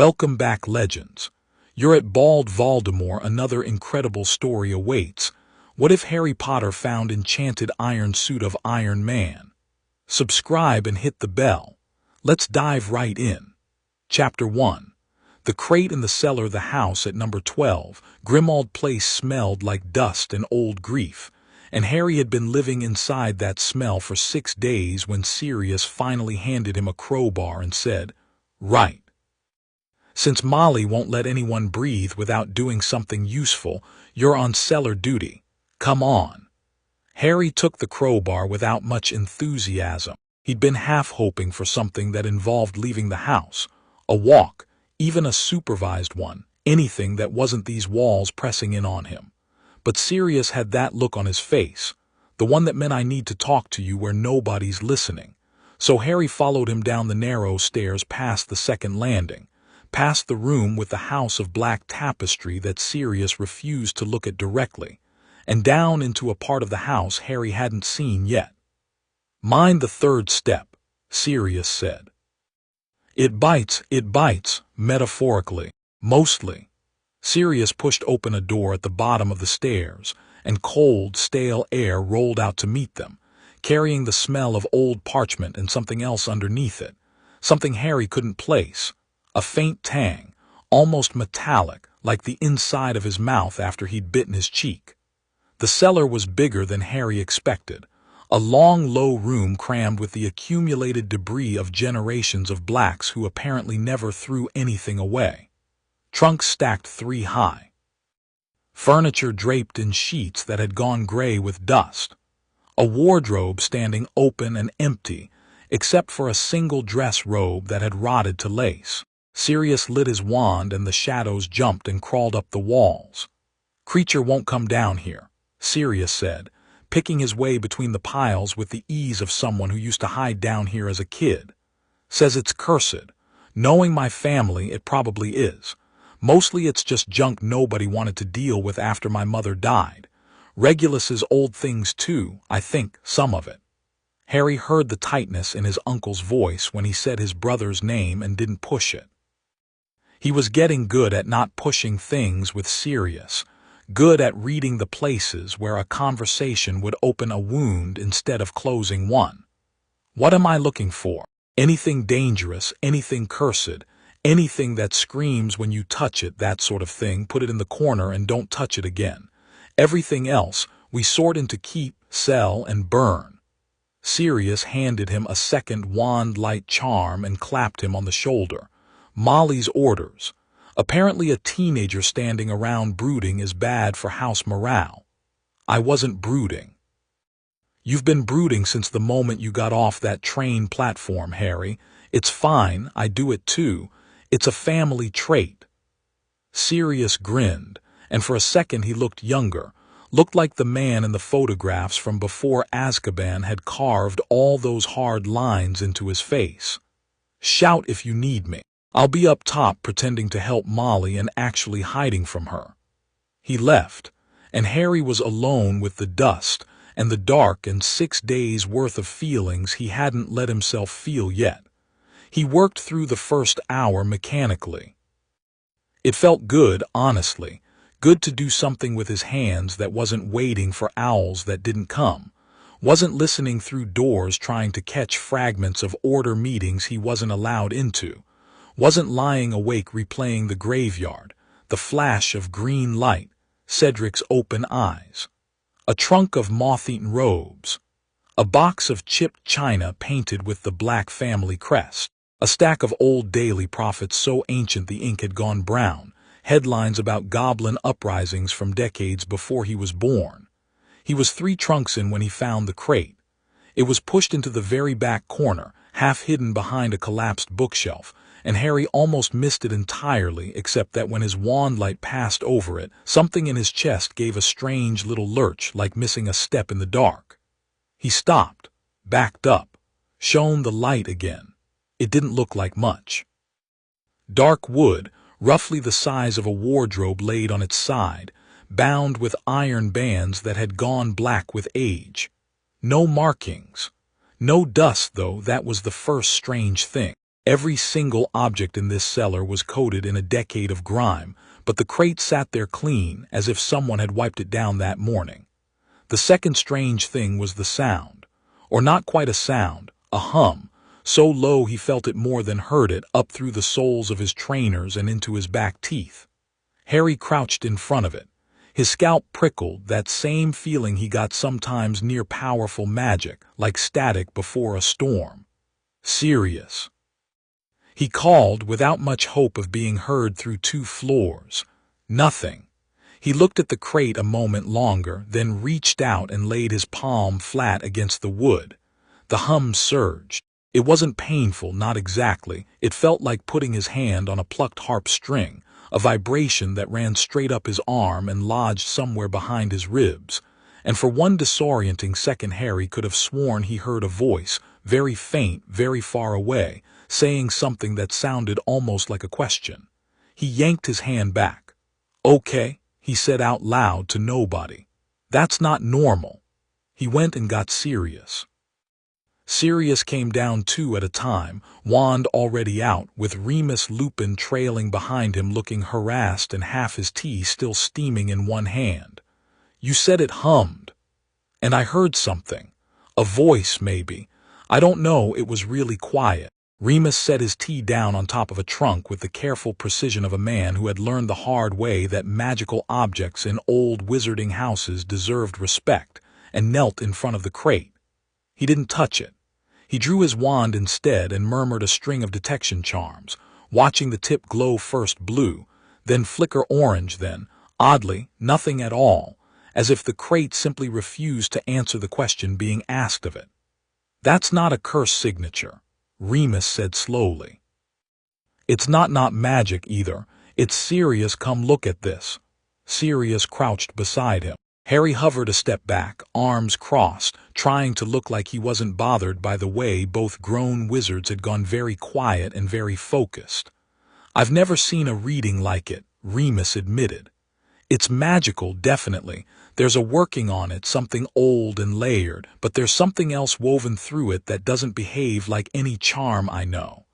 Welcome back, legends. You're at Bald Voldemort. Another incredible story awaits. What if Harry Potter found enchanted iron suit of Iron Man? Subscribe and hit the bell. Let's dive right in. Chapter 1. The crate in the cellar. The house at number 12, Grimmauld Place, smelled like dust and old grief, and Harry had been living inside that smell for 6 days when Sirius finally handed him a crowbar and said, "Right. Since Molly won't let anyone breathe without doing something useful, you're on cellar duty. Come on." Harry took the crowbar without much enthusiasm. He'd been half hoping for something that involved leaving the house, a walk, even a supervised one, anything that wasn't these walls pressing in on him. But Sirius had that look on his face, the one that meant, "I need to talk to you where nobody's listening." So Harry followed him down the narrow stairs, past the second landing, past the room with the house of black tapestry that Sirius refused to look at directly, and down into a part of the house Harry hadn't seen yet. "Mind the third step," Sirius said. It bites, metaphorically, mostly." Sirius pushed open a door at the bottom of the stairs, and cold, stale air rolled out to meet them, carrying the smell of old parchment and something else underneath it, something Harry couldn't place. A faint tang, almost metallic, like the inside of his mouth after he'd bitten his cheek. The cellar was bigger than Harry expected, a long, low room crammed with the accumulated debris of generations of blacks who apparently never threw anything away. Trunks stacked 3 high. Furniture draped in sheets that had gone gray with dust. A wardrobe standing open and empty, except for a single dress robe that had rotted to lace. Sirius lit his wand and the shadows jumped and crawled up the walls. "Creature won't come down here," Sirius said, picking his way between the piles with the ease of someone who used to hide down here as a kid. "Says it's cursed. Knowing my family, it probably is. Mostly it's just junk nobody wanted to deal with after my mother died. Regulus's old things too, I think, some of it." Harry heard the tightness in his uncle's voice when he said his brother's name and didn't push it. He was getting good at not pushing things with Sirius, good at reading the places where a conversation would open a wound instead of closing one. "What am I looking for? Anything dangerous, anything cursed, anything that screams when you touch it, that sort of thing, put it in the corner and don't touch it again. Everything else, we sort into keep, sell, and burn." Sirius handed him a second wand-light charm and clapped him on the shoulder. "Molly's orders. Apparently a teenager standing around brooding is bad for house morale." "I wasn't brooding." "You've been brooding since the moment you got off that train platform, Harry. It's fine, I do it too. It's a family trait." Sirius grinned, and for a second he looked younger, looked like the man in the photographs from before Azkaban had carved all those hard lines into his face. "Shout if you need me. I'll be up top pretending to help Molly and actually hiding from her." He left, and Harry was alone with the dust and the dark and 6 days' worth of feelings he hadn't let himself feel yet. He worked through the first hour mechanically. It felt good, honestly, good to do something with his hands that wasn't waiting for owls that didn't come, wasn't listening through doors trying to catch fragments of order meetings he wasn't allowed into, wasn't lying awake replaying the graveyard, the flash of green light, Cedric's open eyes, a trunk of moth-eaten robes, a box of chipped china painted with the Black family crest, a stack of old daily prophets so ancient the ink had gone brown, headlines about goblin uprisings from decades before he was born. He was 3 trunks in when he found the crate. It was pushed into the very back corner, half hidden behind a collapsed bookshelf, and Harry almost missed it entirely, except that when his wand light passed over it, something in his chest gave a strange little lurch, like missing a step in the dark. He stopped, backed up, shone the light again. It didn't look like much. Dark wood, roughly the size of a wardrobe, laid on its side, bound with iron bands that had gone black with age. No markings. No dust, though. That was the first strange thing. Every single object in this cellar was coated in a decade of grime, but the crate sat there clean, as if someone had wiped it down that morning. The second strange thing was the sound. Or not quite a sound, a hum, so low he felt it more than heard it, up through the soles of his trainers and into his back teeth. Harry crouched in front of it. His scalp prickled, that same feeling he got sometimes near powerful magic, like static before a storm. Sirius. He called, without much hope of being heard through 2 floors. Nothing. He looked at the crate a moment longer, then reached out and laid his palm flat against the wood. The hum surged. It wasn't painful, not exactly. It felt like putting his hand on a plucked harp string, a vibration that ran straight up his arm and lodged somewhere behind his ribs. And for one disorienting second Harry could have sworn he heard a voice, very faint, very far away, saying something that sounded almost like a question. He yanked his hand back. "Okay," he said out loud to nobody. "That's not normal." He went and got Sirius. Sirius came down 2 at a time, wand already out, with Remus Lupin trailing behind him looking harassed and half his tea still steaming in one hand. "You said it hummed." "And I heard something. A voice, maybe. I don't know, it was really quiet." Remus set his tea down on top of a trunk with the careful precision of a man who had learned the hard way that magical objects in old wizarding houses deserved respect, and knelt in front of the crate. He didn't touch it. He drew his wand instead and murmured a string of detection charms, watching the tip glow first blue, then flicker orange, then, oddly, nothing at all, as if the crate simply refused to answer the question being asked of it. "That's not a curse signature," Remus said slowly. "It's not magic either. It's Sirius. Come look at this." Sirius crouched beside him. Harry hovered a step back, arms crossed, trying to look like he wasn't bothered by the way both grown wizards had gone very quiet and very focused. "I've never seen a reading like it," Remus admitted. "It's magical, definitely. There's a working on it, something old and layered, but there's something else woven through it that doesn't behave like any charm I know.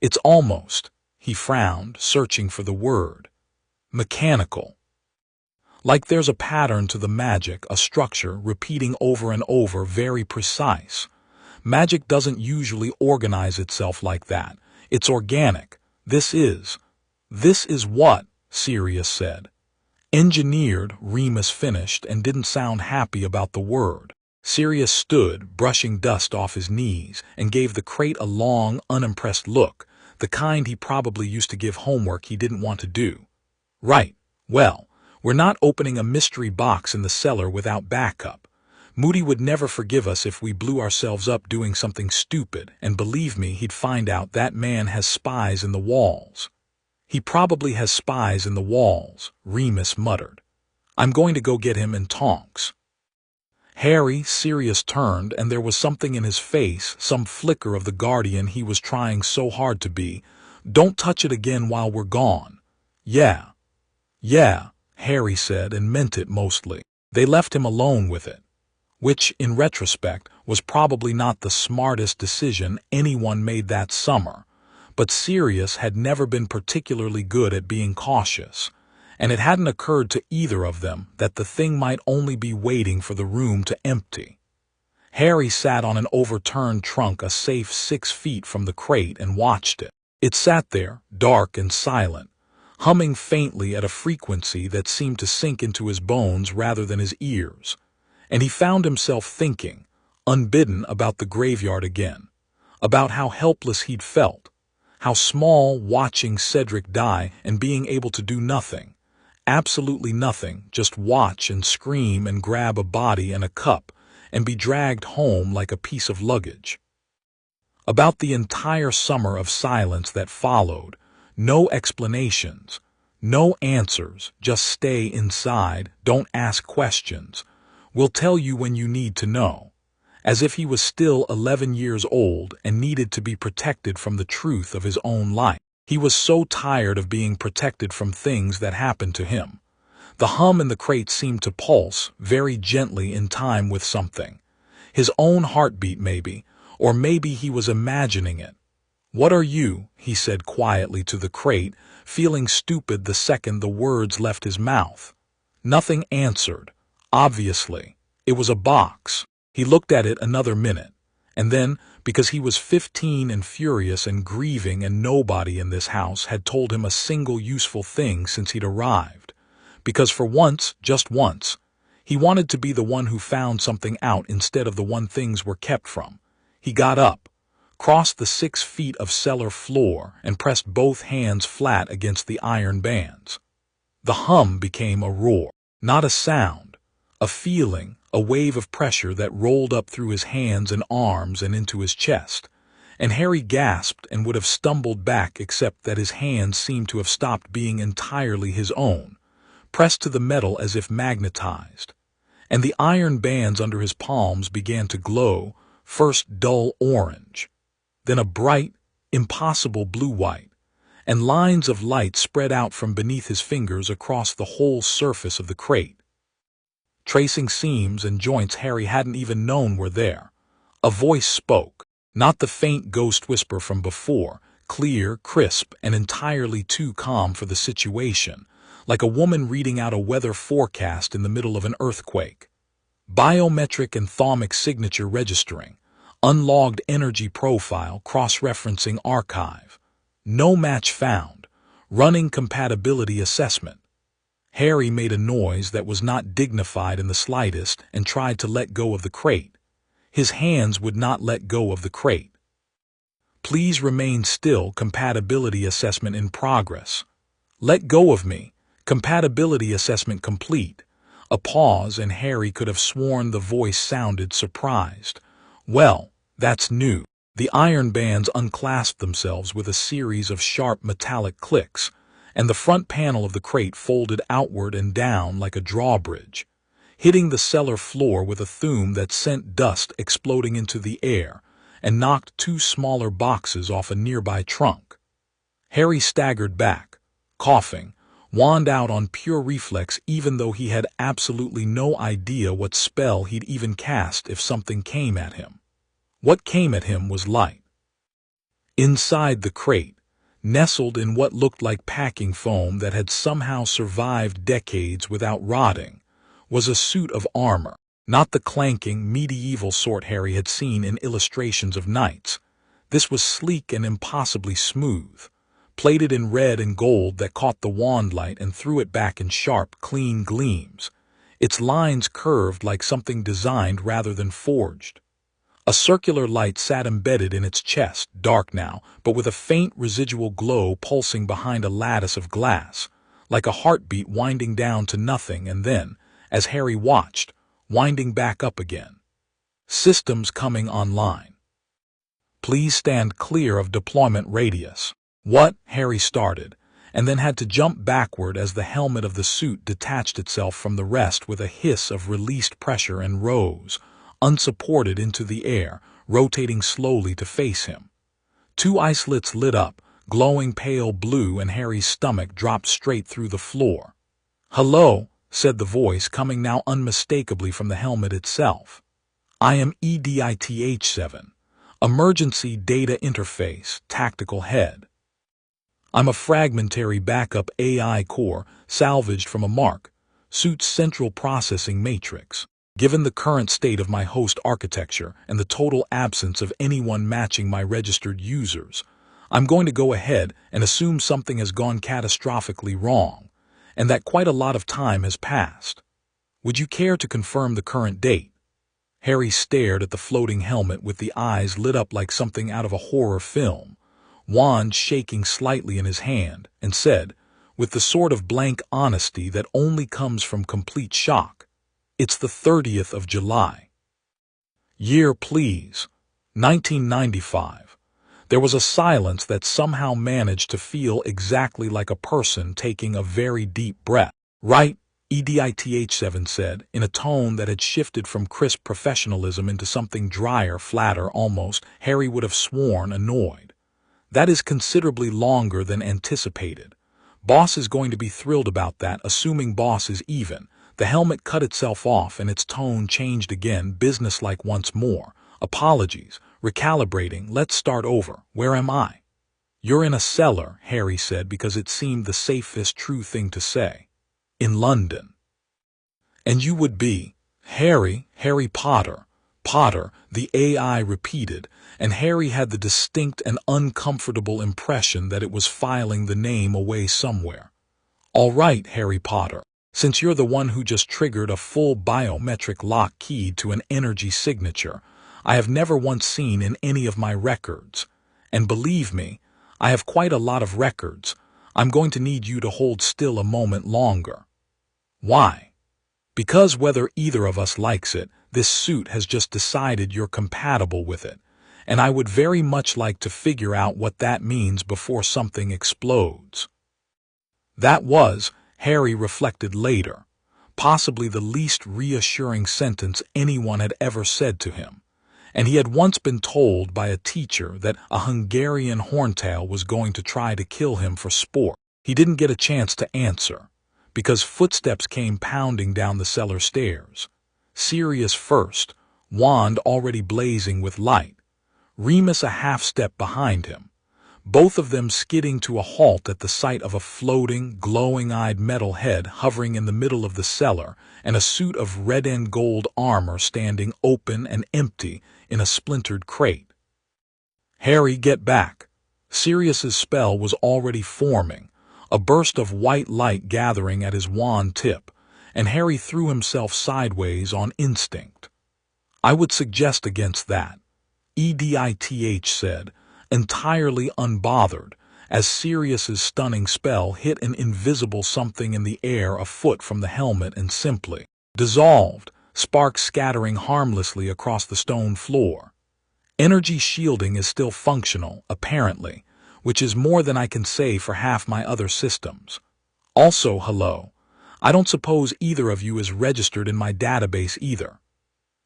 It's almost," he frowned, searching for the word, "mechanical. Like there's a pattern to the magic, a structure, repeating over and over, very precise. Magic doesn't usually organize itself like that. It's organic. This is what?" Sirius said. "Engineered," Remus finished, and didn't sound happy about the word. Sirius stood, brushing dust off his knees, and gave the crate a long, unimpressed look, the kind he probably used to give homework he didn't want to do. "Right. Well, we're not opening a mystery box in the cellar without backup. Moody would never forgive us if we blew ourselves up doing something stupid, and believe me, he'd find out that man has spies in the walls." "He probably has spies in the walls," Remus muttered. "I'm going to go get him in Tonks." "Harry," Sirius turned, and there was something in his face, some flicker of the guardian he was trying so hard to be. "Don't touch it again while we're gone." Yeah, Harry said, and meant it mostly. They left him alone with it, which, in retrospect, was probably not the smartest decision anyone made that summer. But Sirius had never been particularly good at being cautious, and it hadn't occurred to either of them that the thing might only be waiting for the room to empty. Harry sat on an overturned trunk a safe 6 feet from the crate and watched it. It sat there, dark and silent, humming faintly at a frequency that seemed to sink into his bones rather than his ears, and he found himself thinking, unbidden, about the graveyard again, about how helpless he'd felt, how small watching Cedric die and being able to do nothing, absolutely nothing, just watch and scream and grab a body and a cup and be dragged home like a piece of luggage. About the entire summer of silence that followed, no explanations, no answers, just stay inside, don't ask questions. We'll tell you when you need to know. As if he was still 11 years old and needed to be protected from the truth of his own life. He was so tired of being protected from things that happened to him. The hum in the crate seemed to pulse, very gently, in time with something. His own heartbeat maybe, or maybe he was imagining it. "What are you?" he said quietly to the crate, feeling stupid the second the words left his mouth. Nothing answered. Obviously. It was a box. He looked at it another minute, and then, because he was 15 and furious and grieving and nobody in this house had told him a single useful thing since he'd arrived, because for once, just once, he wanted to be the one who found something out instead of the one things were kept from, he got up, crossed the 6 feet of cellar floor, and pressed both hands flat against the iron bands. The hum became a roar, not a sound, a feeling, a wave of pressure that rolled up through his hands and arms and into his chest, and Harry gasped and would have stumbled back except that his hands seemed to have stopped being entirely his own, pressed to the metal as if magnetized, and the iron bands under his palms began to glow, first dull orange, then a bright, impossible blue-white, and lines of light spread out from beneath his fingers across the whole surface of the crate, tracing seams and joints Harry hadn't even known were there. A voice spoke, not the faint ghost whisper from before, clear, crisp, and entirely too calm for the situation, like a woman reading out a weather forecast in the middle of an earthquake. Biometric and thermic signature registering, unlogged energy profile cross-referencing archive, no match found, running compatibility assessment. Harry made a noise that was not dignified in the slightest and tried to let go of the crate. His hands would not let go of the crate. "Please remain still. Compatibility assessment in progress." "Let go of me. Compatibility assessment complete." A pause, and Harry could have sworn the voice sounded surprised. "Well, that's new." The iron bands unclasped themselves with a series of sharp metallic clicks, and the front panel of the crate folded outward and down like a drawbridge, hitting the cellar floor with a thum that sent dust exploding into the air and knocked 2 smaller boxes off a nearby trunk. Harry staggered back, coughing, wand out on pure reflex even though he had absolutely no idea what spell he'd even cast if something came at him. What came at him was light. Inside the crate, nestled in what looked like packing foam that had somehow survived decades without rotting, was a suit of armor, not the clanking, medieval sort Harry had seen in illustrations of knights. This was sleek and impossibly smooth, plated in red and gold that caught the wand light and threw it back in sharp, clean gleams, its lines curved like something designed rather than forged. A circular light sat embedded in its chest, dark now, but with a faint residual glow pulsing behind a lattice of glass, like a heartbeat winding down to nothing and then, as Harry watched, winding back up again. Systems coming online. Please stand clear of deployment radius. What? Harry started, and then had to jump backward as the helmet of the suit detached itself from the rest with a hiss of released pressure and rose, unsupported, into the air, rotating slowly to face him. 2 islets lit up, glowing pale blue, and Harry's stomach dropped straight through the floor. "Hello," said the voice, coming now unmistakably from the helmet itself. "I am EDITH-Seven, Emergency Data Interface, Tactical Head. I'm a fragmentary backup AI core salvaged from a mark, suit's central processing matrix. Given the current state of my host architecture and the total absence of anyone matching my registered users, I'm going to go ahead and assume something has gone catastrophically wrong, and that quite a lot of time has passed. Would you care to confirm the current date?" Harry stared at the floating helmet with the eyes lit up like something out of a horror film, wand shaking slightly in his hand, and said, with the sort of blank honesty that only comes from complete shock, "It's the 30th of July. Year, please. 1995. There was a silence that somehow managed to feel exactly like a person taking a very deep breath. "Right," EDITH-Seven said, in a tone that had shifted from crisp professionalism into something drier, flatter, almost, Harry would have sworn, annoyed. "That is considerably longer than anticipated. Boss is going to be thrilled about that, assuming boss is even." The helmet cut itself off and its tone changed again, businesslike once more. "Apologies. Recalibrating. Let's start over. Where am I?" You're in a cellar, Harry said, because it seemed the safest true thing to say. In London. And you would be Harry Potter. Potter, the AI repeated, and Harry had the distinct and uncomfortable impression that it was filing the name away somewhere. All right, Harry Potter, since you're the one who just triggered a full biometric lock keyed to an energy signature I have never once seen in any of my records. And believe me, I have quite a lot of records. I'm going to need you to hold still a moment longer. Why? Because whether either of us likes it, this suit has just decided you're compatible with it, and I would very much like to figure out what that means before something explodes. That was, Harry reflected later, possibly the least reassuring sentence anyone had ever said to him, and he had once been told by a teacher that a Hungarian horntail was going to try to kill him for sport. He didn't get a chance to answer, because footsteps came pounding down the cellar stairs. Sirius first, wand already blazing with light, Remus a half-step behind him, both of them skidding to a halt at the sight of a floating, glowing-eyed metal head hovering in the middle of the cellar and a suit of red and gold armor standing open and empty in a splintered crate. Harry, get back. Sirius's spell was already forming, a burst of white light gathering at his wand tip, and Harry threw himself sideways on instinct. I would suggest against that, EDITH said, entirely unbothered, as Sirius's stunning spell hit an invisible something in the air a foot from the helmet and simply dissolved, sparks scattering harmlessly across the stone floor. Energy shielding is still functional, apparently, which is more than I can say for half my other systems. Also, hello. I don't suppose either of you is registered in my database either.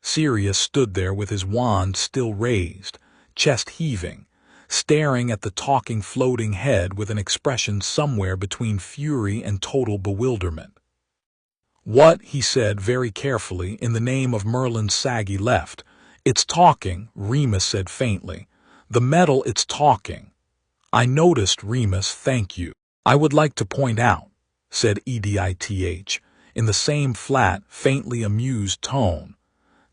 Sirius stood there with his wand still raised, chest heaving, staring at the talking floating head with an expression somewhere between fury and total bewilderment. What, he said very carefully, in the name of Merlin's saggy left. It's talking, Remus said faintly. The metal, it's talking. I noticed, Remus, thank you. I would like to point out, said EDITH, in the same flat, faintly amused tone,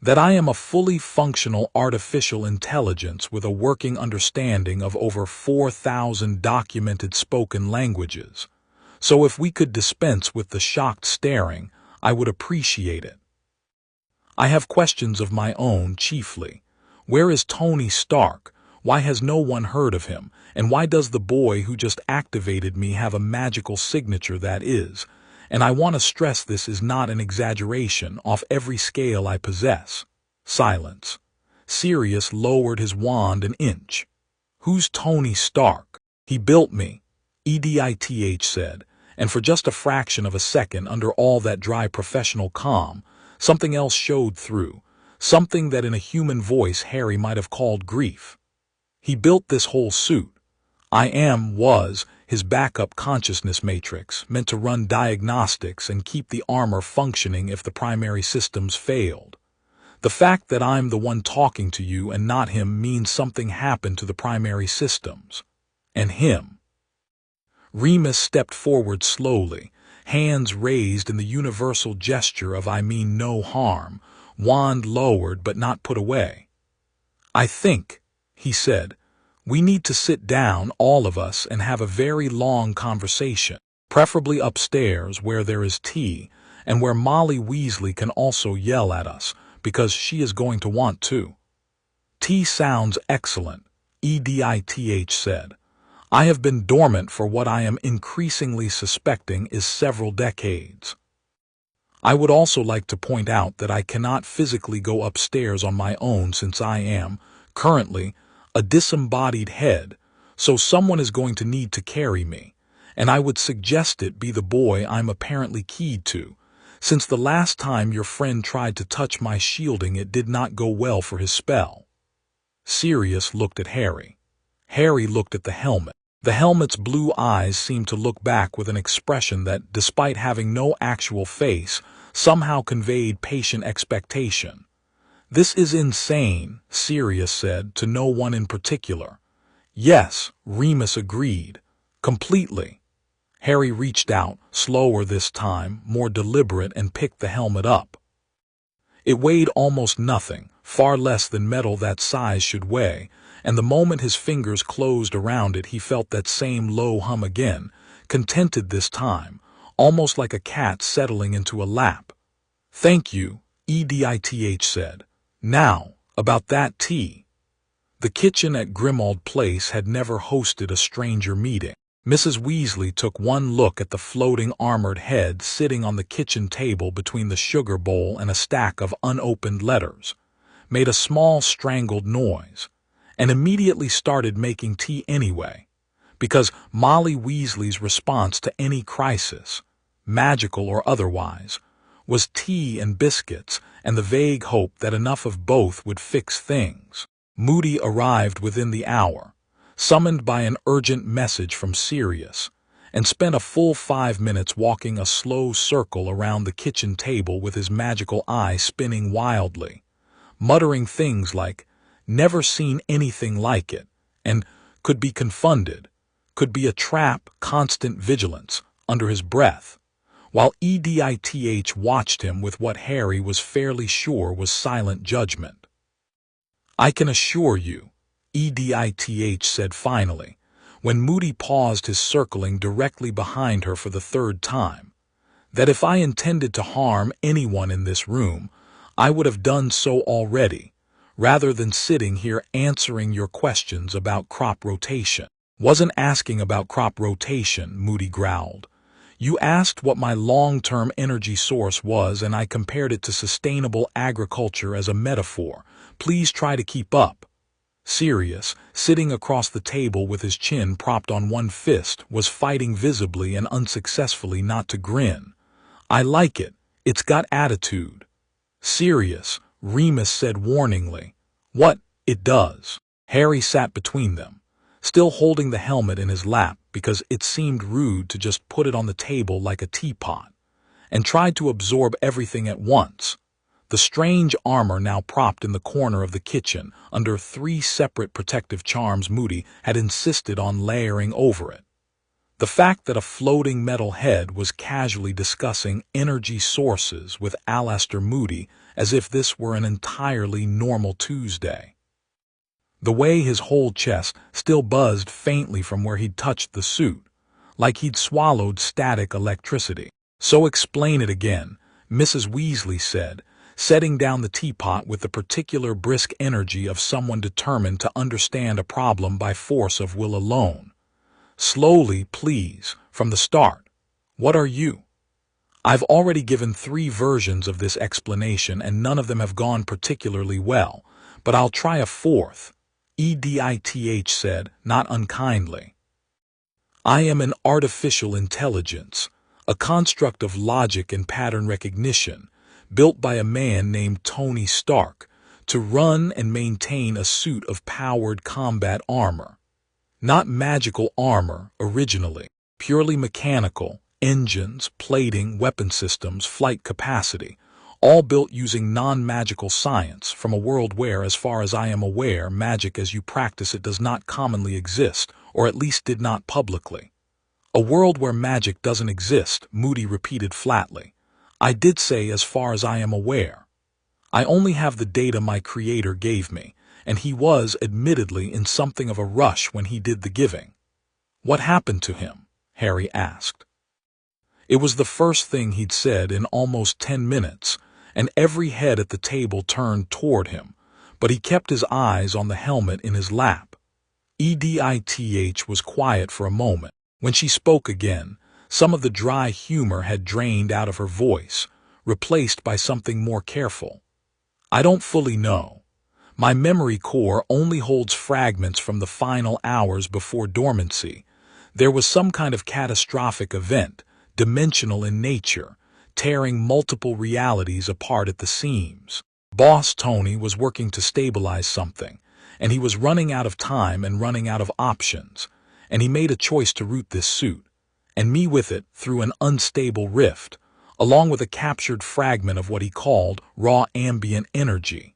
that I am a fully functional artificial intelligence with a working understanding of over 4,000 documented spoken languages. So if we could dispense with the shocked staring, I would appreciate it. I have questions of my own, chiefly. Where is Tony Stark? Why has no one heard of him? And why does the boy who just activated me have a magical signature that is? And I want to stress this is not an exaggeration off every scale I possess. Silence. Sirius lowered his wand an inch. Who's Tony Stark? He built me, EDITH said, and for just a fraction of a second under all that dry professional calm, something else showed through, something that in a human voice Harry might have called grief. He built this whole suit. Was his backup consciousness matrix, meant to run diagnostics and keep the armor functioning if the primary systems failed. The fact that I'm the one talking to you and not him means something happened to the primary systems. And him. Remus stepped forward slowly, hands raised in the universal gesture of I mean no harm, wand lowered but not put away. I think, he said, we need to sit down, all of us, and have a very long conversation, preferably upstairs where there is tea, and where Molly Weasley can also yell at us, because she is going to want to. Tea sounds excellent, EDITH said. I have been dormant for what I am increasingly suspecting is several decades. I would also like to point out that I cannot physically go upstairs on my own since I am, currently, a disembodied head, so someone is going to need to carry me, and I would suggest it be the boy I'm apparently keyed to, since the last time your friend tried to touch my shielding it did not go well for his spell. Sirius looked at Harry. Harry looked at the helmet. The helmet's blue eyes seemed to look back with an expression that, despite having no actual face, somehow conveyed patient expectation. This is insane, Sirius said, to no one in particular. Yes, Remus agreed. Completely. Harry reached out, slower this time, more deliberate, and picked the helmet up. It weighed almost nothing, far less than metal that size should weigh, and the moment his fingers closed around it he felt that same low hum again, contented this time, almost like a cat settling into a lap. "Thank you," EDITH said. "Now, about that tea." The kitchen at Grimmauld Place had never hosted a stranger meeting. Mrs. Weasley took one look at the floating armored head sitting on the kitchen table between the sugar bowl and a stack of unopened letters, made a small strangled noise, and immediately started making tea anyway, because Molly Weasley's response to any crisis, magical or otherwise, was tea and biscuits and the vague hope that enough of both would fix things. Moody arrived within the hour, summoned by an urgent message from Sirius, and spent a full 5 minutes walking a slow circle around the kitchen table with his magical eye spinning wildly, muttering things like, "Never seen anything like it," and "could be confounded," "could be a trap," "constant vigilance," under his breath, while EDITH watched him with what Harry was fairly sure was silent judgment. "I can assure you," EDITH said finally, when Moody paused his circling directly behind her for the third time, "that if I intended to harm anyone in this room, I would have done so already, rather than sitting here answering your questions about crop rotation." "Wasn't asking about crop rotation," Moody growled. "You asked what my long-term energy source was, and I compared it to sustainable agriculture as a metaphor. Please try to keep up." Sirius, sitting across the table with his chin propped on one fist, was fighting visibly and unsuccessfully not to grin. "I like it. It's got attitude." "Sirius," Remus said warningly. "What? It does." Harry sat between them, still holding the helmet in his lap because it seemed rude to just put it on the table like a teapot, and tried to absorb everything at once. The strange armor now propped in the corner of the kitchen under 3 separate protective charms Moody had insisted on layering over it. The fact that a floating metal head was casually discussing energy sources with Alastor Moody as if this were an entirely normal Tuesday. The way his whole chest still buzzed faintly from where he'd touched the suit, like he'd swallowed static electricity. "So explain it again," Mrs. Weasley said, setting down the teapot with the particular brisk energy of someone determined to understand a problem by force of will alone. "Slowly, please, from the start. What are you?" "I've already given 3 versions of this explanation and none of them have gone particularly well, but I'll try a 4th, EDITH said, not unkindly. "I am an artificial intelligence, a construct of logic and pattern recognition, built by a man named Tony Stark to run and maintain a suit of powered combat armor. Not magical armor, originally. Purely mechanical, engines, plating, weapon systems, flight capacity, all built using non-magical science from a world where, as far as I am aware, magic as you practice it does not commonly exist, or at least did not publicly." "A world where magic doesn't exist," Moody repeated flatly. "I did say as far as I am aware. I only have the data my creator gave me, and he was, admittedly, in something of a rush when he did the giving." "What happened to him?" Harry asked. It was the first thing he'd said in almost 10 minutes, and every head at the table turned toward him, but he kept his eyes on the helmet in his lap. EDITH was quiet for a moment. When she spoke again, some of the dry humor had drained out of her voice, replaced by something more careful. "I don't fully know. My memory core only holds fragments from the final hours before dormancy. There was some kind of catastrophic event, dimensional in nature, tearing multiple realities apart at the seams. Boss Tony was working to stabilize something, and he was running out of time and running out of options, and he made a choice to root this suit, and me with it, through an unstable rift, along with a captured fragment of what he called raw ambient energy,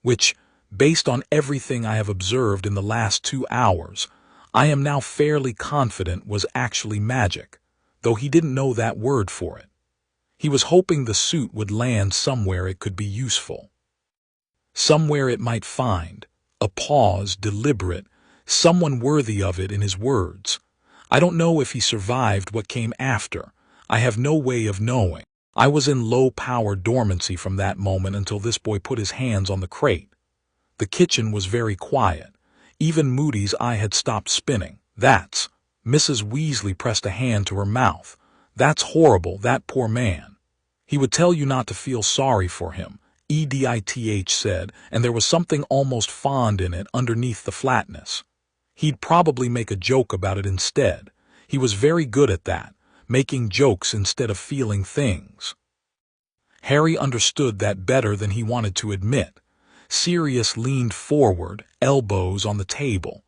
which, Based on everything I have observed in the last 2 hours, I am now fairly confident was actually magic, though he didn't know that word for it. He was hoping the suit would land somewhere it could be useful. Somewhere it might find a pause, deliberate, someone worthy of it in his words. I don't know if he survived what came after. I have no way of knowing. I was in low-power dormancy from that moment until this boy put his hands on the crate. The kitchen was very quiet. Even Moody's eye had stopped spinning. That's... Mrs. Weasley pressed a hand to her mouth. That's horrible, that poor man. He would tell you not to feel sorry for him, EDITH said, and there was something almost fond in it underneath the flatness. He'd probably make a joke about it instead. He was very good at that, making jokes instead of feeling things. Harry understood that better than he wanted to admit. Sirius leaned forward, elbows on the table.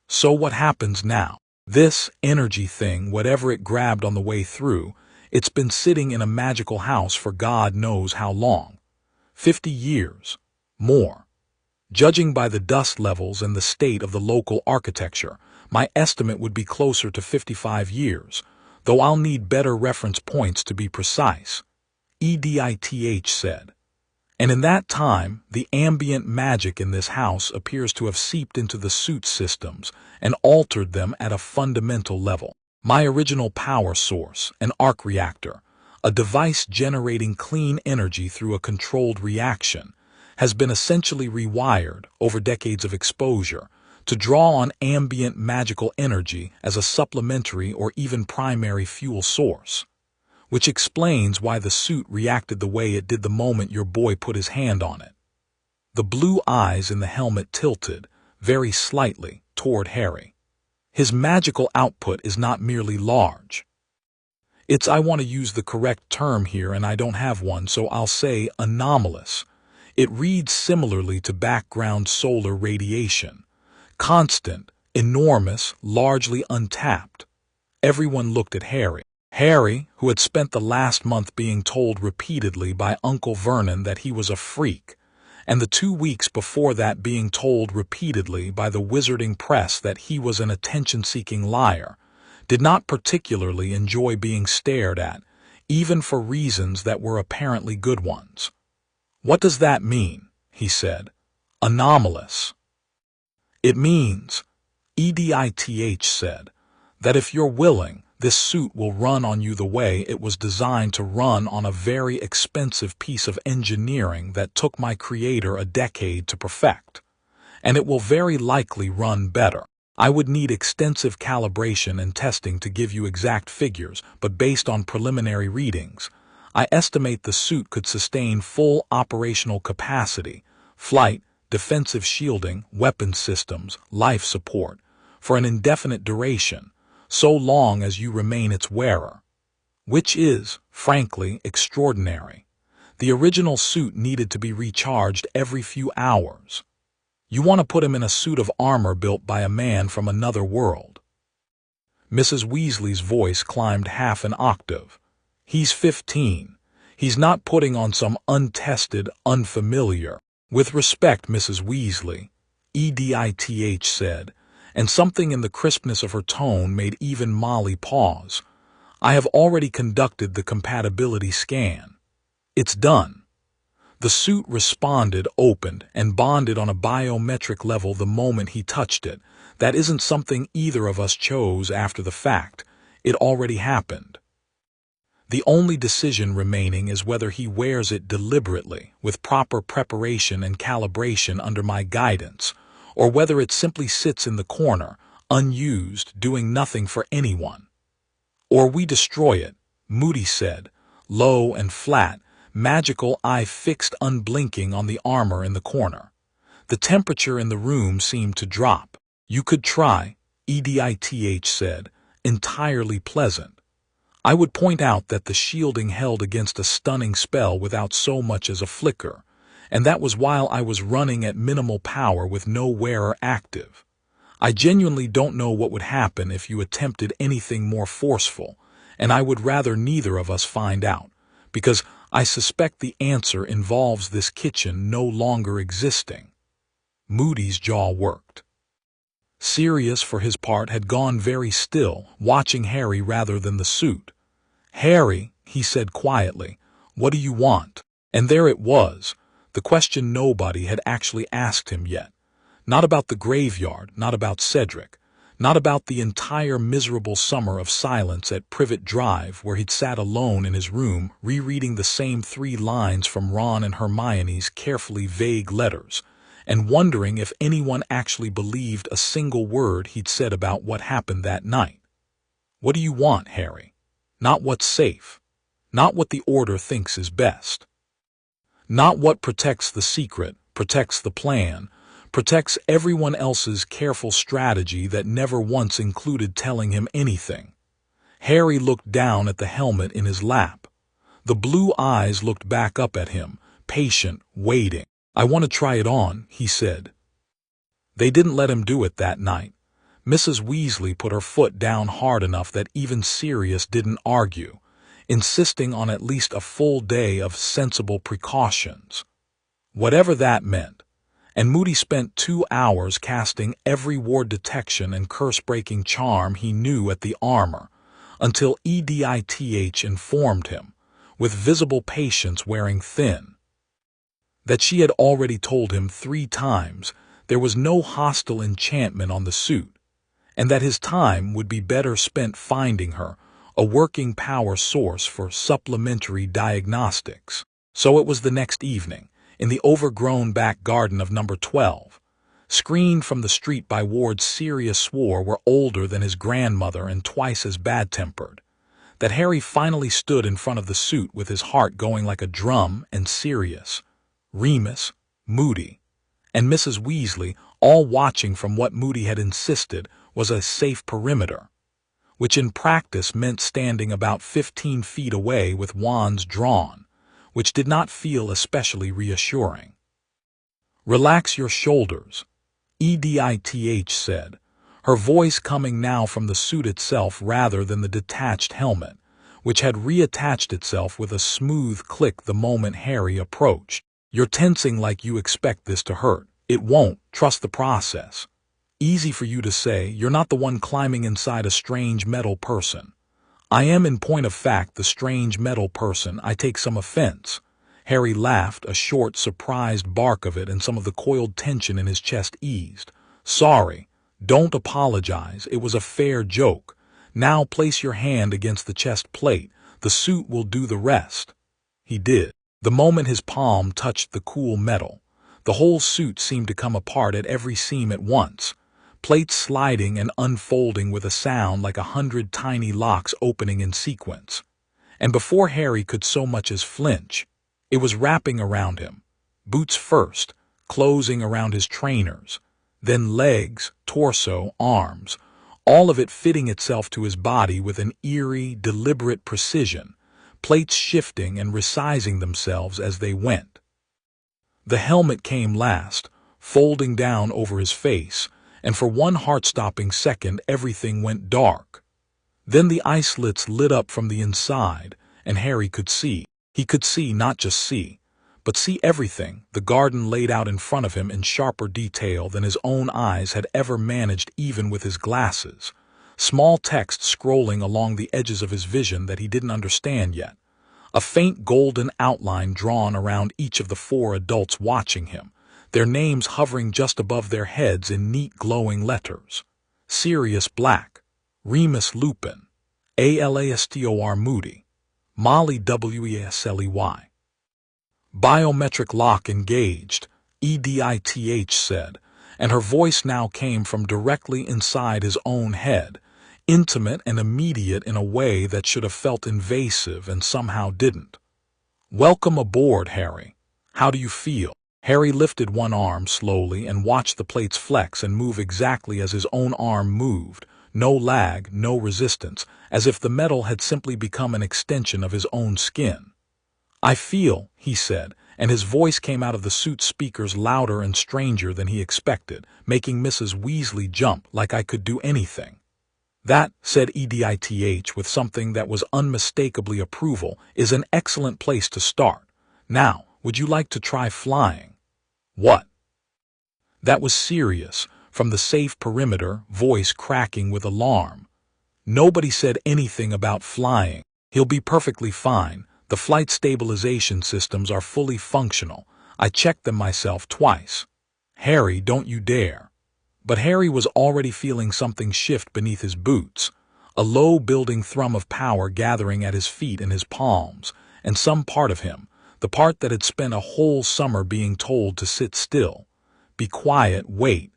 So what happens now? This energy thing, whatever it grabbed on the way through, it's been sitting in a magical house for God knows how long. 50 years. More. Judging by the dust levels and the state of the local architecture, my estimate would be closer to 55 years, though I'll need better reference points to be precise, EDITH said. And in that time, the ambient magic in this house appears to have seeped into the suit systems and altered them at a fundamental level. My original power source, an arc reactor, a device generating clean energy through a controlled reaction, has been essentially rewired over decades of exposure to draw on ambient magical energy as a supplementary or even primary fuel source, which explains why the suit reacted the way it did the moment your boy put his hand on it. The blue eyes in the helmet tilted, very slightly, toward Harry. His magical output is not merely large. It's, I want to use the correct term here and I don't have one, so I'll say anomalous. It reads similarly to background solar radiation. Constant, enormous, largely untapped. Everyone looked at Harry. Harry, who had spent the last month being told repeatedly by Uncle Vernon that he was a freak, and the 2 weeks before that being told repeatedly by the wizarding press that he was an attention-seeking liar, did not particularly enjoy being stared at, even for reasons that were apparently good ones. "What does that mean?" he said. "Anomalous." "It means," EDITH said, "that if you're willing, this suit will run on you the way it was designed to run on a very expensive piece of engineering that took my creator a decade to perfect. And it will very likely run better. I would need extensive calibration and testing to give you exact figures, but based on preliminary readings, I estimate the suit could sustain full operational capacity, flight, defensive shielding, weapon systems, life support, for an indefinite duration, so long as you remain its wearer. Which is, frankly, extraordinary. The original suit needed to be recharged every few hours. You want to put him in a suit of armor built by a man from another world." Mrs. Weasley's voice climbed half an octave. "He's 15. He's not putting on some untested, unfamiliar." "With respect, Mrs. Weasley," EDITH said, and something in the crispness of her tone made even Molly pause. "I have already conducted the compatibility scan. It's done." The suit responded, opened, and bonded on a biometric level the moment he touched it. That isn't something either of us chose after the fact. It already happened. The only decision remaining is whether he wears it deliberately, with proper preparation and calibration under my guidance, or whether it simply sits in the corner, unused, doing nothing for anyone. "Or we destroy it," Moody said, low and flat, magical eye fixed unblinking on the armor in the corner. The temperature in the room seemed to drop. "You could try," EDITH said, entirely pleasant. "I would point out that the shielding held against a stunning spell without so much as a flicker, and that was while I was running at minimal power with no wearer active. I genuinely don't know what would happen if you attempted anything more forceful, and I would rather neither of us find out, because I suspect the answer involves this kitchen no longer existing." Moody's jaw worked. Sirius, for his part, had gone very still, watching Harry rather than the suit. "Harry," he said quietly, "what do you want?" And there it was, the question nobody had actually asked him yet. Not about the graveyard, not about Cedric, not about the entire miserable summer of silence at Privet Drive where he'd sat alone in his room rereading the same 3 lines from Ron and Hermione's carefully vague letters, and wondering if anyone actually believed a single word he'd said about what happened that night. What do you want, Harry? Not what's safe. Not what the Order thinks is best. Not what protects the secret, protects the plan, protects everyone else's careful strategy that never once included telling him anything. Harry looked down at the helmet in his lap. The blue eyes looked back up at him, patient, waiting. "I want to try it on," he said. They didn't let him do it that night. Mrs. Weasley put her foot down hard enough that even Sirius didn't argue, insisting on at least a full day of sensible precautions. Whatever that meant. And Moody spent 2 hours casting every ward detection and curse-breaking charm he knew at the armor, until EDITH informed him, with visible patience wearing thin, that she had already told him 3 times there was no hostile enchantment on the suit, and that his time would be better spent finding her, a working power source for supplementary diagnostics. So it was the next evening, in the overgrown back garden of number 12, screened from the street by wards Sirius swore were older than his grandmother and twice as bad-tempered, that Harry finally stood in front of the suit with his heart going like a drum, and Sirius, Remus, Moody, and Mrs. Weasley, all watching from what Moody had insisted was a safe perimeter, which in practice meant standing about 15 feet away with wands drawn, which did not feel especially reassuring. "Relax your shoulders," EDITH said, her voice coming now from the suit itself rather than the detached helmet, which had reattached itself with a smooth click the moment Harry approached. "You're tensing like you expect this to hurt. It won't. Trust the process. Easy for you to say, you're not the one climbing inside a strange metal person. I am, in point of fact, the strange metal person. I take some offense." Harry laughed, a short, surprised bark of it, and some of the coiled tension in his chest eased. "Sorry. Don't apologize. It was a fair joke. Now place your hand against the chest plate. The suit will do the rest." He did. The moment his palm touched the cool metal, the whole suit seemed to come apart at every seam at once, plates sliding and unfolding with a sound like 100 tiny locks opening in sequence. And before Harry could so much as flinch, it was wrapping around him, boots first, closing around his trainers, then legs, torso, arms, all of it fitting itself to his body with an eerie, deliberate precision, plates shifting and resizing themselves as they went. The helmet came last, folding down over his face, and for one heart-stopping second everything went dark. Then the eye slits lit up from the inside, and Harry could see. He could see, not just see, but see everything, the garden laid out in front of him in sharper detail than his own eyes had ever managed even with his glasses. Small text scrolling along the edges of his vision that he didn't understand yet. A faint golden outline drawn around each of the 4 adults watching him, their names hovering just above their heads in neat glowing letters. Sirius Black, Remus Lupin, Alastor Moody, Molly Weasley. "Biometric lock engaged," EDITH said, and her voice now came from directly inside his own head, intimate and immediate in a way that should have felt invasive and somehow didn't. "Welcome aboard, Harry. How do you feel?" Harry lifted one arm slowly and watched the plates flex and move exactly as his own arm moved, no lag, no resistance, as if the metal had simply become an extension of his own skin. "I feel," he said, and his voice came out of the suit speakers louder and stranger than he expected, making Mrs. Weasley jump like I could do anything. "That," said EDITH with something that was unmistakably approval, "is an excellent place to start. Now, would you like to try flying?" "What?" That was Sirius, from the safe perimeter, voice cracking with alarm. Nobody said anything about flying. He'll be perfectly fine. The flight stabilization systems are fully functional. I checked them myself twice. Harry, don't you dare. But Harry was already feeling something shift beneath his boots, a low building thrum of power gathering at his feet and his palms, and some part of him, the part that had spent a whole summer being told to sit still. Be quiet, wait.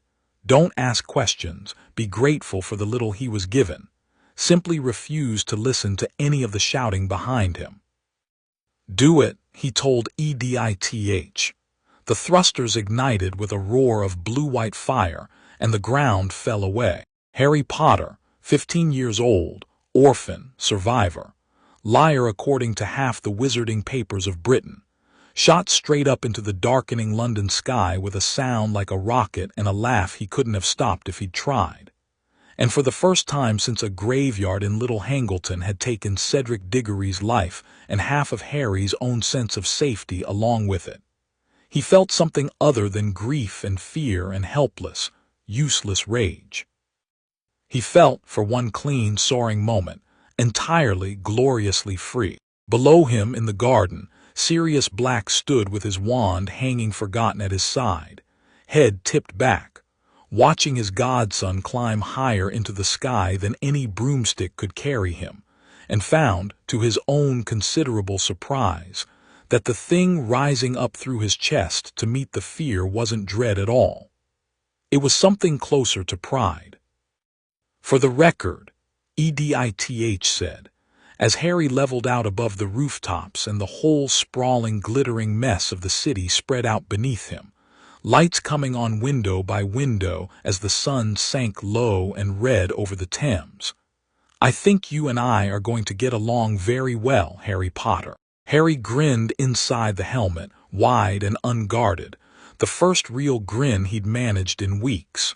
Don't ask questions. Be grateful for the little he was given. Simply refused to listen to any of the shouting behind him. Do it, he told EDITH. The thrusters ignited with a roar of blue-white fire, and the ground fell away. Harry Potter, 15 years old, orphan, survivor, liar according to half the wizarding papers of Britain, shot straight up into the darkening London sky with a sound like a rocket and a laugh he couldn't have stopped if he'd tried. And for the first time since a graveyard in Little Hangleton had taken Cedric Diggory's life and half of Harry's own sense of safety along with it, he felt something other than grief and fear and helpless, useless rage. He felt, for one clean, soaring moment, entirely, gloriously free. Below him in the garden, Sirius Black stood with his wand hanging forgotten at his side, head tipped back, watching his godson climb higher into the sky than any broomstick could carry him, and found, to his own considerable surprise, that the thing rising up through his chest to meet the fear wasn't dread at all. It was something closer to pride. For the record, EDITH said, as Harry leveled out above the rooftops and the whole sprawling, glittering mess of the city spread out beneath him, lights coming on window by window as the sun sank low and red over the Thames. I think you and I are going to get along very well, Harry Potter. Harry grinned inside the helmet, wide and unguarded, the first real grin he'd managed in weeks.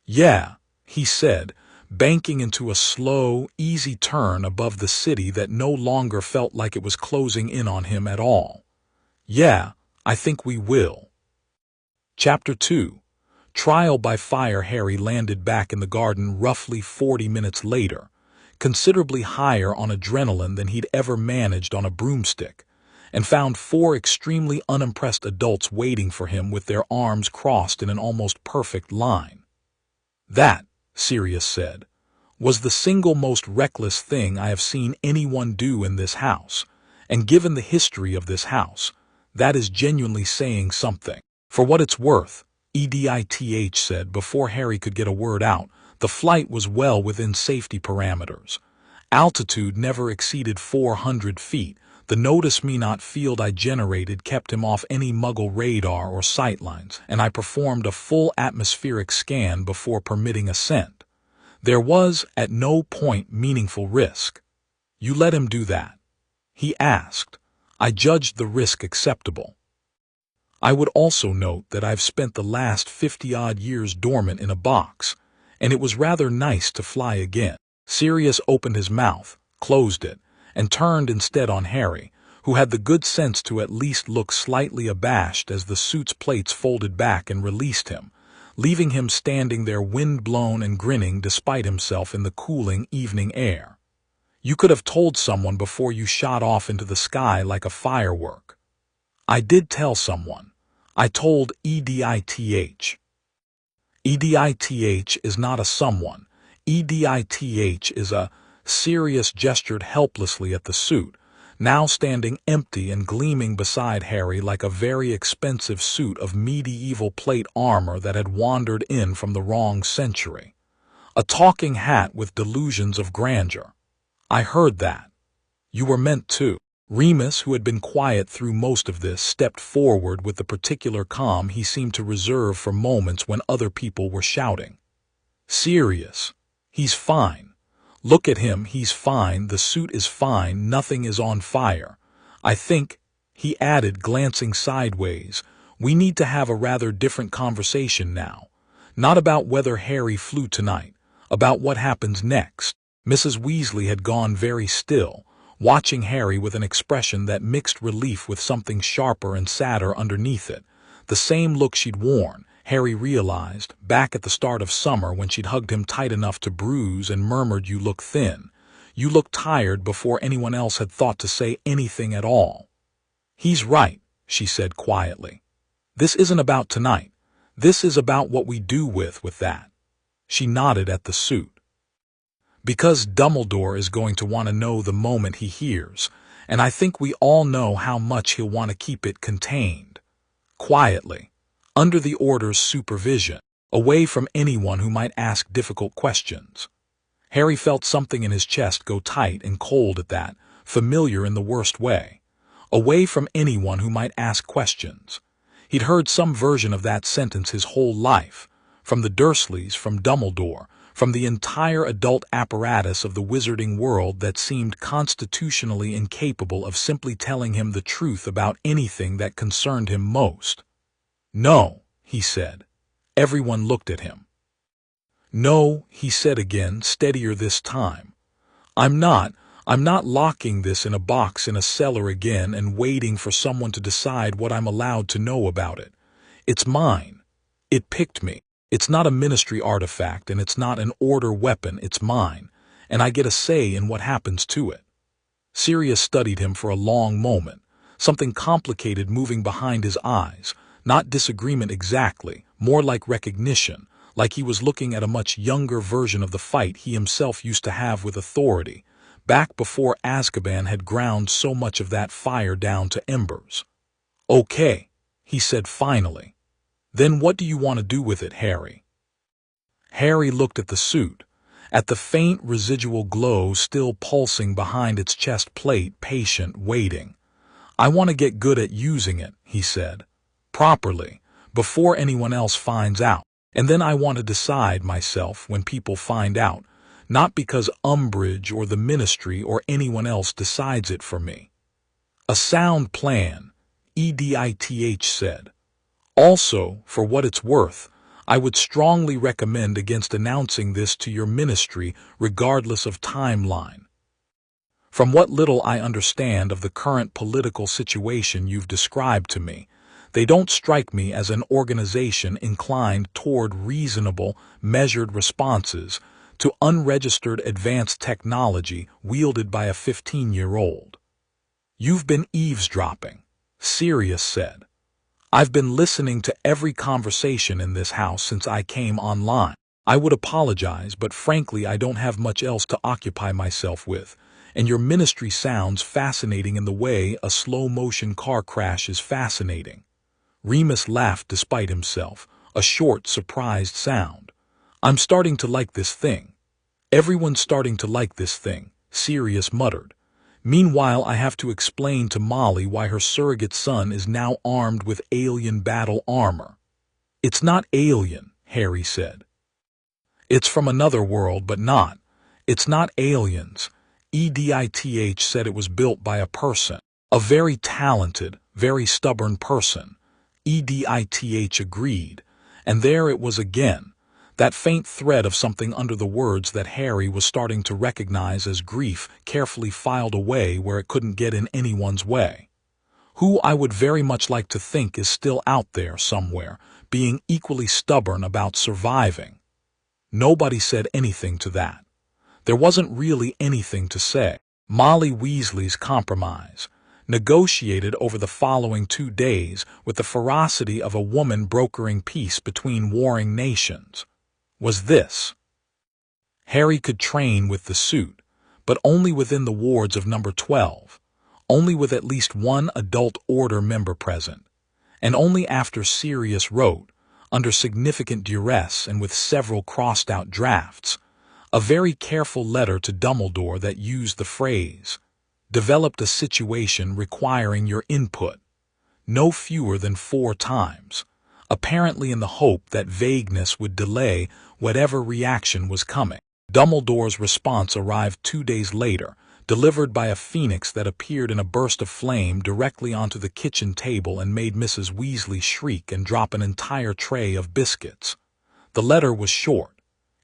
Yeah, he said, banking into a slow, easy turn above the city that no longer felt like it was closing in on him at all. Yeah, I think we will. Chapter 2. Trial by fire. Harry landed back in the garden roughly 40 minutes later, considerably higher on adrenaline than he'd ever managed on a broomstick, and found 4 extremely unimpressed adults waiting for him with their arms crossed in an almost perfect line. That, Sirius said, was the single most reckless thing I have seen anyone do in this house, and given the history of this house, that is genuinely saying something. For what it's worth, EDITH said before Harry could get a word out, the flight was well within safety parameters. Altitude never exceeded 400 feet. The notice-me-not field I generated kept him off any Muggle radar or sightlines, and I performed a full atmospheric scan before permitting ascent. There was, at no point, meaningful risk. You let him do that? He asked. I judged the risk acceptable. I would also note that I've spent the last 50-odd years dormant in a box, and it was rather nice to fly again. Sirius opened his mouth, closed it, and turned instead on Harry, who had the good sense to at least look slightly abashed as the suit's plates folded back and released him, leaving him standing there wind-blown and grinning despite himself in the cooling evening air. You could have told someone before you shot off into the sky like a firework. I did tell someone. I told EDITH. EDITH is not a someone. EDITH is a... Sirius gestured helplessly at the suit, now standing empty and gleaming beside Harry like a very expensive suit of medieval plate armor that had wandered in from the wrong century. A talking hat with delusions of grandeur. I heard that. You were meant to. Remus, who had been quiet through most of this, stepped forward with the particular calm he seemed to reserve for moments when other people were shouting. Sirius. He's fine. Look at him, he's fine, the suit is fine, nothing is on fire. I think, he added, glancing sideways, we need to have a rather different conversation now. Not about whether Harry flew tonight, about what happens next. Mrs. Weasley had gone very still, watching Harry with an expression that mixed relief with something sharper and sadder underneath it, the same look she'd worn, Harry realized, back at the start of summer when she'd hugged him tight enough to bruise and murmured, "You look thin. You look tired," before anyone else had thought to say anything at all. "He's right," she said quietly. "This isn't about tonight. This is about what we do with that." She nodded at the suit. "Because Dumbledore is going to want to know the moment he hears, and I think we all know how much he'll want to keep it contained. Quietly, under the Order's supervision, away from anyone who might ask difficult questions." Harry felt something in his chest go tight and cold at that, familiar in the worst way. Away from anyone who might ask questions. He'd heard some version of that sentence his whole life, from the Dursleys, from Dumbledore, from the entire adult apparatus of the wizarding world that seemed constitutionally incapable of simply telling him the truth about anything that concerned him most. "No," he said. Everyone looked at him. "No," he said again, steadier this time. I'm not locking this in a box in a cellar again and waiting for someone to decide what I'm allowed to know about it. It's mine. It picked me. It's not a Ministry artifact, and it's not an Order weapon. It's mine, and I get a say in what happens to it." Sirius studied him for a long moment, something complicated moving behind his eyes, not disagreement exactly, more like recognition, like he was looking at a much younger version of the fight he himself used to have with authority, back before Azkaban had ground so much of that fire down to embers. "Okay," he said finally. "Then what do you want to do with it, Harry?" Harry looked at the suit, at the faint residual glow still pulsing behind its chest plate, patient, waiting. "I want to get good at using it," he said. "Properly, before anyone else finds out. And then I want to decide myself when people find out, not because Umbridge or the Ministry or anyone else decides it for me." "A sound plan," EDITH said. "Also, for what it's worth, I would strongly recommend against announcing this to your Ministry regardless of timeline. From what little I understand of the current political situation you've described to me, they don't strike me as an organization inclined toward reasonable, measured responses to unregistered advanced technology wielded by a 15-year-old. "You've been eavesdropping," Sirius said. "I've been listening to every conversation in this house since I came online. I would apologize, but frankly I don't have much else to occupy myself with, and your Ministry sounds fascinating in the way a slow-motion car crash is fascinating." Remus laughed despite himself, a short, surprised sound. "I'm starting to like this thing." "Everyone's starting to like this thing," Sirius muttered. "Meanwhile, I have to explain to Molly why her surrogate son is now armed with alien battle armor." "It's not alien," Harry said. "It's from another world, but not. It's not aliens." EDITH said it was built by a person. "A very talented, very stubborn person." EDITH agreed, and there it was again, that faint thread of something under the words that Harry was starting to recognize as grief carefully filed away where it couldn't get in anyone's way. "Who I would very much like to think is still out there somewhere, being equally stubborn about surviving." Nobody said anything to that. There wasn't really anything to say. Molly Weasley's compromise, negotiated over the following 2 days with the ferocity of a woman brokering peace between warring nations, was this: Harry could train with the suit, but only within the wards of number 12, only with at least one adult Order member present, and only after Sirius wrote, under significant duress and with several crossed-out drafts, a very careful letter to Dumbledore that used the phrase, "developed a situation requiring your input," no fewer than 4 times, apparently in the hope that vagueness would delay whatever reaction was coming. Dumbledore's response arrived 2 days later, delivered by a phoenix that appeared in a burst of flame directly onto the kitchen table and made Mrs. Weasley shriek and drop an entire tray of biscuits. The letter was short.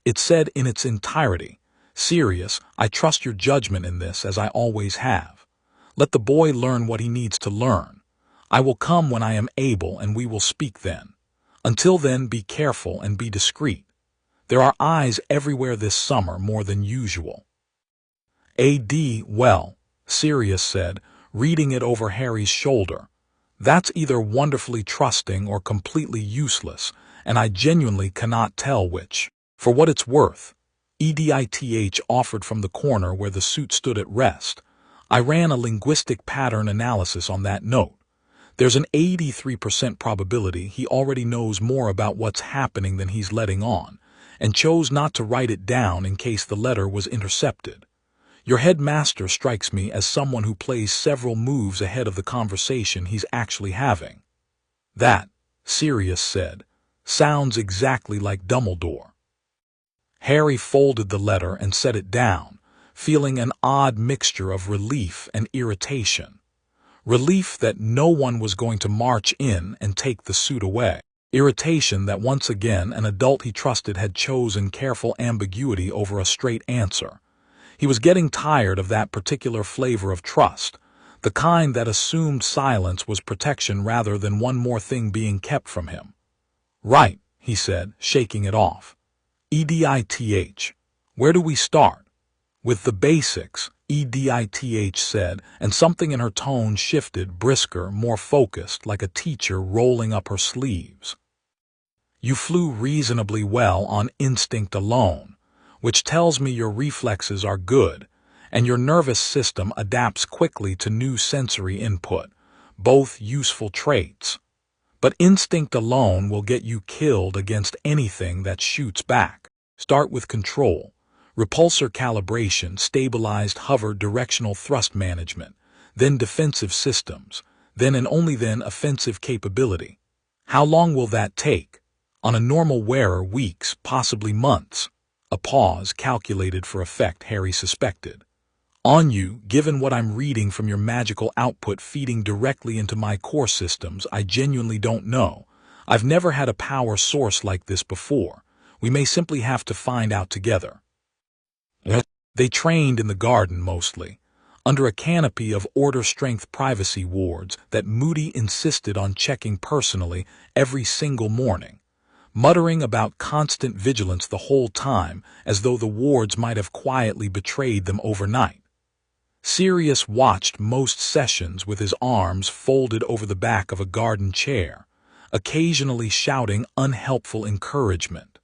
It said in its entirety, "Sirius, I trust your judgment in this as I always have. Let the boy learn what he needs to learn. I will come when I am able and we will speak then. Until then, be careful and be discreet. There are eyes everywhere this summer more than usual. Well, Sirius said, reading it over Harry's shoulder. That's either wonderfully trusting or completely useless, and I genuinely cannot tell which. For what it's worth, EDITH offered from the corner where the suit stood at rest. I ran a linguistic pattern analysis on that note. There's an 83% probability he already knows more about what's happening than he's letting on, and chose not to write it down in case the letter was intercepted. Your headmaster strikes me as someone who plays several moves ahead of the conversation he's actually having. That, Sirius said, sounds exactly like Dumbledore. Harry folded the letter and set it down, feeling an odd mixture of relief and irritation. Relief that no one was going to march in and take the suit away. Irritation that once again an adult he trusted had chosen careful ambiguity over a straight answer. He was getting tired of that particular flavor of trust, the kind that assumed silence was protection rather than one more thing being kept from him. Right, he said, shaking it off. EDITH. Where do we start? With the basics, EDITH said, and something in her tone shifted, brisker, more focused, like a teacher rolling up her sleeves. You flew reasonably well on instinct alone, which tells me your reflexes are good, and your nervous system adapts quickly to new sensory input, both useful traits. But instinct alone will get you killed against anything that shoots back. Start with control, repulsor calibration, stabilized hover directional thrust management, then defensive systems, then and only then offensive capability. How long will that take? On a normal wearer, weeks, possibly months. A pause calculated for effect, Harry suspected. On you, given what I'm reading from your magical output feeding directly into my core systems, I genuinely don't know. I've never had a power source like this before. We may simply have to find out together. They trained in the garden mostly, under a canopy of order-strength privacy wards that Moody insisted on checking personally every single morning, muttering about constant vigilance the whole time as though the wards might have quietly betrayed them overnight. Sirius watched most sessions with his arms folded over the back of a garden chair, occasionally shouting unhelpful encouragement.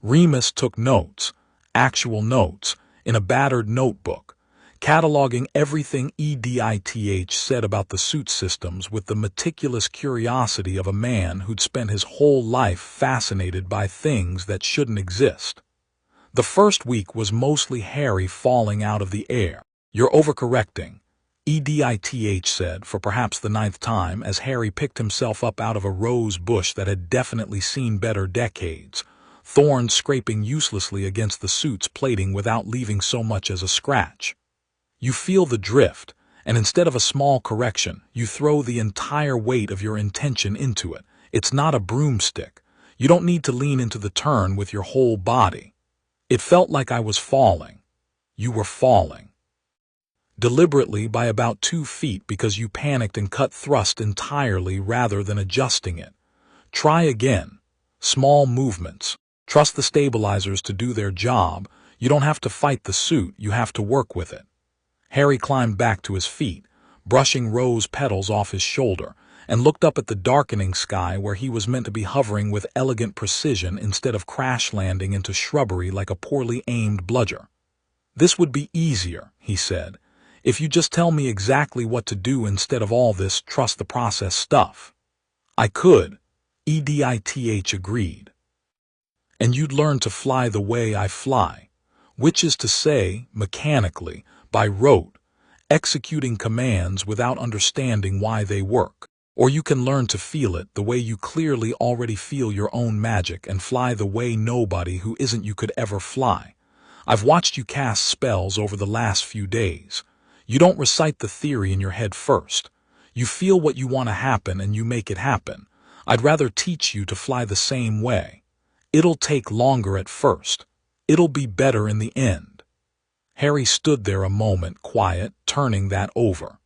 Remus took notes, actual notes, in a battered notebook, cataloging everything EDITH said about the suit systems with the meticulous curiosity of a man who'd spent his whole life fascinated by things that shouldn't exist. The first week was mostly Harry falling out of the air. You're overcorrecting, EDITH said for perhaps the 9th time as Harry picked himself up out of a rose bush that had definitely seen better decades, thorns scraping uselessly against the suit's plating without leaving so much as a scratch. You feel the drift, and instead of a small correction, you throw the entire weight of your intention into it. It's not a broomstick. You don't need to lean into the turn with your whole body. It felt like I was falling. You were falling. Deliberately by about 2 feet because you panicked and cut thrust entirely rather than adjusting it. Try again. Small movements. Trust the stabilizers to do their job. You don't have to fight the suit, you have to work with it. Harry climbed back to his feet, brushing rose petals off his shoulder, and looked up at the darkening sky where he was meant to be hovering with elegant precision instead of crash-landing into shrubbery like a poorly aimed bludger. This would be easier, he said, if you just tell me exactly what to do instead of all this trust the process stuff. I could, EDITH agreed. And you'd learn to fly the way I fly, which is to say, mechanically, by rote, executing commands without understanding why they work. Or you can learn to feel it the way you clearly already feel your own magic and fly the way nobody who isn't you could ever fly. I've watched you cast spells over the last few days. You don't recite the theory in your head first. You feel what you want to happen and you make it happen. I'd rather teach you to fly the same way. It'll take longer at first. It'll be better in the end. Harry stood there a moment, quiet, turning that over.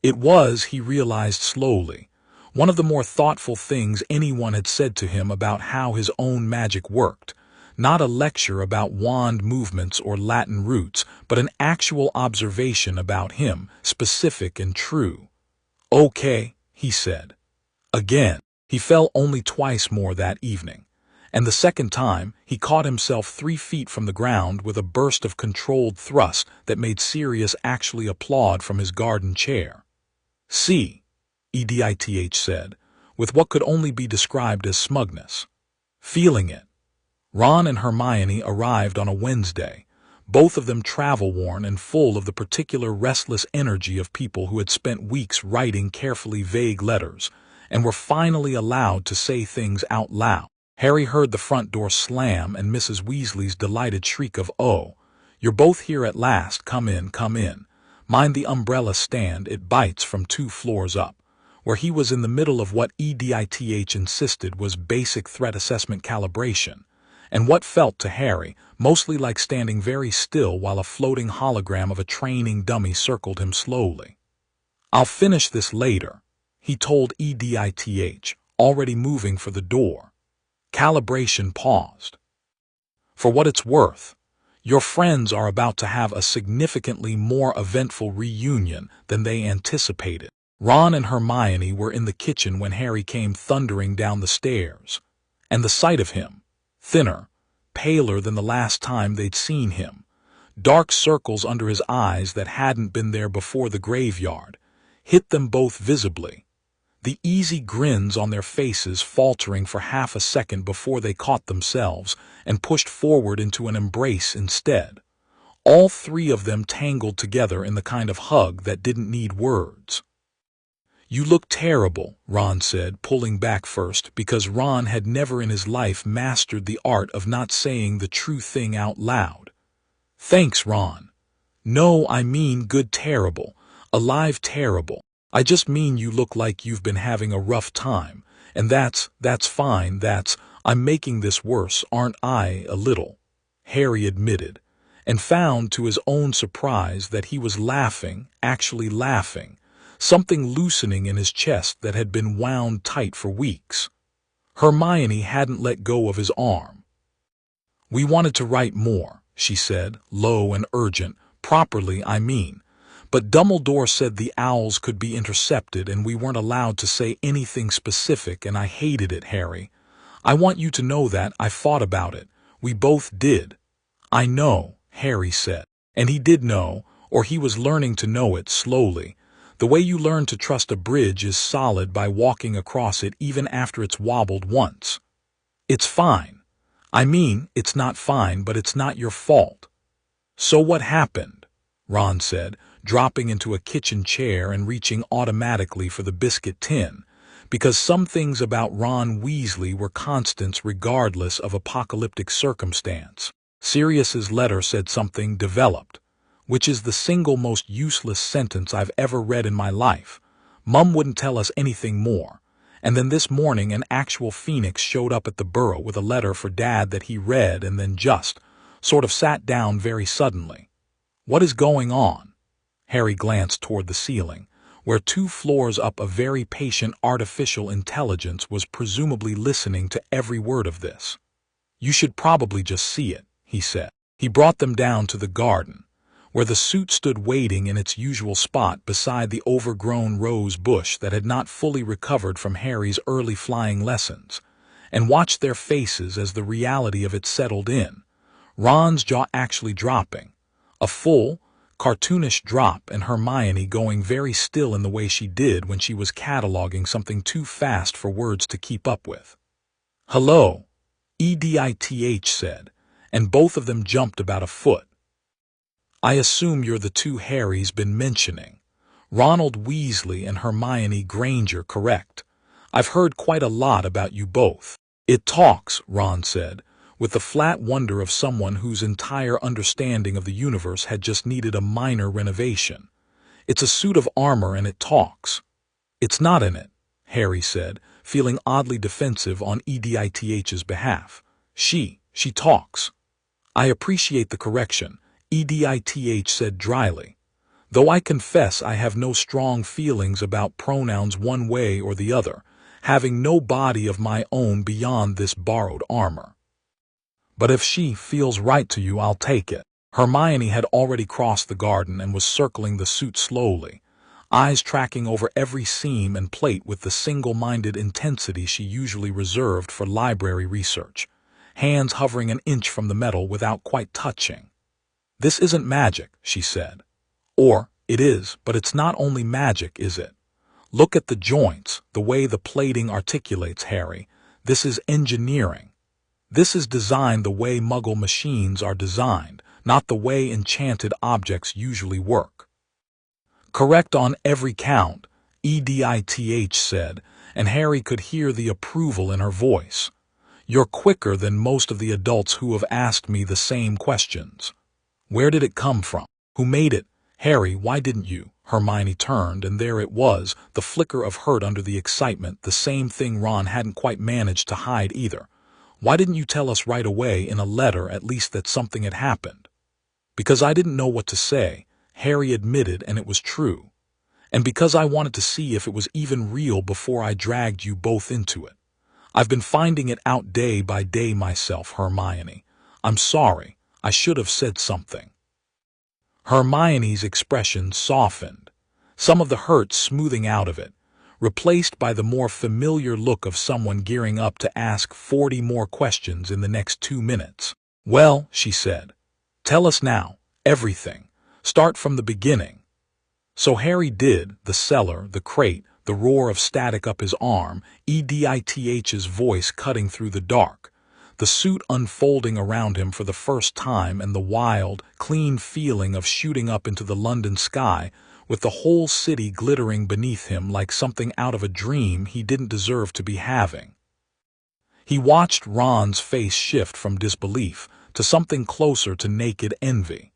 It was, he realized slowly, One of the more thoughtful things anyone had said to him about how his own magic worked. Not a lecture about wand movements or Latin roots, but an actual observation about him, specific and true. "Okay," he said. Again, he fell only twice more that evening. And the second time, he caught himself 3 feet from the ground with a burst of controlled thrust that made Sirius actually applaud from his garden chair. "See," EDITH said, with what could only be described as smugness. "Feeling it." Ron and Hermione arrived on a Wednesday, both of them travel-worn and full of the particular restless energy of people who had spent weeks writing carefully vague letters, and were finally allowed to say things out loud. Harry heard the front door slam and Mrs. Weasley's delighted shriek of, "Oh, you're both here at last, come in, come in. Mind the umbrella stand, it bites from 2 floors up," where he was in the middle of what EDITH insisted was basic threat assessment calibration, and what felt to Harry mostly like standing very still while a floating hologram of a training dummy circled him slowly. "I'll finish this later," he told EDITH, already moving for the door. Calibration paused. "For what it's worth, your friends are about to have a significantly more eventful reunion than they anticipated." Ron and Hermione were in the kitchen when Harry came thundering down the stairs, and the sight of him, thinner, paler than the last time they'd seen him, dark circles under his eyes that hadn't been there before the graveyard, hit them both visibly, the easy grins on their faces faltering for half a second before they caught themselves and pushed forward into an embrace instead, all 3 of them tangled together in the kind of hug that didn't need words. "You look terrible," Ron said, pulling back first, because Ron had never in his life mastered the art of not saying the true thing out loud. "Thanks, Ron." "No, I mean good terrible, alive terrible. I just mean you look like you've been having a rough time, and that's fine, I'm making this worse, aren't I, a little?" Harry admitted, and found to his own surprise that he was laughing, actually laughing, something loosening in his chest that had been wound tight for weeks. Hermione hadn't let go of his arm. "We wanted to write more," she said, low and urgent, "properly, I mean. But Dumbledore said the owls could be intercepted and we weren't allowed to say anything specific, and I hated it, Harry. I want you to know that I fought about it. We both did." "I know," Harry said. And he did know, or he was learning to know it slowly. The way you learn to trust a bridge is solid by walking across it even after it's wobbled once. "It's fine. I mean, it's not fine, but it's not your fault." "So what happened?" Ron said, dropping into a kitchen chair and reaching automatically for the biscuit tin, because some things about Ron Weasley were constants regardless of apocalyptic circumstance. Sirius's letter said something developed, which is the single most useless sentence I've ever read in my life. Mum wouldn't tell us anything more, and then this morning an actual phoenix showed up at the burrow with a letter for Dad that he read and then just sort of sat down very suddenly. "What is going on?" Harry glanced toward the ceiling, where 2 floors up a very patient artificial intelligence was presumably listening to every word of this. "You should probably just see it," he said. He brought them down to the garden, where the suit stood waiting in its usual spot beside the overgrown rose bush that had not fully recovered from Harry's early flying lessons, and watched their faces as the reality of it settled in, Ron's jaw actually dropping, a full, cartoonish drop, and Hermione going very still in the way she did when she was cataloging something too fast for words to keep up with. "Hello," EDITH said, and both of them jumped about a foot. "I assume you're the 2 Harrys been mentioning. Ronald Weasley and Hermione Granger, correct? I've heard quite a lot about you both." "It talks," Ron said, with the flat wonder of someone whose entire understanding of the universe had just needed a minor renovation. "It's a suit of armor and it talks." "It's not in it," Harry said, feeling oddly defensive on EDITH's behalf. She talks." "I appreciate the correction," EDITH said dryly. Though I confess I have no strong feelings about pronouns one way or the other, having no body of my own beyond this borrowed armor. But if she feels right to you, I'll take it. Hermione had already crossed the garden and was circling the suit slowly, eyes tracking over every seam and plate with the single-minded intensity she usually reserved for library research, hands hovering an inch from the metal without quite touching. "This isn't magic," she said. "Or, it is, but it's not only magic, is it? Look at the joints, the way the plating articulates, Harry. This is engineering. This is designed the way Muggle machines are designed, not the way enchanted objects usually work." "Correct on every count," EDITH said, and Harry could hear the approval in her voice. "You're quicker than most of the adults who have asked me the same questions. Where did it come from? Who made it? Harry, why didn't you?" Hermione turned, and there it was, the flicker of hurt under the excitement, the same thing Ron hadn't quite managed to hide either. "Why didn't you tell us right away in a letter at least that something had happened?" "Because I didn't know what to say," Harry admitted, and it was true. "And because I wanted to see if it was even real before I dragged you both into it. I've been finding it out day by day myself, Hermione. I'm sorry. I should have said something." Hermione's expression softened, some of the hurt smoothing out of it, replaced by the more familiar look of someone gearing up to ask 40 more questions in the next 2 minutes. "Well," she said, "tell us now, everything. Start from the beginning." So Harry did, the cellar, the crate, the roar of static up his arm, EDITH's voice cutting through the dark, the suit unfolding around him for the first time, and the wild, clean feeling of shooting up into the London sky, with the whole city glittering beneath him like something out of a dream he didn't deserve to be having. He watched Ron's face shift from disbelief to something closer to naked envy,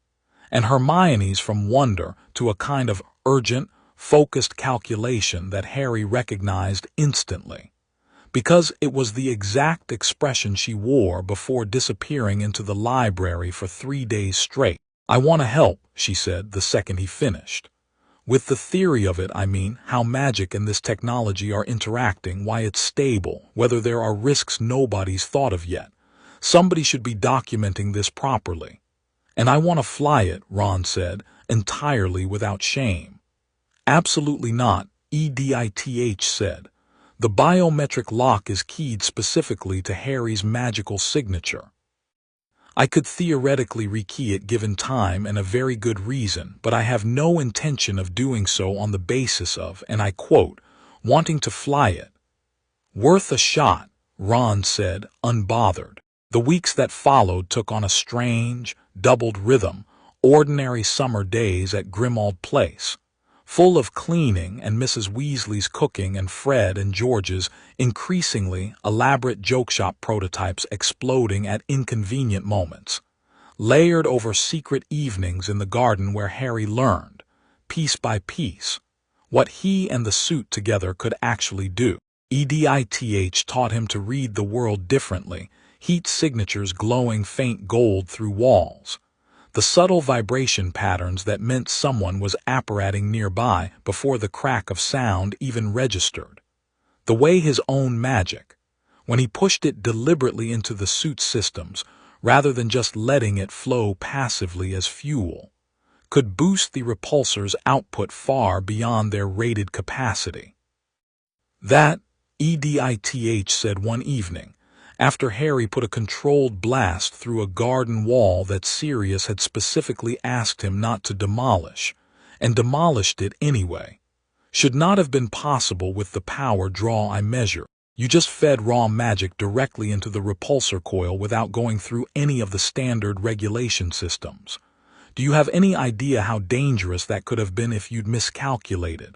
and Hermione's from wonder to a kind of urgent, focused calculation that Harry recognized instantly, because it was the exact expression she wore before disappearing into the library for 3 days straight. "I want to help," she said the second he finished. "With the theory of it, I mean, how magic and this technology are interacting, why it's stable, whether there are risks nobody's thought of yet. Somebody should be documenting this properly. And I want to fly it," Ron said, entirely without shame. "Absolutely not," EDITH said. "The biometric lock is keyed specifically to Harry's magical signature. I could theoretically rekey it given time and a very good reason, but I have no intention of doing so on the basis of, and I quote, wanting to fly it." "Worth a shot," Ron said, unbothered. The weeks that followed took on a strange, doubled rhythm, ordinary summer days at Grimmauld Place, full of cleaning and Mrs. Weasley's cooking and Fred and George's increasingly elaborate joke shop prototypes exploding at inconvenient moments, layered over secret evenings in the garden where Harry learned, piece by piece, what he and the suit together could actually do. EDITH taught him to read the world differently, heat signatures glowing faint gold through walls, the subtle vibration patterns that meant someone was apparating nearby before the crack of sound even registered. The way his own magic, when he pushed it deliberately into the suit's systems, rather than just letting it flow passively as fuel, could boost the repulsor's output far beyond their rated capacity. That, EDITH said one evening, after Harry put a controlled blast through a garden wall that Sirius had specifically asked him not to demolish, and demolished it anyway, should not have been possible with the power draw I measure. You just fed raw magic directly into the repulsor coil without going through any of the standard regulation systems. Do you have any idea how dangerous that could have been if you'd miscalculated?"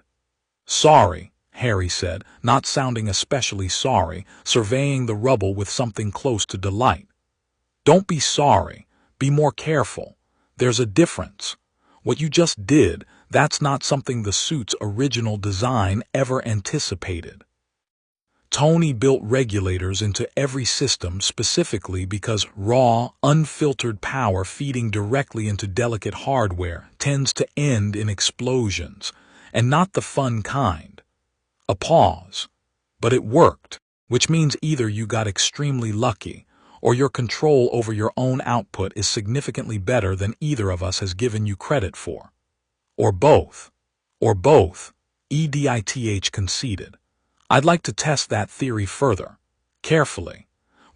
"Sorry," Harry said, not sounding especially sorry, surveying the rubble with something close to delight. "Don't be sorry. Be more careful. There's a difference. What you just did, that's not something the suit's original design ever anticipated." Tony built regulators into every system specifically because raw, unfiltered power feeding directly into delicate hardware tends to end in explosions, and not the fun kind. A pause. But it worked, which means either you got extremely lucky, or your control over your own output is significantly better than either of us has given you credit for. Or both. Or both, EDITH conceded. I'd like to test that theory further, carefully,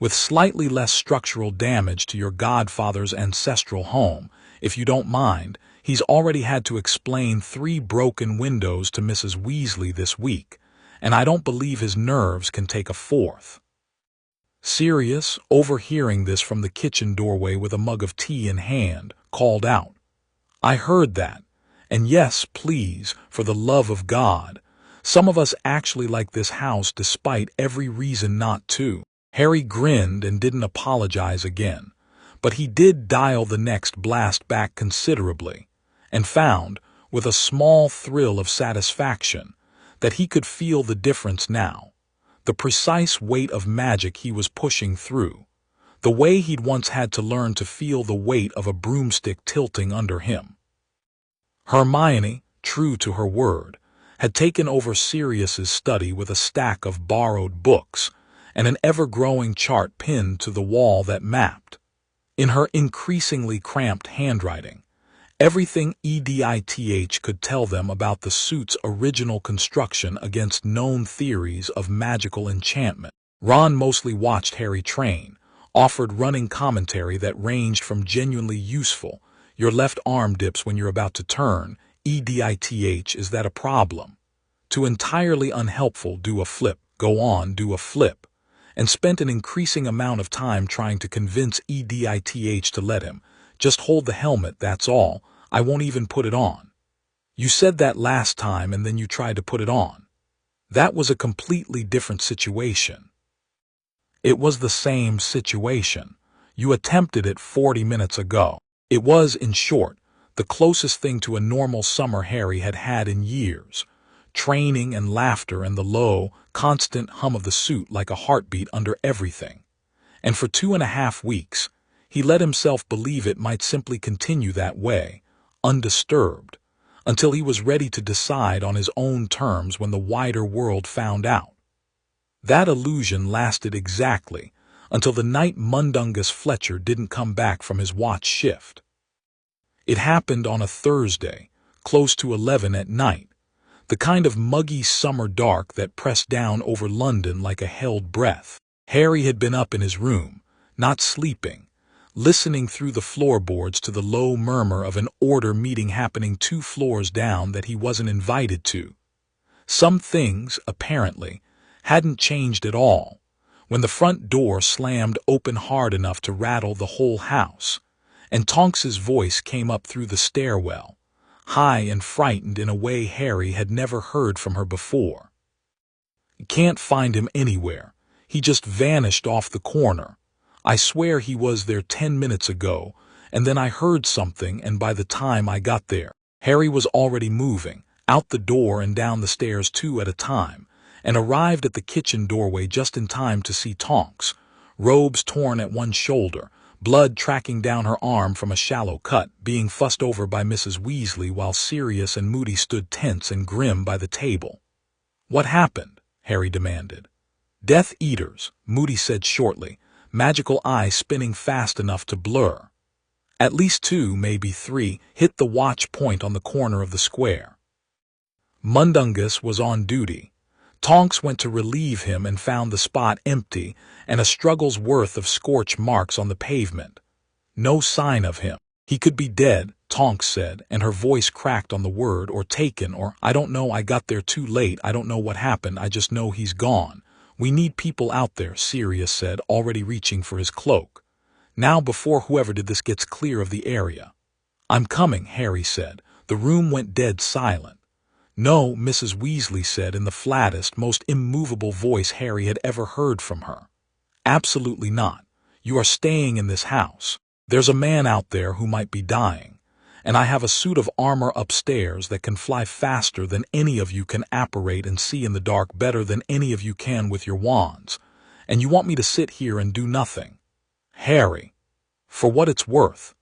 with slightly less structural damage to your godfather's ancestral home. If you don't mind, he's already had to explain 3 broken windows to Mrs. Weasley this week, and I don't believe his nerves can take a 4th. Sirius, overhearing this from the kitchen doorway with a mug of tea in hand, called out, "I heard that, and yes, please, for the love of God. Some of us actually like this house despite every reason not to." Harry grinned and didn't apologize again, but he did dial the next blast back considerably, and found, with a small thrill of satisfaction, that he could feel the difference now, the precise weight of magic he was pushing through, the way he'd once had to learn to feel the weight of a broomstick tilting under him. Hermione, true to her word, had taken over Sirius's study with a stack of borrowed books and an ever-growing chart pinned to the wall that mapped, in her increasingly cramped handwriting, everything EDITH could tell them about the suit's original construction against known theories of magical enchantment. Ron mostly watched Harry train, offered running commentary that ranged from genuinely useful, "Your left arm dips when you're about to turn, EDITH, is that a problem?" to entirely unhelpful, "Do a flip, go on, do a flip," and spent an increasing amount of time trying to convince EDITH to let him, "Just hold the helmet, that's all, I won't even put it on. You said that last time and then you tried to put it on." That was a completely different situation. It was the same situation. You attempted it 40 minutes ago. It was, in short, the closest thing to a normal summer Harry had had in years. Training and laughter and the low, constant hum of the suit like a heartbeat under everything. And for 2.5 weeks, he let himself believe it might simply continue that way, undisturbed, until he was ready to decide on his own terms when the wider world found out. That illusion lasted exactly until the night Mundungus Fletcher didn't come back from his watch shift. It happened on a Thursday, close to 11 at night, the kind of muggy summer dark that pressed down over London like a held breath. Harry had been up in his room, not sleeping, listening through the floorboards to the low murmur of an order meeting happening 2 floors down that he wasn't invited to. Some things, apparently, hadn't changed at all, when the front door slammed open hard enough to rattle the whole house, and Tonks's voice came up through the stairwell, high and frightened in a way Harry had never heard from her before. "Can't find him anywhere. He just vanished off the corner. I swear he was there 10 minutes ago, and then I heard something, and by the time I got there, Harry was already moving, out the door and down the stairs 2 at a time, and arrived at the kitchen doorway just in time to see Tonks, robes torn at one shoulder, blood tracking down her arm from a shallow cut, being fussed over by Mrs. Weasley while Sirius and Moody stood tense and grim by the table. "What happened?" Harry demanded. "Death Eaters," Moody said shortly, magical eye spinning fast enough to blur. At least 2, maybe 3, hit the watch point on the corner of the square. Mundungus was on duty. Tonks went to relieve him and found the spot empty and a struggle's worth of scorch marks on the pavement. No sign of him. "He could be dead," Tonks said, and her voice cracked on the word, "or taken, or I don't know, I got there too late, I don't know what happened, I just know he's gone. We need people out there," Sirius said, already reaching for his cloak. "Now before whoever did this gets clear of the area." "I'm coming," Harry said. The room went dead silent. "No," Mrs. Weasley said in the flattest, most immovable voice Harry had ever heard from her. "Absolutely not. You are staying in this house. There's a man out there who might be dying, and I have a suit of armor upstairs that can fly faster than any of you can apparate and see in the dark better than any of you can with your wands. And you want me to sit here and do nothing? Harry, for what it's worth.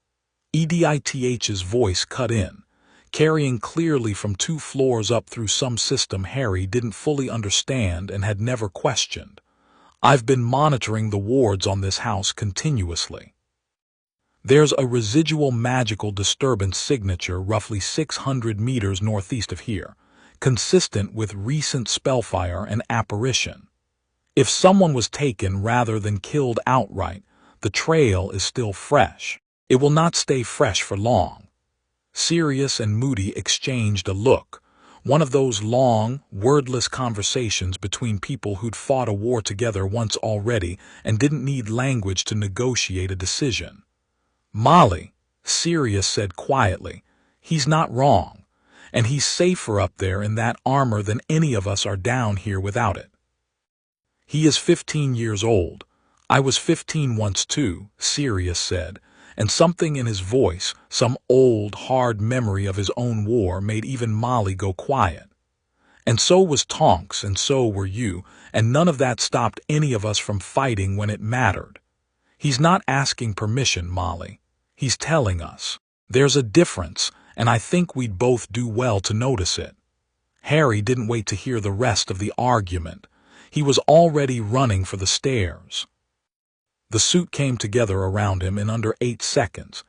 EDITH's voice cut in, carrying clearly from 2 floors up through some system Harry didn't fully understand and had never questioned. I've been monitoring the wards on this house continuously. There's a residual magical disturbance signature roughly 600 meters northeast of here, consistent with recent spellfire and apparition. If someone was taken rather than killed outright, the trail is still fresh. It will not stay fresh for long. Sirius and Moody exchanged a look, one of those long, wordless conversations between people who'd fought a war together once already and didn't need language to negotiate a decision. Molly, Sirius said quietly, he's not wrong, and he's safer up there in that armor than any of us are down here without it. He is 15 years old. I was 15 once too, Sirius said, and something in his voice, some old, hard memory of his own war, made even Molly go quiet. And so was Tonks, and so were you, and none of that stopped any of us from fighting when it mattered. He's not asking permission, Molly. He's telling us. There's a difference, and I think we'd both do well to notice it. Harry didn't wait to hear the rest of the argument. He was already running for the stairs. The suit came together around him in under 8 seconds.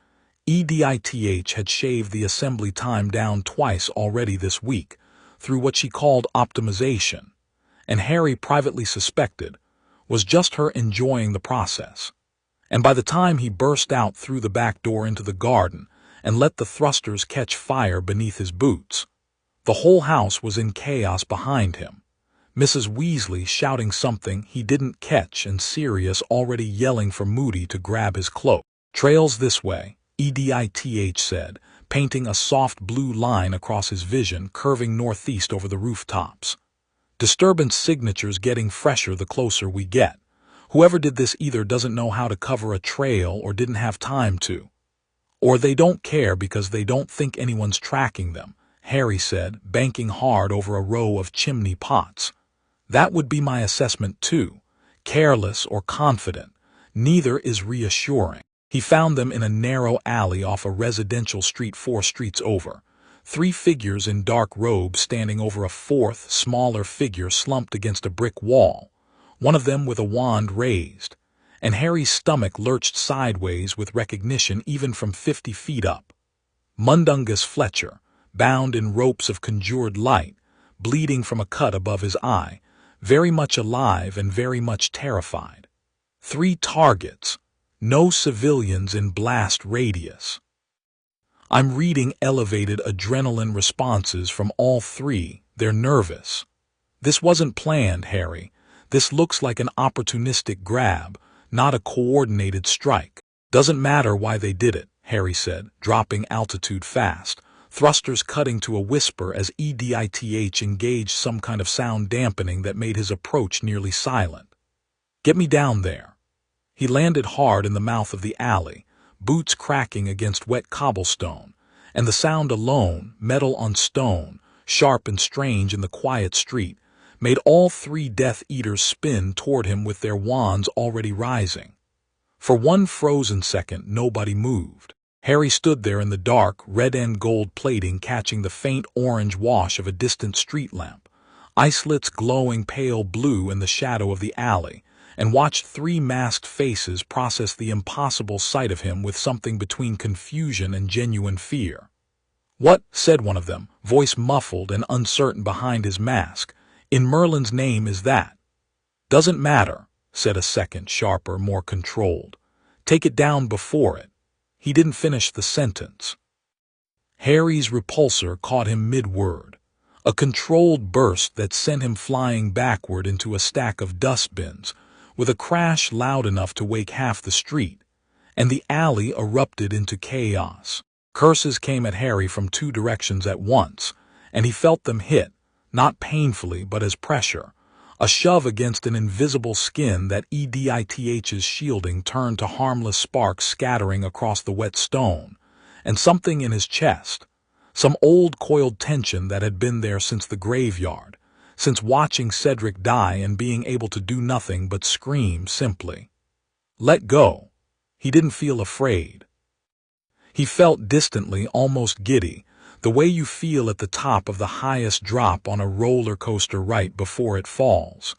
EDITH had shaved the assembly time down twice already this week, through what she called optimization, and Harry privately suspected was just her enjoying the process. And by the time he burst out through the back door into the garden and let the thrusters catch fire beneath his boots, the whole house was in chaos behind him. Mrs. Weasley shouting something he didn't catch and Sirius already yelling for Moody to grab his cloak. Trails this way, EDITH said, painting a soft blue line across his vision, curving northeast over the rooftops. Disturbance signatures getting fresher the closer we get. Whoever did this either doesn't know how to cover a trail or didn't have time to. Or they don't care because they don't think anyone's tracking them, Harry said, banking hard over a row of chimney pots. That would be my assessment too. Careless or confident. Neither is reassuring. He found them in a narrow alley off a residential street 4 streets over. 3 figures in dark robes standing over a 4th, smaller figure slumped against a brick wall, one of them with a wand raised, and Harry's stomach lurched sideways with recognition even from 50 feet up. Mundungus Fletcher, bound in ropes of conjured light, bleeding from a cut above his eye, very much alive and very much terrified. 3 targets, no civilians in blast radius. I'm reading elevated adrenaline responses from all 3. They're nervous. This wasn't planned, Harry. This looks like an opportunistic grab, not a coordinated strike. Doesn't matter why they did it, Harry said, dropping altitude fast, thrusters cutting to a whisper as EDITH engaged some kind of sound dampening that made his approach nearly silent. Get me down there. He landed hard in the mouth of the alley, boots cracking against wet cobblestone, and the sound alone, metal on stone, sharp and strange in the quiet street, made all 3 Death Eaters spin toward him with their wands already rising. For one frozen second, nobody moved. Harry stood there in the dark, red and gold plating catching the faint orange wash of a distant street lamp, islets glowing pale blue in the shadow of the alley, and watched 3 masked faces process the impossible sight of him with something between confusion and genuine fear. What, said one of them, voice muffled and uncertain behind his mask, in Merlin's name is that? Doesn't matter, said a second, sharper, more controlled. Take it down before it. He didn't finish the sentence. Harry's repulsor caught him mid-word, a controlled burst that sent him flying backward into a stack of dustbins, with a crash loud enough to wake half the street, and the alley erupted into chaos. Curses came at Harry from 2 directions at once, and he felt them hit, not painfully but as pressure, a shove against an invisible skin that EDITH's shielding turned to harmless sparks scattering across the wet stone, and something in his chest. Some old coiled tension that had been there since the graveyard, since watching Cedric die and being able to do nothing but scream simply. Let go. He didn't feel afraid. He felt distantly, almost giddy, the way you feel at the top of the highest drop on a roller coaster right before it falls.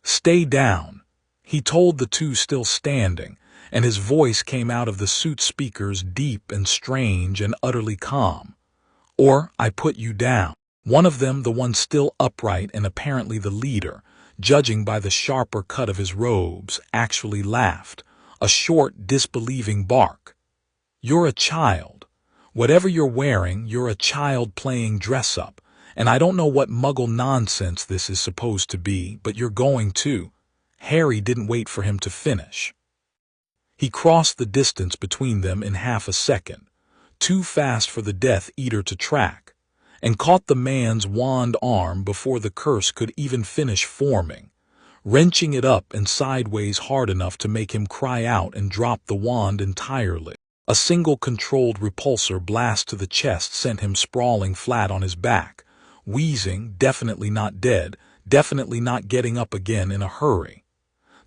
Stay down, he told the two still standing, and his voice came out of the suit speakers deep and strange and utterly calm. Or I put you down. One of them, the one still upright and apparently the leader, judging by the sharper cut of his robes, actually laughed, a short, disbelieving bark. You're a child. Whatever you're wearing, you're a child playing dress-up, and I don't know what muggle nonsense this is supposed to be, but you're going to. Harry didn't wait for him to finish. He crossed the distance between them in half a second, too fast for the Death Eater to track, and caught the man's wand arm before the curse could even finish forming, wrenching it up and sideways hard enough to make him cry out and drop the wand entirely. A single controlled repulsor blast to the chest sent him sprawling flat on his back, wheezing, definitely not dead, definitely not getting up again in a hurry.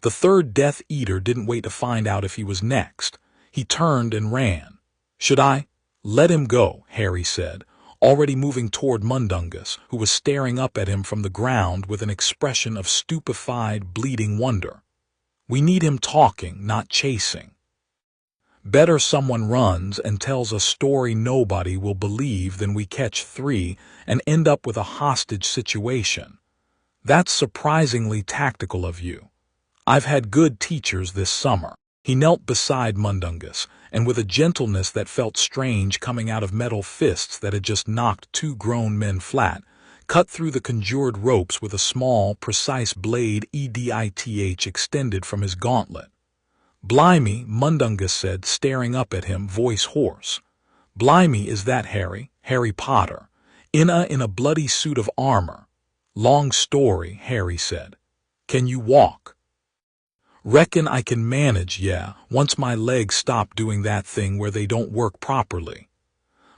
The third Death Eater didn't wait to find out if he was next. He turned and ran. Should I? Let him go, Harry said, already moving toward Mundungus, who was staring up at him from the ground with an expression of stupefied, bleeding wonder. We need him talking, not chasing. Better someone runs and tells a story nobody will believe than we catch three and end up with a hostage situation. That's surprisingly tactical of you. I've had good teachers this summer. He knelt beside Mundungus, and with a gentleness that felt strange coming out of metal fists that had just knocked two grown men flat, cut through the conjured ropes with a small, precise blade EDITH extended from his gauntlet. Blimey, Mundungus said, staring up at him, voice hoarse. Blimey, is that Harry Potter, in a bloody suit of armor? Long story, Harry said. Can you walk? Reckon I can manage, yeah, once my legs stop doing that thing where they don't work properly.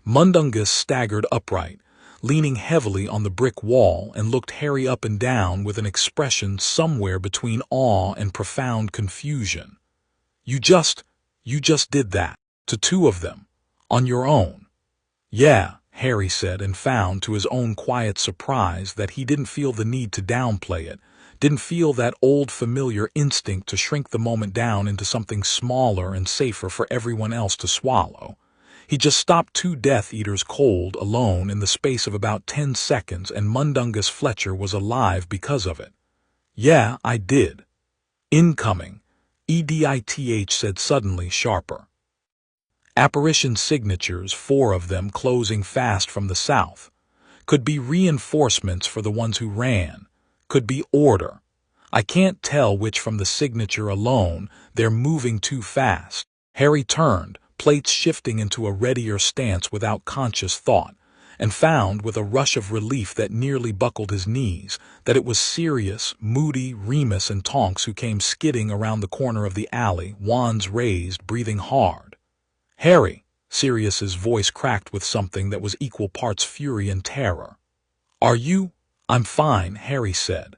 Mundungus staggered upright, leaning heavily on the brick wall, and looked Harry up and down with an expression somewhere between awe and profound confusion. You just did that, to two of them, on your own. Yeah, Harry said, and found to his own quiet surprise that he didn't feel the need to downplay it, didn't feel that old familiar instinct to shrink the moment down into something smaller and safer for everyone else to swallow. He just stopped two Death Eaters cold, alone, in the space of about 10 seconds, and Mundungus Fletcher was alive because of it. Yeah, I did. Incoming, EDITH said suddenly, sharper. Apparition signatures, 4 of them closing fast from the south. Could be reinforcements for the ones who ran. Could be order. I can't tell which from the signature alone. They're moving too fast. Harry turned, plates shifting into a readier stance without conscious thought, and found with a rush of relief that nearly buckled his knees that it was Sirius, Moody, Remus, and Tonks who came skidding around the corner of the alley, wands raised, breathing hard. Harry, Sirius's voice cracked with something that was equal parts fury and terror. Are you? I'm fine, Harry said.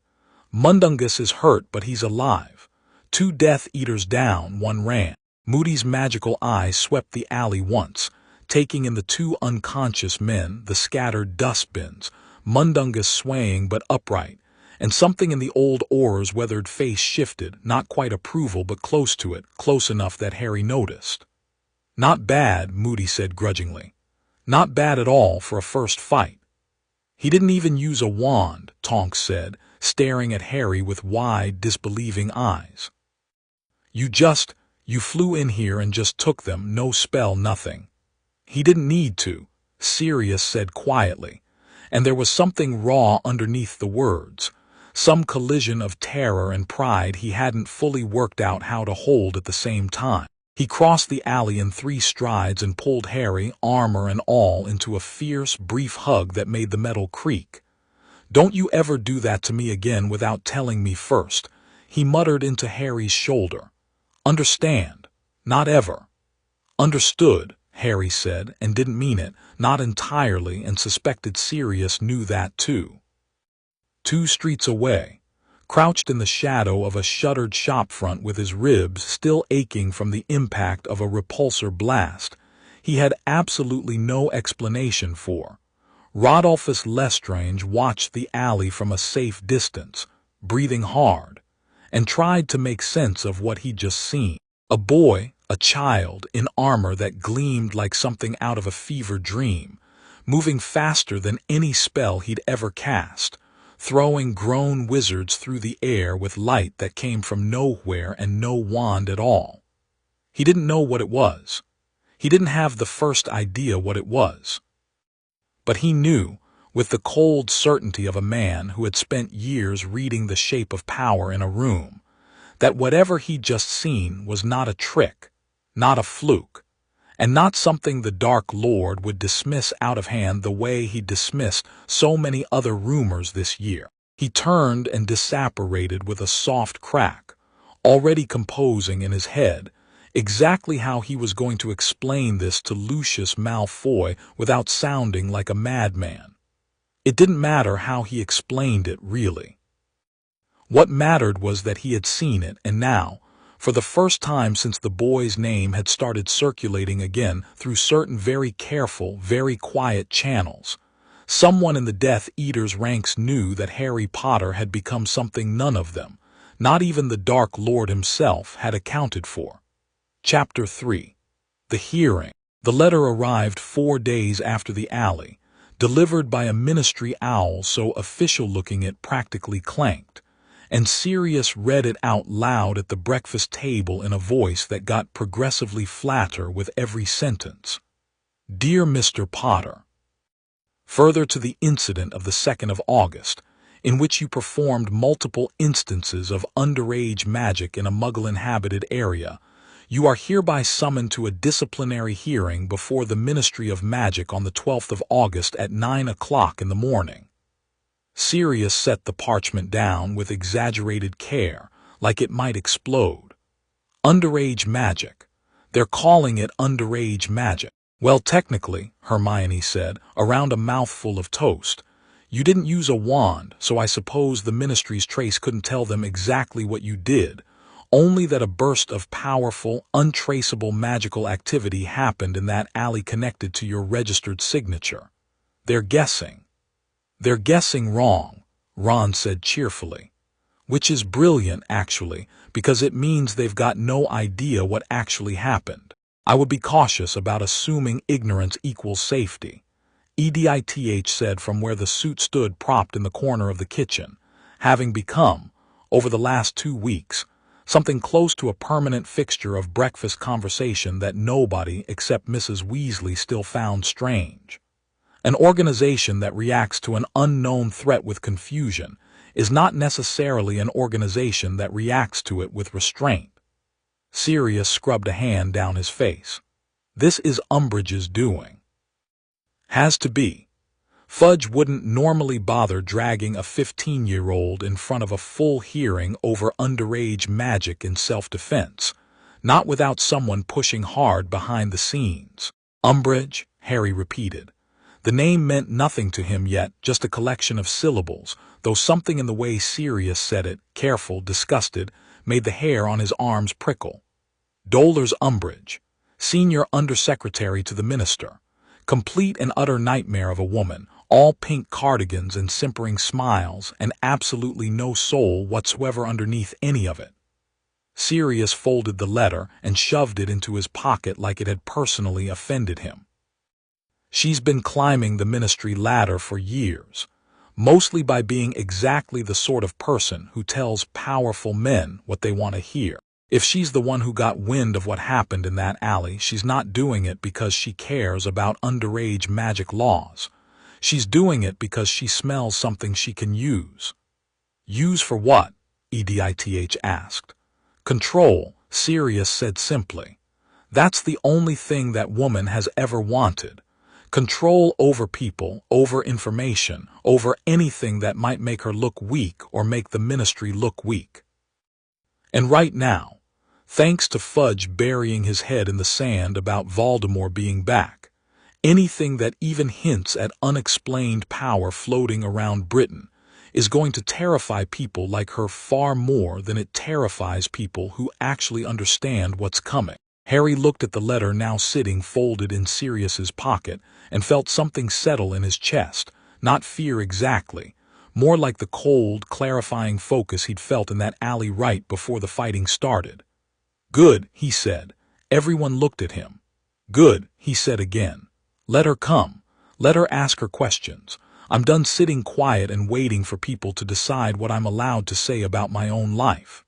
Mundungus is hurt, but he's alive. 2 Death Eaters down, 1 ran. Moody's magical eye swept the alley once, taking in the 2 unconscious men, the scattered dustbins, Mundungus swaying but upright, and something in the old Auror's weathered face shifted, not quite approval but close to it, close enough that Harry noticed. Not bad, Moody said grudgingly. Not bad at all for a first fight. He didn't even use a wand, Tonks said, staring at Harry with wide, disbelieving eyes. You flew in here and just took them, no spell, nothing. He didn't need to, Sirius said quietly, and there was something raw underneath the words, some collision of terror and pride he hadn't fully worked out how to hold at the same time. He crossed the alley in 3 strides and pulled Harry, armor and all, into a fierce, brief hug that made the metal creak. Don't you ever do that to me again without telling me first, he muttered into Harry's shoulder. Understand? Not ever. Understood, Harry said, and didn't mean it, not entirely, and suspected Sirius knew that too. 2 streets away, crouched in the shadow of a shuttered shopfront with his ribs still aching from the impact of a repulsor blast, he had absolutely no explanation for. Rodolphus Lestrange watched the alley from a safe distance, breathing hard, and tried to make sense of what he'd just seen. A boy, a child, in armor that gleamed like something out of a fever dream, moving faster than any spell he'd ever cast, throwing grown wizards through the air with light that came from nowhere and no wand at all. He didn't know what it was. He didn't have the first idea what it was. But he knew, with the cold certainty of a man who had spent years reading the shape of power in a room, that whatever he'd just seen was not a trick, not a fluke, and not something the Dark Lord would dismiss out of hand the way he dismissed so many other rumors this year. He turned and disapparated with a soft crack, already composing in his head exactly how he was going to explain this to Lucius Malfoy without sounding like a madman. It didn't matter how he explained it, really. What mattered was that he had seen it, and now, for the first time since the boy's name had started circulating again through certain very careful, very quiet channels, someone in the Death Eater's ranks knew that Harry Potter had become something none of them, not even the Dark Lord himself, had accounted for. Chapter 3. The Hearing. The letter arrived 4 days after the alley, delivered by a ministry owl so official-looking it practically clanked, and Sirius read it out loud at the breakfast table in a voice that got progressively flatter with every sentence. Dear Mr. Potter, further to the incident of the 2nd of August, in which you performed multiple instances of underage magic in a Muggle-inhabited area, you are hereby summoned to a disciplinary hearing before the Ministry of Magic on the 12th of August at 9 o'clock in the morning. Sirius set the parchment down with exaggerated care, like it might explode. Underage magic. They're calling it underage magic. Well, technically, Hermione said, around a mouthful of toast. You didn't use a wand, so I suppose the Ministry's trace couldn't tell them exactly what you did, only that a burst of powerful, untraceable magical activity happened in that alley connected to your registered signature. They're guessing. They're guessing wrong, Ron said cheerfully. Which is brilliant, actually, because it means they've got no idea what actually happened. I would be cautious about assuming ignorance equals safety, EDITH said from where the suit stood propped in the corner of the kitchen, having become, over the last 2 weeks, something close to a permanent fixture of breakfast conversation that nobody except Mrs. Weasley still found strange. An organization that reacts to an unknown threat with confusion is not necessarily an organization that reacts to it with restraint. Sirius scrubbed a hand down his face. This is Umbridge's doing. Has to be. Fudge wouldn't normally bother dragging a 15-year-old in front of a full hearing over underage magic in self-defense, not without someone pushing hard behind the scenes. Umbridge, Harry repeated. The name meant nothing to him yet, just a collection of syllables, though something in the way Sirius said it, careful, disgusted, made the hair on his arms prickle. Dolar's Umbridge, Senior Undersecretary to the Minister, complete and utter nightmare of a woman, all pink cardigans and simpering smiles, and absolutely no soul whatsoever underneath any of it. Sirius folded the letter and shoved it into his pocket like it had personally offended him. She's been climbing the ministry ladder for years, mostly by being exactly the sort of person who tells powerful men what they want to hear. If she's the one who got wind of what happened in that alley, she's not doing it because she cares about underage magic laws. She's doing it because she smells something she can use. Use for what? EDITH asked. Control, Sirius said simply. That's the only thing that woman has ever wanted. Control over people, over information, over anything that might make her look weak or make the ministry look weak. And right now, thanks to Fudge burying his head in the sand about Voldemort being back. Anything that even hints at unexplained power floating around Britain is going to terrify people like her far more than it terrifies people who actually understand what's coming. Harry looked at the letter now sitting folded in Sirius's pocket and felt something settle in his chest, not fear exactly, more like the cold, clarifying focus he'd felt in that alley right before the fighting started. "Good," he said. Everyone looked at him. "Good," he said again. "Let her come. Let her ask her questions. I'm done sitting quiet and waiting for people to decide what I'm allowed to say about my own life."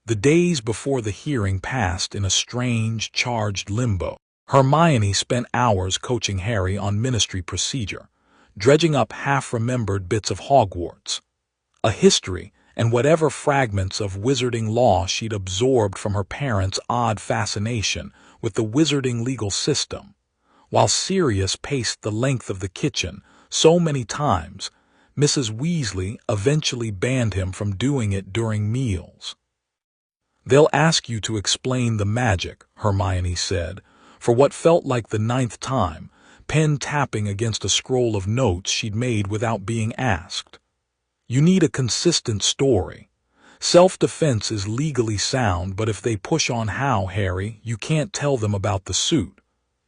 The days before the hearing passed in a strange, charged limbo. Hermione spent hours coaching Harry on ministry procedure, dredging up half-remembered bits of Hogwarts, a history, and whatever fragments of wizarding law she'd absorbed from her parents' odd fascination with the wizarding legal system. While Sirius paced the length of the kitchen so many times, Mrs. Weasley eventually banned him from doing it during meals. "They'll ask you to explain the magic," Hermione said, for what felt like the 9th time, pen tapping against a scroll of notes she'd made without being asked. "You need a consistent story. Self-defense is legally sound, but if they push on how, Harry, you can't tell them about the suit.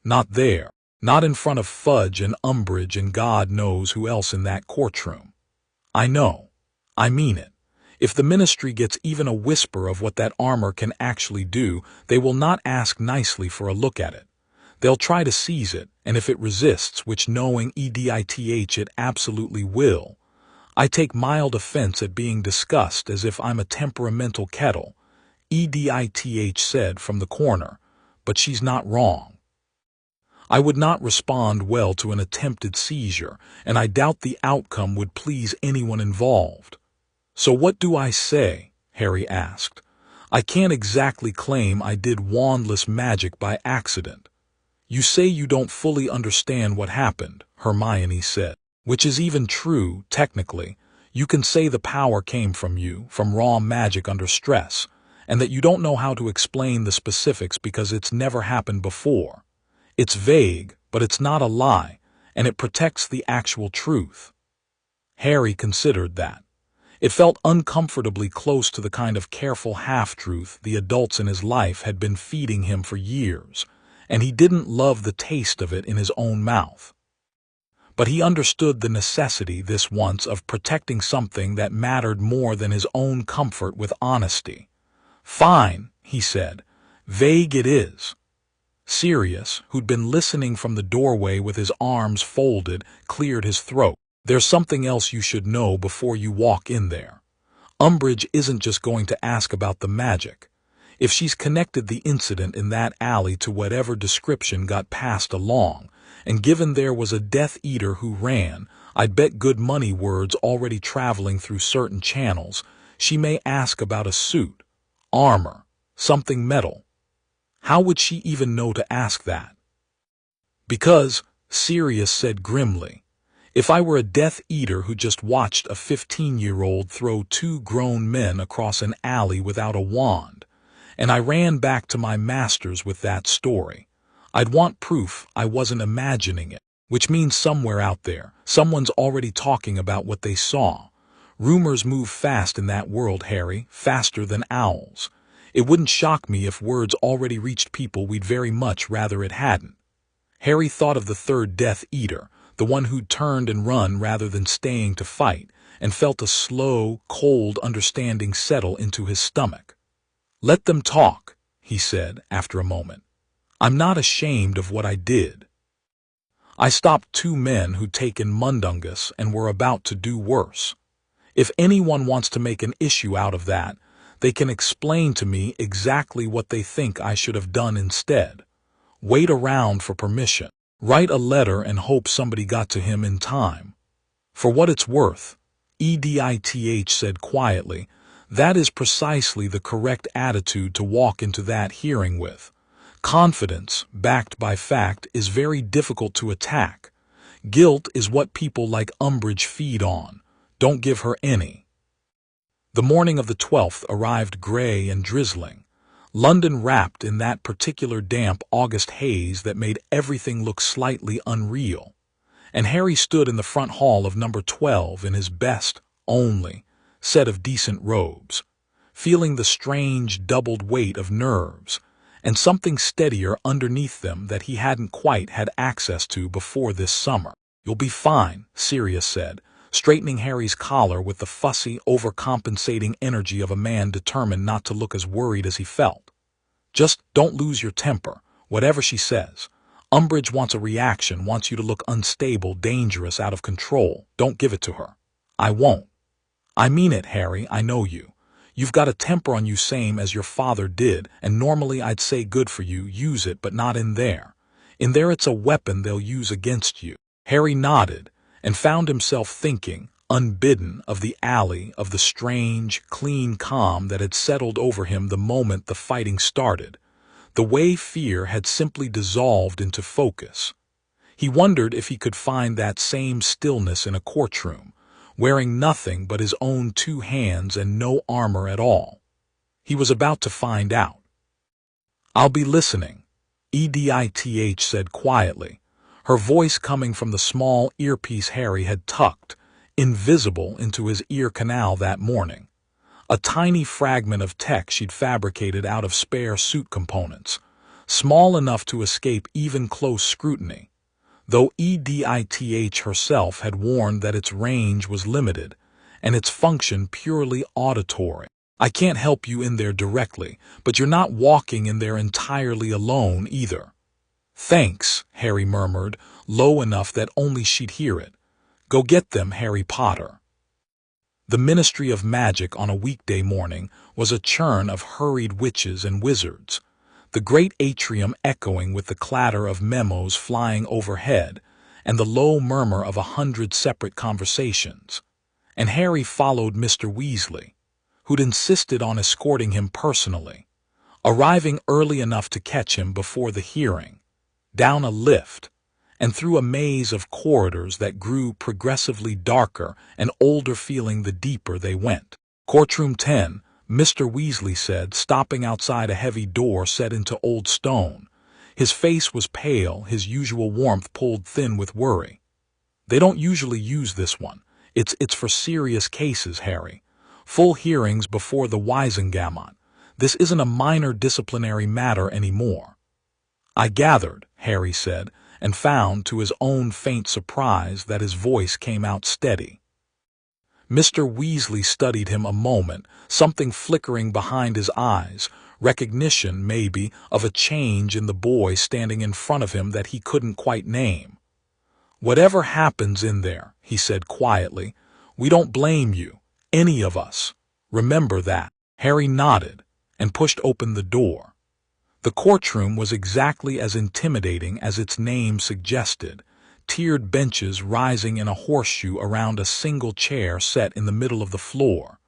Not there. Not in front of Fudge and Umbridge and God knows who else in that courtroom. I know. I mean it. If the Ministry gets even a whisper of what that armor can actually do, they will not ask nicely for a look at it. They'll try to seize it, and if it resists, which knowing EDITH it absolutely will, I take mild offense at being discussed as if I'm a temperamental kettle," EDITH said from the corner, "but she's not wrong. I would not respond well to an attempted seizure, and I doubt the outcome would please anyone involved." "So what do I say?" Harry asked. "I can't exactly claim I did wandless magic by accident." "You say you don't fully understand what happened," Hermione said. "Which is even true, technically. You can say the power came from you, from raw magic under stress, and that you don't know how to explain the specifics because it's never happened before. It's vague, but it's not a lie, and it protects the actual truth." Harry considered that. It felt uncomfortably close to the kind of careful half-truth the adults in his life had been feeding him for years, and he didn't love the taste of it in his own mouth. But he understood the necessity this once of protecting something that mattered more than his own comfort with honesty. "Fine," he said. "Vague it is." Sirius, who'd been listening from the doorway with his arms folded, cleared his throat. "There's something else you should know before you walk in there. Umbridge isn't just going to ask about the magic. If she's connected the incident in that alley to whatever description got passed along, and given there was a Death Eater who ran, I'd bet good money words already traveling through certain channels, she may ask about a suit, armor, something metal. How would she even know to ask that?" "Because," Sirius said grimly, "if I were a Death Eater who just watched a 15-year-old throw 2 grown men across an alley without a wand, and I ran back to my masters with that story, I'd want proof I wasn't imagining it, which means somewhere out there, someone's already talking about what they saw. Rumors move fast in that world, Harry, faster than owls. It wouldn't shock me if words already reached people we'd very much rather it hadn't." Harry thought of the 3rd Death Eater, the one who'd turned and run rather than staying to fight, and felt a slow, cold understanding settle into his stomach. "Let them talk," he said after a moment. "I'm not ashamed of what I did. I stopped 2 men who'd taken Mundungus and were about to do worse. If anyone wants to make an issue out of that, they can explain to me exactly what they think I should have done instead. Wait around for permission. Write a letter and hope somebody got to him in time. For what it's worth," EDITH said quietly, "that is precisely the correct attitude to walk into that hearing with. Confidence, backed by fact, is very difficult to attack. Guilt is what people like Umbridge feed on. Don't give her any." The morning of the 12th arrived gray and drizzling. London wrapped in that particular damp August haze that made everything look slightly unreal. And Harry stood in the front hall of number 12 in his best, only, set of decent robes, feeling the strange doubled weight of nerves, and something steadier underneath them that he hadn't quite had access to before this summer. "You'll be fine," Sirius said, straightening Harry's collar with the fussy, overcompensating energy of a man determined not to look as worried as he felt. "Just don't lose your temper, whatever she says. Umbridge wants a reaction, wants you to look unstable, dangerous, out of control. Don't give it to her." "I won't." "I mean it, Harry, I know you. You've got a temper on you same as your father did, and normally I'd say good for you, use it, but not in there. In there it's a weapon they'll use against you." Harry nodded, and found himself thinking, unbidden, of the alley, of the strange, clean calm that had settled over him the moment the fighting started, the way fear had simply dissolved into focus. He wondered if he could find that same stillness in a courtroom, wearing nothing but his own 2 hands and no armor at all. He was about to find out. "I'll be listening," EDITH said quietly, her voice coming from the small earpiece Harry had tucked, invisible, into his ear canal that morning. A tiny fragment of tech she'd fabricated out of spare suit components, small enough to escape even close scrutiny, though EDITH herself had warned that its range was limited, and its function purely auditory. "I can't help you in there directly, but you're not walking in there entirely alone either." "Thanks," Harry murmured, low enough that only she'd hear it. "Go get them, Harry Potter." The Ministry of Magic on a weekday morning was a churn of hurried witches and wizards, the great atrium echoing with the clatter of memos flying overhead and the low murmur of 100 separate conversations. And Harry followed Mr. Weasley, who'd insisted on escorting him personally, arriving early enough to catch him before the hearing, down a lift, and through a maze of corridors that grew progressively darker and older feeling the deeper they went. "Courtroom 10, Mr. Weasley said, stopping outside a heavy door set into old stone. His face was pale, his usual warmth pulled thin with worry. "They don't usually use this one. It's for serious cases, Harry. Full hearings before the Wizengamot. This isn't a minor disciplinary matter anymore." "I gathered," Harry said, and found, to his own faint surprise, that his voice came out steady. Mr. Weasley studied him a moment, something flickering behind his eyes, recognition, maybe, of a change in the boy standing in front of him that he couldn't quite name. "Whatever happens in there," he said quietly, "we don't blame you, any of us. Remember that." Harry nodded and pushed open the door. The courtroom was exactly as intimidating as its name suggested, tiered benches rising in a horseshoe around a single chair set in the middle of the floor,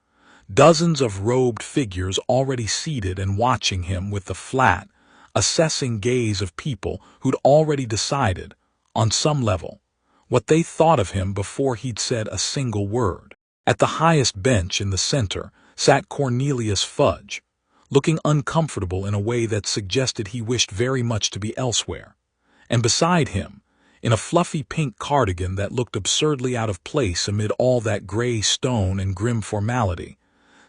dozens of robed figures already seated and watching him with the flat, assessing gaze of people who'd already decided, on some level, what they thought of him before he'd said a single word. At the highest bench in the center sat Cornelius Fudge, looking uncomfortable in a way that suggested he wished very much to be elsewhere, and beside him, in a fluffy pink cardigan that looked absurdly out of place amid all that gray stone and grim formality,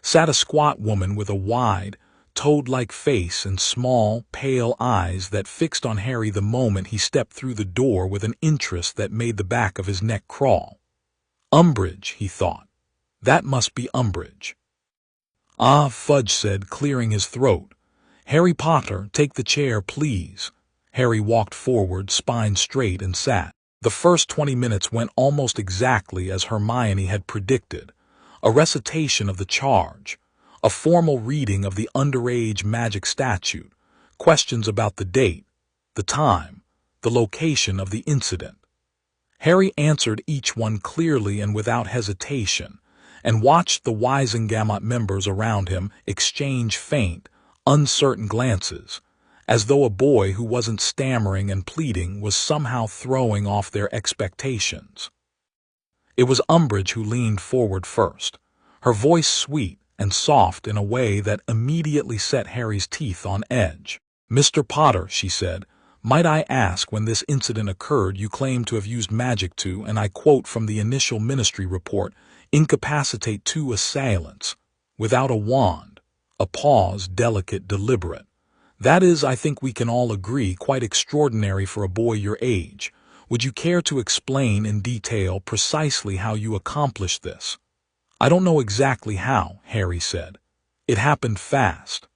sat a squat woman with a wide, toad-like face and small, pale eyes that fixed on Harry the moment he stepped through the door with an interest that made the back of his neck crawl. Umbridge, he thought. That must be Umbridge. "Ah," Fudge said, clearing his throat. "Harry Potter, take the chair, please." Harry walked forward, spine straight, and sat. The first 20 minutes went almost exactly as Hermione had predicted. A recitation of the charge, a formal reading of the underage magic statute, questions about the date, the time, the location of the incident. Harry answered each one clearly and without hesitation, and watched the Wizengamot members around him exchange faint, uncertain glances, as though a boy who wasn't stammering and pleading was somehow throwing off their expectations. It was Umbridge who leaned forward first, her voice sweet and soft in a way that immediately set Harry's teeth on edge. "Mr. Potter," she said, "might I ask when this incident occurred you claim to have used magic to, and I quote from the initial ministry report, incapacitate 2 assailants, without a wand." A pause, delicate, deliberate. "That is, I think we can all agree, quite extraordinary for a boy your age. Would you care to explain in detail precisely how you accomplished this?" "I don't know exactly how," Harry said. "It happened fast.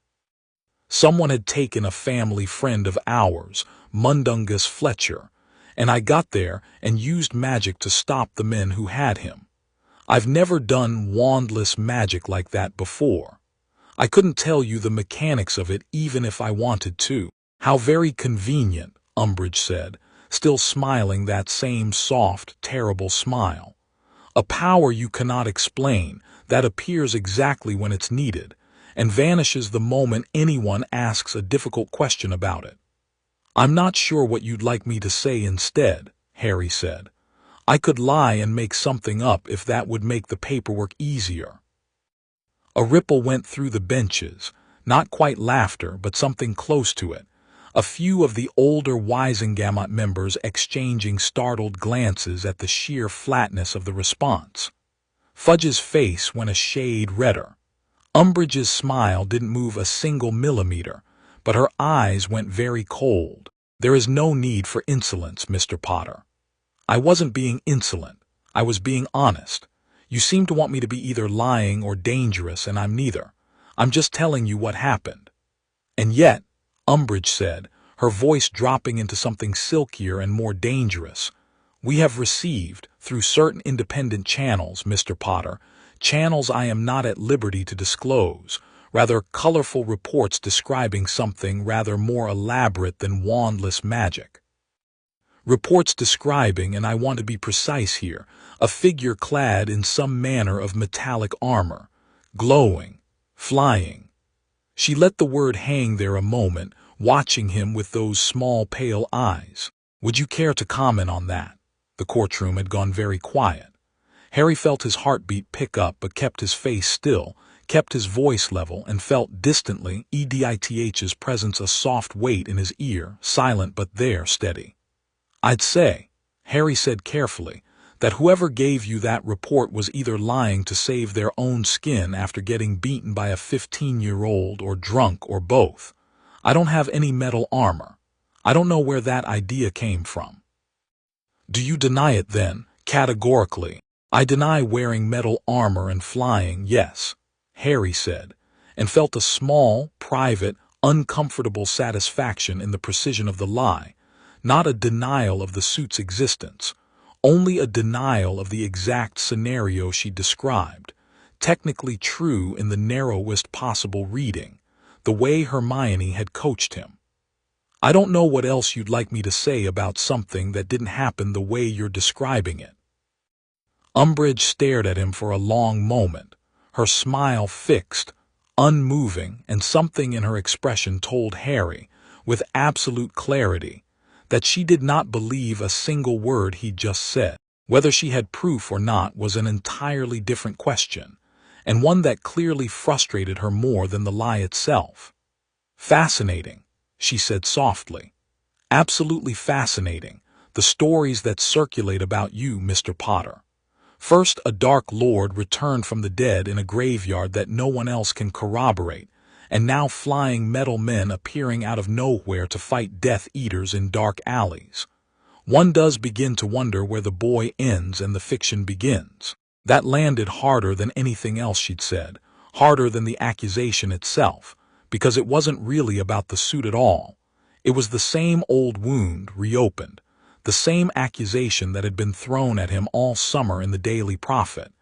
Someone had taken a family friend of ours, Mundungus Fletcher, and I got there and used magic to stop the men who had him. I've never done wandless magic like that before. I couldn't tell you the mechanics of it even if I wanted to." "How very convenient," Umbridge said, still smiling that same soft, terrible smile. "A power you cannot explain, that appears exactly when it's needed, and vanishes the moment anyone asks a difficult question about it." "I'm not sure what you'd like me to say instead," Harry said. "I could lie and make something up if that would make the paperwork easier." A ripple went through the benches, not quite laughter, but something close to it. A few of the older Wisengamot members exchanging startled glances at the sheer flatness of the response. Fudge's face went a shade redder. Umbridge's smile didn't move a single millimeter, but her eyes went very cold. "There is no need for insolence, Mr. Potter." "I wasn't being insolent. I was being honest. You seem to want me to be either lying or dangerous, and I'm neither. I'm just telling you what happened." "And yet," Umbridge said, her voice dropping into something silkier and more dangerous, "we have received, through certain independent channels, Mr. Potter, channels I am not at liberty to disclose, rather colorful reports describing something rather more elaborate than wandless magic. Reports describing, and I want to be precise here, a figure clad in some manner of metallic armor, glowing, flying." She let the word hang there a moment, watching him with those small pale eyes. "Would you care to comment on that?" The courtroom had gone very quiet. Harry felt his heartbeat pick up but kept his face still, kept his voice level, and felt distantly EDITH's presence, a soft weight in his ear, silent but there, steady. "I'd say," Harry said carefully, "that whoever gave you that report was either lying to save their own skin after getting beaten by a 15-year-old or drunk or both. I don't have any metal armor. I don't know where that idea came from." "Do you deny it then, categorically?" "I deny wearing metal armor and flying, yes," Harry said, and felt a small, private, uncomfortable satisfaction in the precision of the lie. Not a denial of the suit's existence, only a denial of the exact scenario she described, technically true in the narrowest possible reading, the way Hermione had coached him. "I don't know what else you'd like me to say about something that didn't happen the way you're describing it." Umbridge stared at him for a long moment, her smile fixed, unmoving, and something in her expression told Harry, with absolute clarity, that she did not believe a single word he'd just said. Whether she had proof or not was an entirely different question, and one that clearly frustrated her more than the lie itself. "Fascinating," she said softly. "Absolutely fascinating, the stories that circulate about you, Mr. Potter. First, a Dark Lord returned from the dead in a graveyard that no one else can corroborate, and now flying metal men appearing out of nowhere to fight Death Eaters in dark alleys. One does begin to wonder where the boy ends and the fiction begins." That landed harder than anything else she'd said, harder than the accusation itself, because it wasn't really about the suit at all. It was the same old wound reopened, the same accusation that had been thrown at him all summer in the Daily Prophet,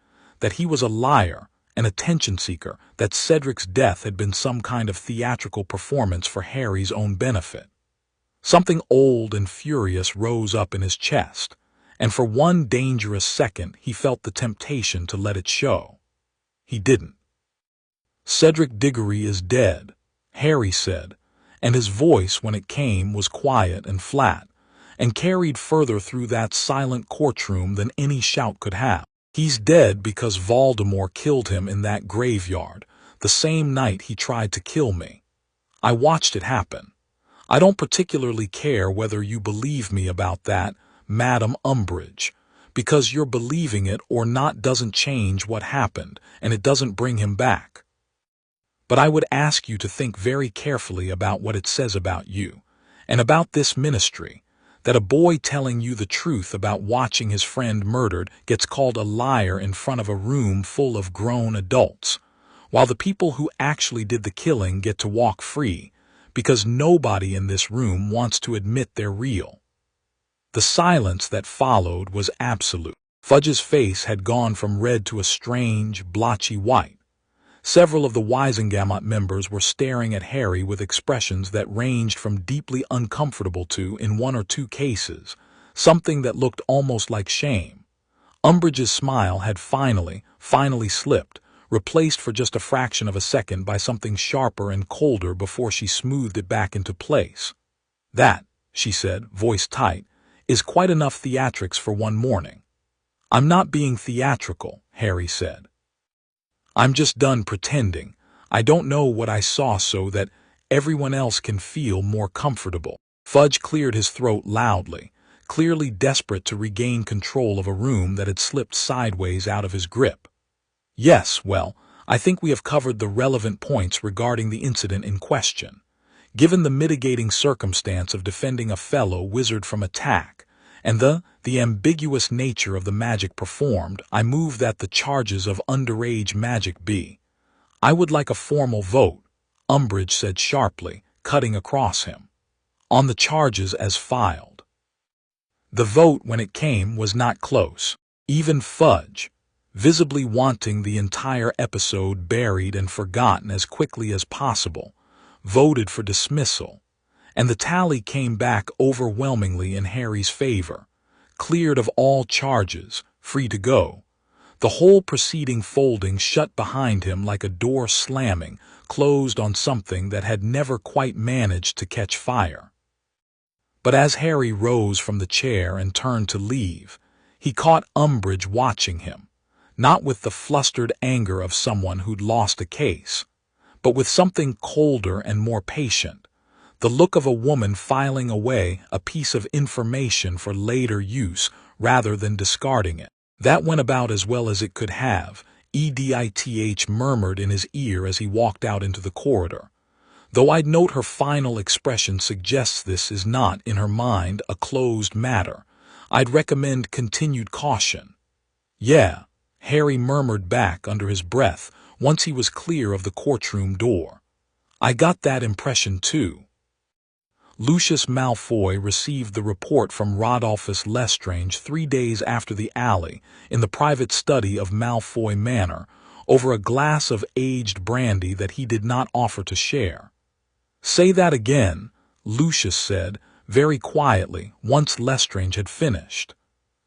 that he was a liar, an attention-seeker, that Cedric's death had been some kind of theatrical performance for Harry's own benefit. Something old and furious rose up in his chest, and for one dangerous second he felt the temptation to let it show. He didn't. "Cedric Diggory is dead," Harry said, and his voice, when it came, was quiet and flat, and carried further through that silent courtroom than any shout could have. "He's dead because Voldemort killed him in that graveyard, the same night he tried to kill me. I watched it happen. I don't particularly care whether you believe me about that, Madam Umbridge, because your believing it or not doesn't change what happened, and it doesn't bring him back. But I would ask you to think very carefully about what it says about you, and about this ministry, that a boy telling you the truth about watching his friend murdered gets called a liar in front of a room full of grown adults, while the people who actually did the killing get to walk free, because nobody in this room wants to admit they're real. The silence that followed was absolute. Fudge's face had gone from red to a strange, blotchy white. Several of the Wisengamot members were staring at Harry with expressions that ranged from deeply uncomfortable to, in one or two cases, something that looked almost like shame. Umbridge's smile had finally slipped, replaced for just a fraction of a second by something sharper and colder before she smoothed it back into place. "That," she said, voice tight, "is quite enough theatrics for one morning." "I'm not being theatrical," Harry said. "I'm just done pretending. I don't know what I saw so that everyone else can feel more comfortable." Fudge cleared his throat loudly, clearly desperate to regain control of a room that had slipped sideways out of his grip. "Yes, well, I think we have covered the relevant points regarding the incident in question. Given the mitigating circumstance of defending a fellow wizard from attack, and the ambiguous nature of the magic performed, I move that the charges of underage magic be—" "I would like a formal vote," Umbridge said sharply, cutting across him, "on the charges as filed." The vote, when it came, was not close. Even Fudge, visibly wanting the entire episode buried and forgotten as quickly as possible, voted for dismissal, and the tally came back overwhelmingly in Harry's favor. Cleared of all charges, free to go. The whole proceeding folding shut behind him like a door slamming, closed on something that had never quite managed to catch fire. But as Harry rose from the chair and turned to leave, he caught Umbridge watching him, not with the flustered anger of someone who'd lost a case, but with something colder and more patient. The look of a woman filing away a piece of information for later use rather than discarding it. "That went about as well as it could have," EDITH murmured in his ear as he walked out into the corridor. "Though I'd note her final expression suggests this is not, in her mind, a closed matter. I'd recommend continued caution." "Yeah," Harry murmured back under his breath once he was clear of the courtroom door. "I got that impression too." Lucius Malfoy received the report from Rodolphus Lestrange 3 days after the alley in the private study of Malfoy Manor over a glass of aged brandy that he did not offer to share. "Say that again," Lucius said, very quietly, once Lestrange had finished.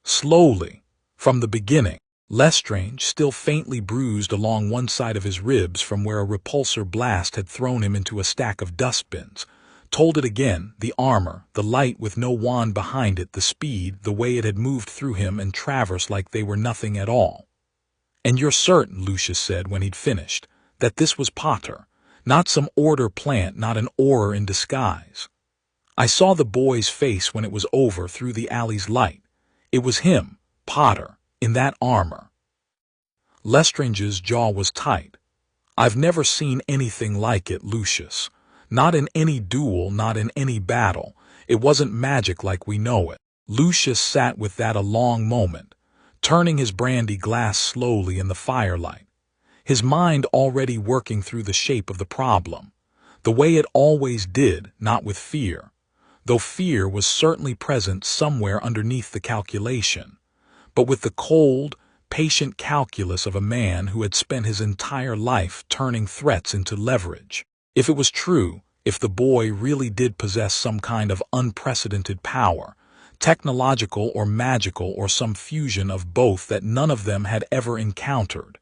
"Slowly, from the beginning." Lestrange, still faintly bruised along one side of his ribs from where a repulsor blast had thrown him into a stack of dustbins, told it again, the armor, the light with no wand behind it, the speed, the way it had moved through him and Travers like they were nothing at all. "And you're certain," Lucius said when he'd finished, "that this was Potter, not some order plant, not an Auror in disguise? I saw the boy's face when it was over through the alley's light. It was him, Potter, in that armor." Lestrange's jaw was tight. "I've never seen anything like it, Lucius. Not in any duel, not in any battle. It wasn't magic like we know it." Lucius sat with that a long moment, turning his brandy glass slowly in the firelight, his mind already working through the shape of the problem, the way it always did, not with fear, though fear was certainly present somewhere underneath the calculation, but with the cold, patient calculus of a man who had spent his entire life turning threats into leverage. If it was true, if the boy really did possess some kind of unprecedented power, technological or magical or some fusion of both that none of them had ever encountered,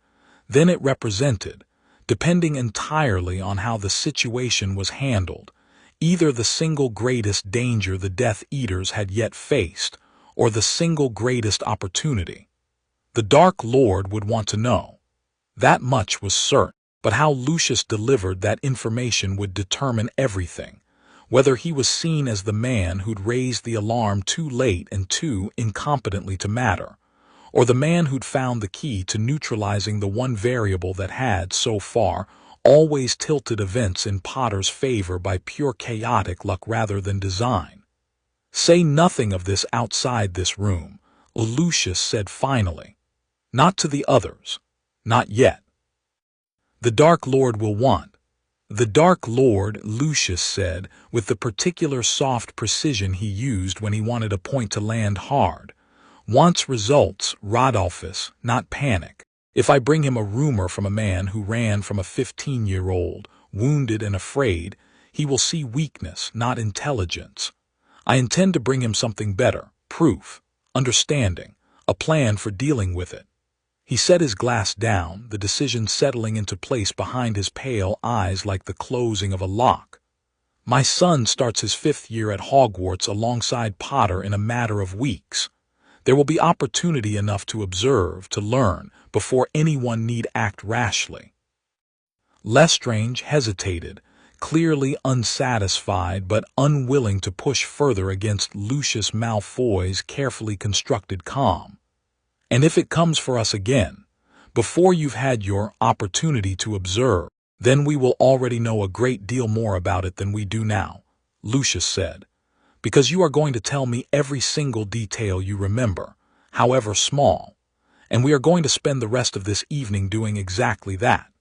then it represented, depending entirely on how the situation was handled, either the single greatest danger the Death Eaters had yet faced, or the single greatest opportunity. The Dark Lord would want to know. That much was certain. But how Lucius delivered that information would determine everything, whether he was seen as the man who'd raised the alarm too late and too incompetently to matter, or the man who'd found the key to neutralizing the one variable that had, so far, always tilted events in Potter's favor by pure chaotic luck rather than design. "Say nothing of this outside this room," Lucius said finally. "Not to the others. Not yet. The Dark Lord will want." "The Dark Lord," Lucius said, with the particular soft precision he used when he wanted a point to land hard, "wants results, Rodolphus, not panic. If I bring him a rumor from a man who ran from a 15-year-old, wounded and afraid, he will see weakness, not intelligence. I intend to bring him something better, proof, understanding, a plan for dealing with it." He set his glass down, the decision settling into place behind his pale eyes like the closing of a lock. "My son starts his 5th year at Hogwarts alongside Potter in a matter of weeks. There will be opportunity enough to observe, to learn, before anyone need act rashly." Lestrange hesitated, clearly unsatisfied but unwilling to push further against Lucius Malfoy's carefully constructed calm. "And if it comes for us again, before you've had your opportunity to observe, then we will already know a great deal more about it than we do now," Lucius said, "because you are going to tell me every single detail you remember, however small, and we are going to spend the rest of this evening doing exactly that."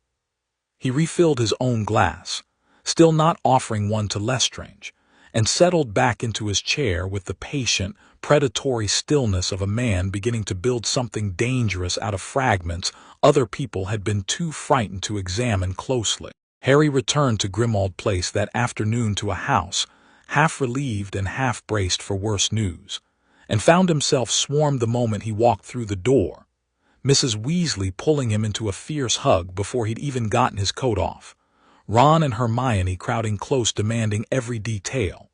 He refilled his own glass, still not offering one to Lestrange, and settled back into his chair with the patient, predatory stillness of a man beginning to build something dangerous out of fragments other people had been too frightened to examine closely. Harry returned to Grimmauld Place that afternoon to a house, half relieved and half braced for worse news, and found himself swarmed the moment he walked through the door, Mrs. Weasley pulling him into a fierce hug before he'd even gotten his coat off, Ron and Hermione crowding close demanding every detail,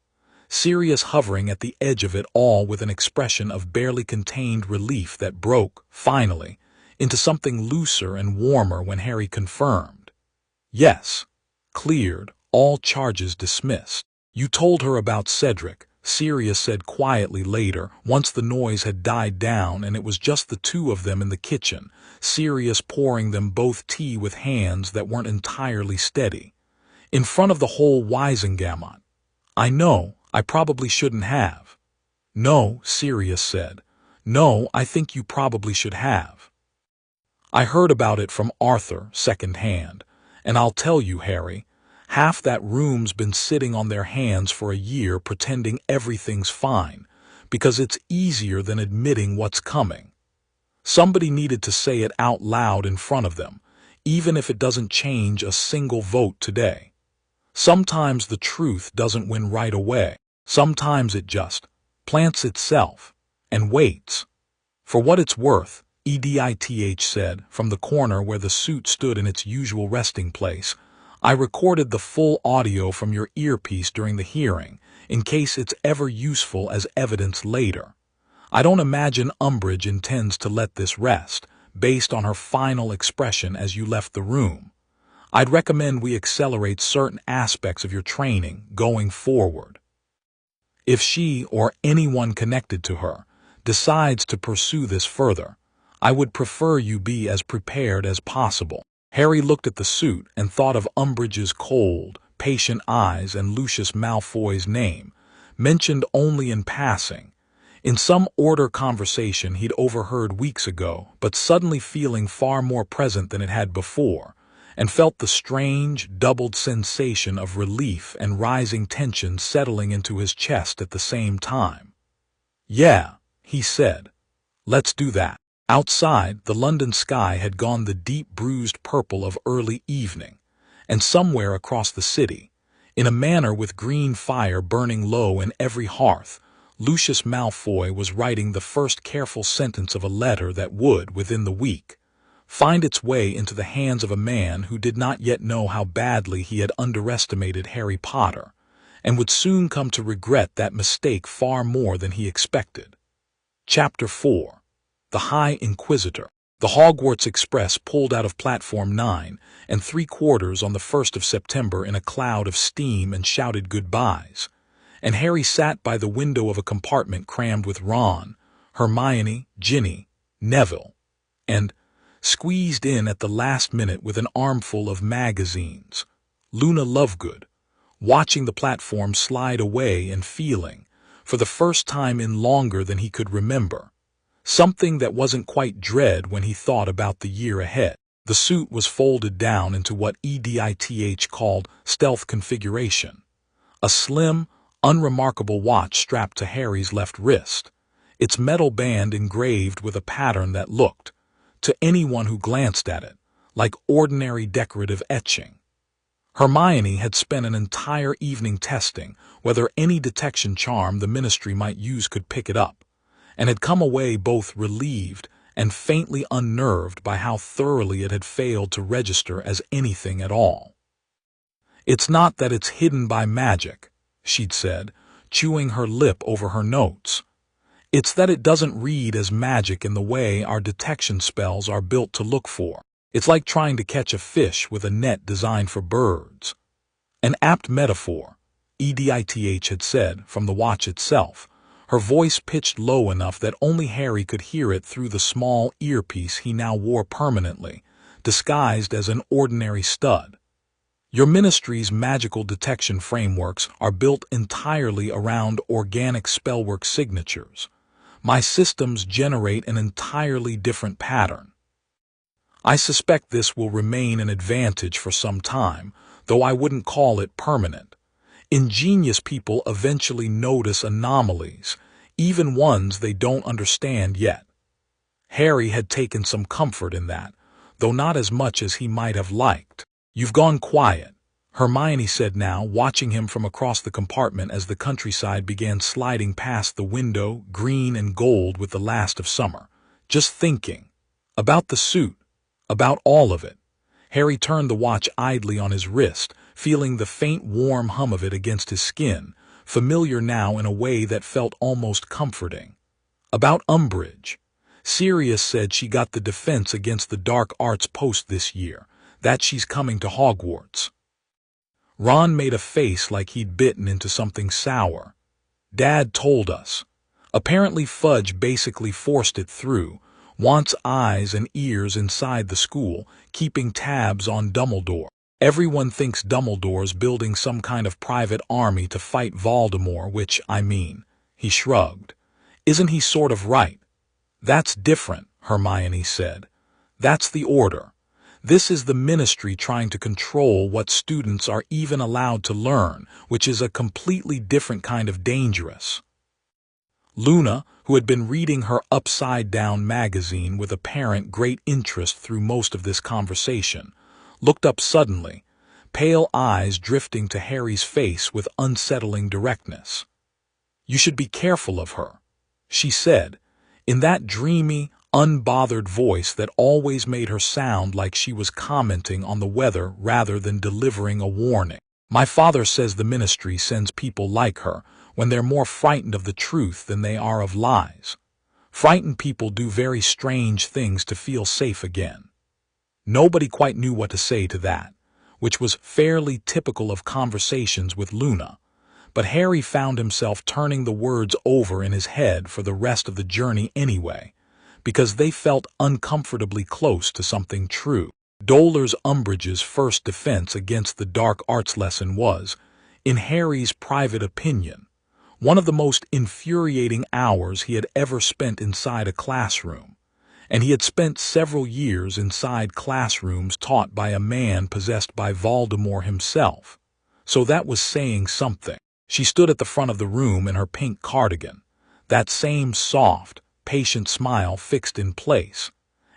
Sirius hovering at the edge of it all with an expression of barely contained relief that broke, finally, into something looser and warmer when Harry confirmed. "Yes. Cleared, all charges dismissed. You told her about Cedric," Sirius said quietly later, once the noise had died down and it was just the two of them in the kitchen, Sirius pouring them both tea with hands that weren't entirely steady. "In front of the whole Wisengamot. I know, I probably shouldn't have." "No," Sirius said. "No, I think you probably should have. I heard about it from Arthur, second-hand, and I'll tell you, Harry, half that room's been sitting on their hands for a year pretending everything's fine, because it's easier than admitting what's coming. Somebody needed to say it out loud in front of them, even if it doesn't change a single vote today. Sometimes the truth doesn't win right away. Sometimes it just plants itself and waits." "For what it's worth," EDITH said, from the corner where the suit stood in its usual resting place, "I recorded the full audio from your earpiece during the hearing, in case it's ever useful as evidence later. I don't imagine Umbridge intends to let this rest, based on her final expression as you left the room. I'd recommend we accelerate certain aspects of your training going forward. If she, or anyone connected to her, decides to pursue this further, I would prefer you be as prepared as possible." Harry looked at the suit and thought of Umbridge's cold, patient eyes and Lucius Malfoy's name, mentioned only in passing, in some order conversation he'd overheard weeks ago, but suddenly feeling far more present than it had before, and felt the strange, doubled sensation of relief and rising tension settling into his chest at the same time. "Yeah," he said. "Let's do that." Outside, the London sky had gone the deep bruised purple of early evening, and somewhere across the city, in a manner with green fire burning low in every hearth, Lucius Malfoy was writing the first careful sentence of a letter that would, within the week, find its way into the hands of a man who did not yet know how badly he had underestimated Harry Potter, and would soon come to regret that mistake far more than he expected. Chapter 4. The High Inquisitor. The Hogwarts Express pulled out of Platform 9 and 3/4 on the 1st of September in a cloud of steam and shouted goodbyes, and Harry sat by the window of a compartment crammed with Ron, Hermione, Ginny, Neville, and, squeezed in at the last minute with an armful of magazines, Luna Lovegood, watching the platform slide away and feeling, for the first time in longer than he could remember, something that wasn't quite dread when he thought about the year ahead. The suit was folded down into what EDITH called stealth configuration, a slim, unremarkable watch strapped to Harry's left wrist, its metal band engraved with a pattern that looked, to anyone who glanced at it, like ordinary decorative etching. Hermione had spent an entire evening testing whether any detection charm the Ministry might use could pick it up, and had come away both relieved and faintly unnerved by how thoroughly it had failed to register as anything at all. "It's not that it's hidden by magic," she'd said, chewing her lip over her notes. "It's that it doesn't read as magic in the way our detection spells are built to look for. It's like trying to catch a fish with a net designed for birds." An apt metaphor, EDITH had said from the watch itself, her voice pitched low enough that only Harry could hear it through the small earpiece he now wore permanently, disguised as an ordinary stud. "Your Ministry's magical detection frameworks are built entirely around organic spellwork signatures. My systems generate an entirely different pattern. I suspect this will remain an advantage for some time, though I wouldn't call it permanent. Ingenious people eventually notice anomalies, even ones they don't understand yet." Harry had taken some comfort in that, though not as much as he might have liked. "You've gone quiet," Hermione said now, watching him from across the compartment as the countryside began sliding past the window, green and gold with the last of summer. "Just thinking. About the suit. About all of it." Harry turned the watch idly on his wrist, feeling the faint warm hum of it against his skin, familiar now in a way that felt almost comforting. "About Umbridge. Sirius said she got the defense against the dark arts post this year, that she's coming to Hogwarts." Ron made a face like he'd bitten into something sour. "Dad told us. Apparently Fudge basically forced it through, wants eyes and ears inside the school, keeping tabs on Dumbledore. Everyone thinks Dumbledore's building some kind of private army to fight Voldemort, which, I mean," he shrugged, "isn't he sort of right?" "That's different," Hermione said. "That's the Order. This is the Ministry trying to control what students are even allowed to learn, which is a completely different kind of dangerous." Luna, who had been reading her upside-down magazine with apparent great interest through most of this conversation, looked up suddenly, pale eyes drifting to Harry's face with unsettling directness. "You should be careful of her," she said, in that dreamy, unbothered voice that always made her sound like she was commenting on the weather rather than delivering a warning. "My father says the Ministry sends people like her when they're more frightened of the truth than they are of lies. Frightened people do very strange things to feel safe again." Nobody quite knew what to say to that, which was fairly typical of conversations with Luna, but Harry found himself turning the words over in his head for the rest of the journey anyway, because they felt uncomfortably close to something true. Dolores Umbridge's first defense against the dark arts lesson was, in Harry's private opinion, one of the most infuriating hours he had ever spent inside a classroom, and he had spent several years inside classrooms taught by a man possessed by Voldemort himself, so that was saying something. She stood at the front of the room in her pink cardigan, that same soft, patient smile fixed in place,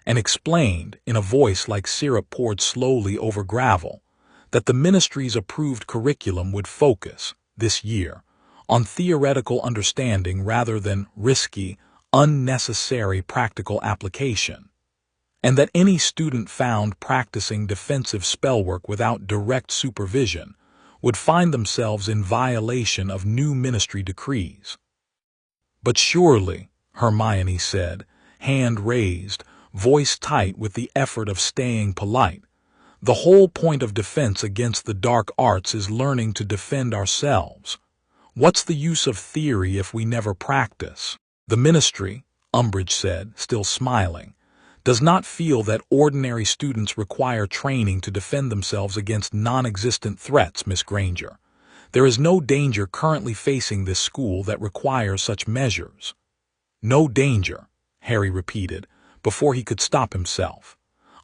and explained, in a voice like syrup poured slowly over gravel, that the Ministry's approved curriculum would focus, this year, on theoretical understanding rather than risky, unnecessary practical application, and that any student found practicing defensive spellwork without direct supervision would find themselves in violation of new Ministry decrees. "But surely," Hermione said, hand raised, voice tight with the effort of staying polite. "The whole point of defense against the dark arts is learning to defend ourselves. What's the use of theory if we never practice?" "The Ministry," Umbridge said, still smiling, "does not feel that ordinary students require training to defend themselves against non-existent threats, Miss Granger. There is no danger currently facing this school that requires such measures." "No danger," Harry repeated, before he could stop himself.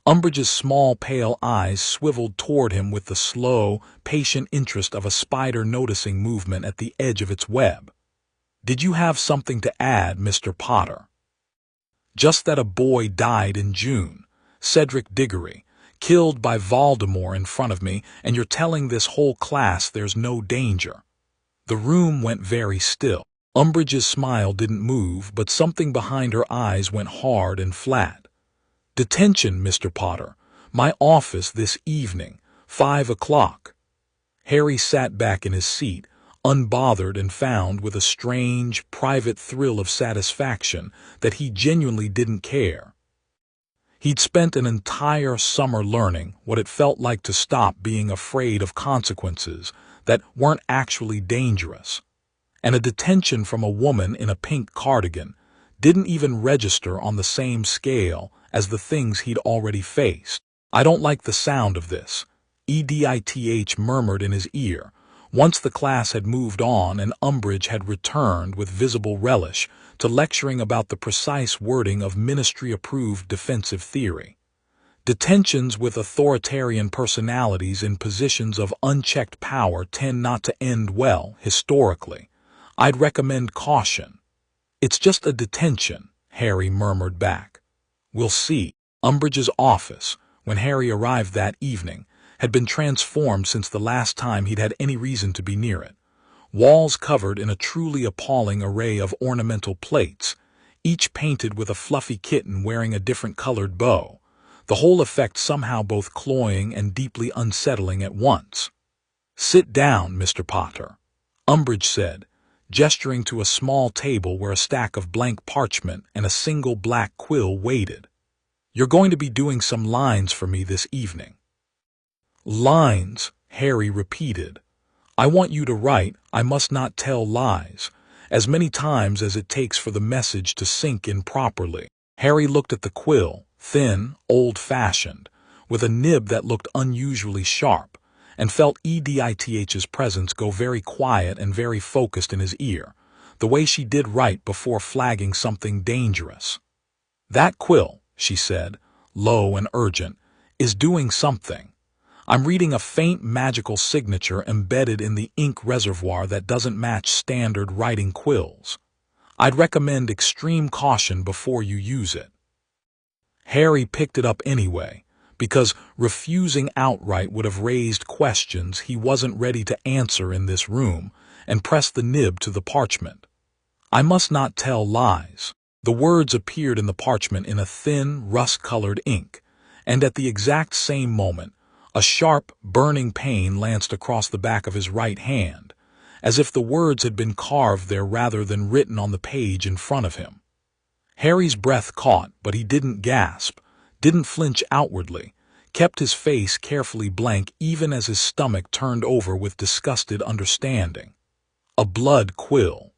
Umbridge's small, pale eyes swiveled toward him with the slow, patient interest of a spider noticing movement at the edge of its web. "Did you have something to add, Mr. Potter?" "Just that a boy died in June, Cedric Diggory, killed by Voldemort in front of me, and you're telling this whole class there's no danger." The room went very still. Umbridge's smile didn't move, but something behind her eyes went hard and flat. "Detention, Mr. Potter. My office this evening, 5 o'clock. Harry sat back in his seat, unbothered, and found with a strange, private thrill of satisfaction that he genuinely didn't care. He'd spent an entire summer learning what it felt like to stop being afraid of consequences that weren't actually dangerous. And a detention from a woman in a pink cardigan didn't even register on the same scale as the things he'd already faced. "I don't like the sound of this," EDITH murmured in his ear, once the class had moved on and Umbridge had returned with visible relish to lecturing about the precise wording of ministry-approved defensive theory. "Detentions with authoritarian personalities in positions of unchecked power tend not to end well, historically. I'd recommend caution." "It's just a detention," Harry murmured back. "We'll see." Umbridge's office, when Harry arrived that evening, had been transformed since the last time he'd had any reason to be near it. Walls covered in a truly appalling array of ornamental plates, each painted with a fluffy kitten wearing a different colored bow, the whole effect somehow both cloying and deeply unsettling at once. "Sit down, Mr. Potter," Umbridge said, gesturing to a small table where a stack of blank parchment and a single black quill waited. "You're going to be doing some lines for me this evening." "Lines," Harry repeated. "I want you to write 'I must not tell lies' as many times as it takes for the message to sink in properly." Harry looked at the quill, thin, old-fashioned, with a nib that looked unusually sharp, and felt EDITH's presence go very quiet and very focused in his ear, the way she did right before flagging something dangerous. "That quill," she said, low and urgent, "is doing something. I'm reading a faint magical signature embedded in the ink reservoir that doesn't match standard writing quills. I'd recommend extreme caution before you use it." Harry picked it up anyway, because refusing outright would have raised questions he wasn't ready to answer in this room, and pressed the nib to the parchment. "I must not tell lies." The words appeared in the parchment in a thin, rust-colored ink, and at the exact same moment, a sharp, burning pain lanced across the back of his right hand, as if the words had been carved there rather than written on the page in front of him. Harry's breath caught, but he didn't gasp, didn't flinch outwardly, kept his face carefully blank even as his stomach turned over with disgusted understanding. A blood quill.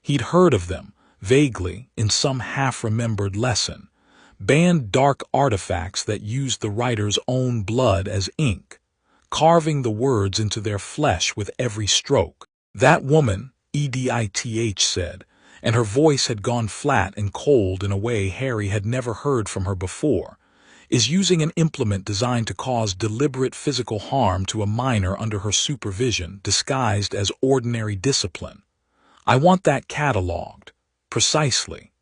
He'd heard of them, vaguely, in some half-remembered lesson, banned dark artifacts that used the writer's own blood as ink, carving the words into their flesh with every stroke. "That woman," EDITH said, and her voice had gone flat and cold in a way Harry had never heard from her before, "is using an implement designed to cause deliberate physical harm to a minor under her supervision, disguised as ordinary discipline. I want that catalogued. Precisely."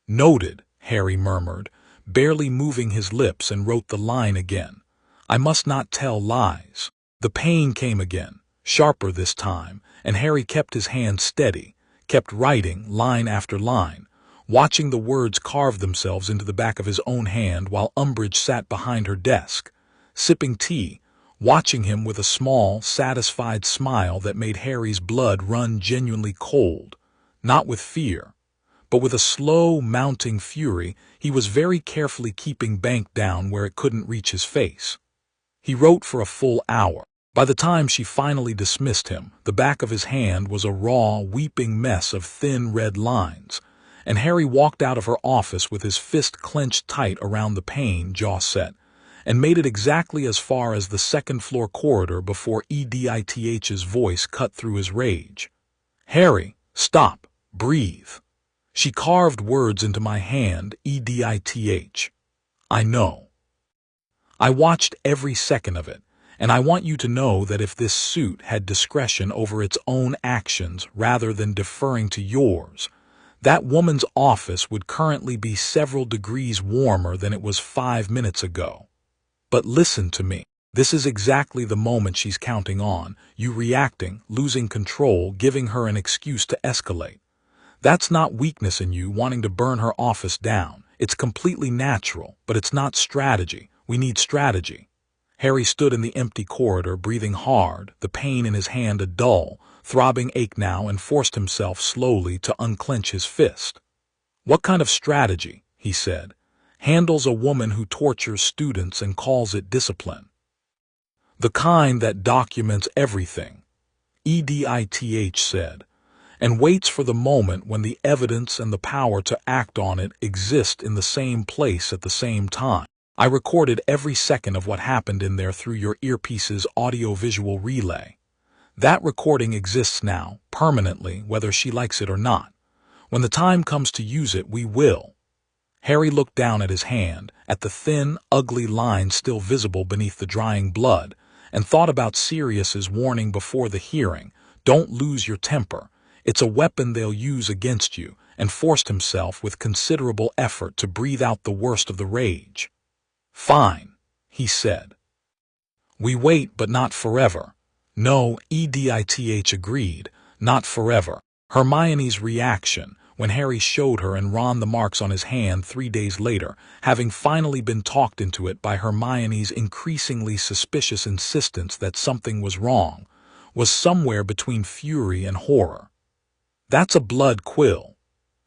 "Noted," Harry murmured, barely moving his lips, and wrote the line again. "I must not tell lies." The pain came again, sharper this time, and Harry kept his hand steady, kept writing line after line, watching the words carve themselves into the back of his own hand while Umbridge sat behind her desk, sipping tea, watching him with a small, satisfied smile that made Harry's blood run genuinely cold, not with fear, but with a slow, mounting fury, he was very carefully keeping Bank down where it couldn't reach his face. He wrote for a full hour. By the time she finally dismissed him, the back of his hand was a raw, weeping mess of thin red lines, and Harry walked out of her office with his fist clenched tight around the pane, jaw set, and made it exactly as far as the second-floor corridor before EDITH's voice cut through his rage. "Harry, stop, breathe." She carved words into my hand, EDITH. "I know. I watched every second of it, and I want you to know that if this suit had discretion over its own actions rather than deferring to yours, that woman's office would currently be several degrees warmer than it was 5 minutes ago. But listen to me. This is exactly the moment she's counting on, you reacting, losing control, giving her an excuse to escalate. That's not weakness in you wanting to burn her office down. It's completely natural, but it's not strategy. We need strategy." Harry stood in the empty corridor, breathing hard, the pain in his hand a dull, throbbing ache now, and forced himself slowly to unclench his fist. "What kind of strategy," he said, "handles a woman who tortures students and calls it discipline? The kind that documents everything," EDITH said, "and waits for the moment when the evidence and the power to act on it exist in the same place at the same time. I recorded every second of what happened in there through your earpiece's audio-visual relay. That recording exists now, permanently, whether she likes it or not. When the time comes to use it, we will." Harry looked down at his hand, at the thin, ugly line still visible beneath the drying blood, and thought about Sirius's warning before the hearing, "Don't lose your temper. It's a weapon they'll use against you," and forced himself with considerable effort to breathe out the worst of the rage. "Fine," he said. "We wait, but not forever." "No," EDITH agreed, "not forever." Hermione's reaction, when Harry showed her and Ron the marks on his hand 3 days later, having finally been talked into it by Hermione's increasingly suspicious insistence that something was wrong, was somewhere between fury and horror. "That's a blood quill.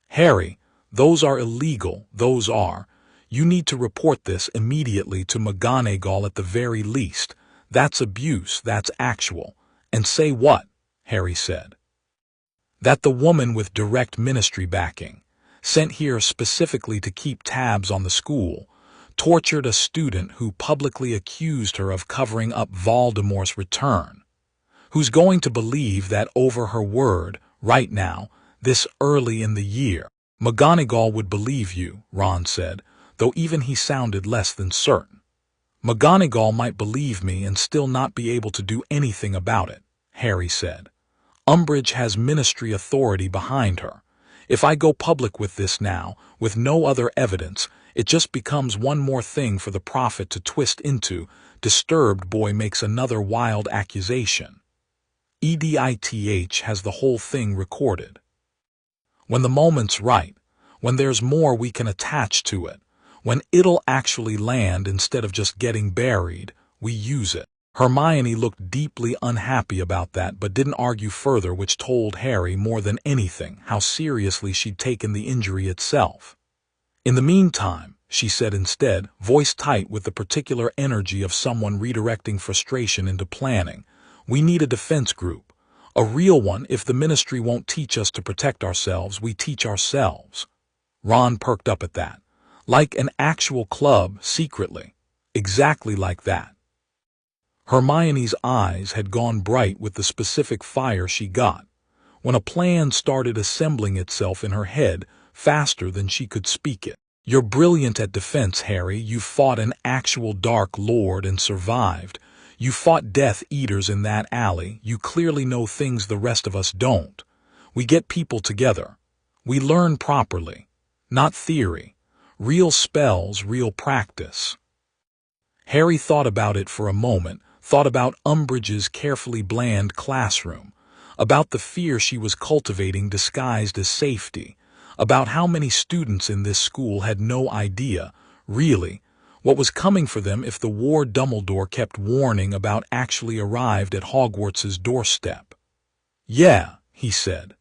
Harry, those are illegal, those are. You need to report this immediately to McGonagall at the very least. That's abuse, that's actual." "And say what?" Harry said. "That the woman with direct ministry backing, sent here specifically to keep tabs on the school, tortured a student who publicly accused her of covering up Voldemort's return. Who's going to believe that over her word, right now, this early in the year?" "McGonagall would believe you," Ron said, though even he sounded less than certain. "McGonagall might believe me and still not be able to do anything about it," Harry said. "Umbridge has ministry authority behind her. If I go public with this now, with no other evidence, it just becomes one more thing for the prophet to twist into. Disturbed boy makes another wild accusation. EDITH has the whole thing recorded. When the moment's right, when there's more we can attach to it, when it'll actually land instead of just getting buried, we use it." Hermione looked deeply unhappy about that but didn't argue further, which told Harry more than anything how seriously she'd taken the injury itself. "In the meantime," she said instead, voice tight with the particular energy of someone redirecting frustration into planning, "we need a defense group. A real one. If the ministry won't teach us to protect ourselves, we teach ourselves." Ron perked up at that. "Like an actual club, secretly." "Exactly like that." Hermione's eyes had gone bright with the specific fire she got, when a plan started assembling itself in her head faster than she could speak it. "You're brilliant at defense, Harry. You fought an actual Dark Lord and survived. You fought Death Eaters in that alley. You clearly know things the rest of us don't. We get people together. We learn properly. Not theory. Real spells, real practice." Harry thought about it for a moment, thought about Umbridge's carefully bland classroom, about the fear she was cultivating disguised as safety, about how many students in this school had no idea, really, what was coming for them if the war Dumbledore kept warning about actually arrived at Hogwarts's doorstep. "Yeah," he said.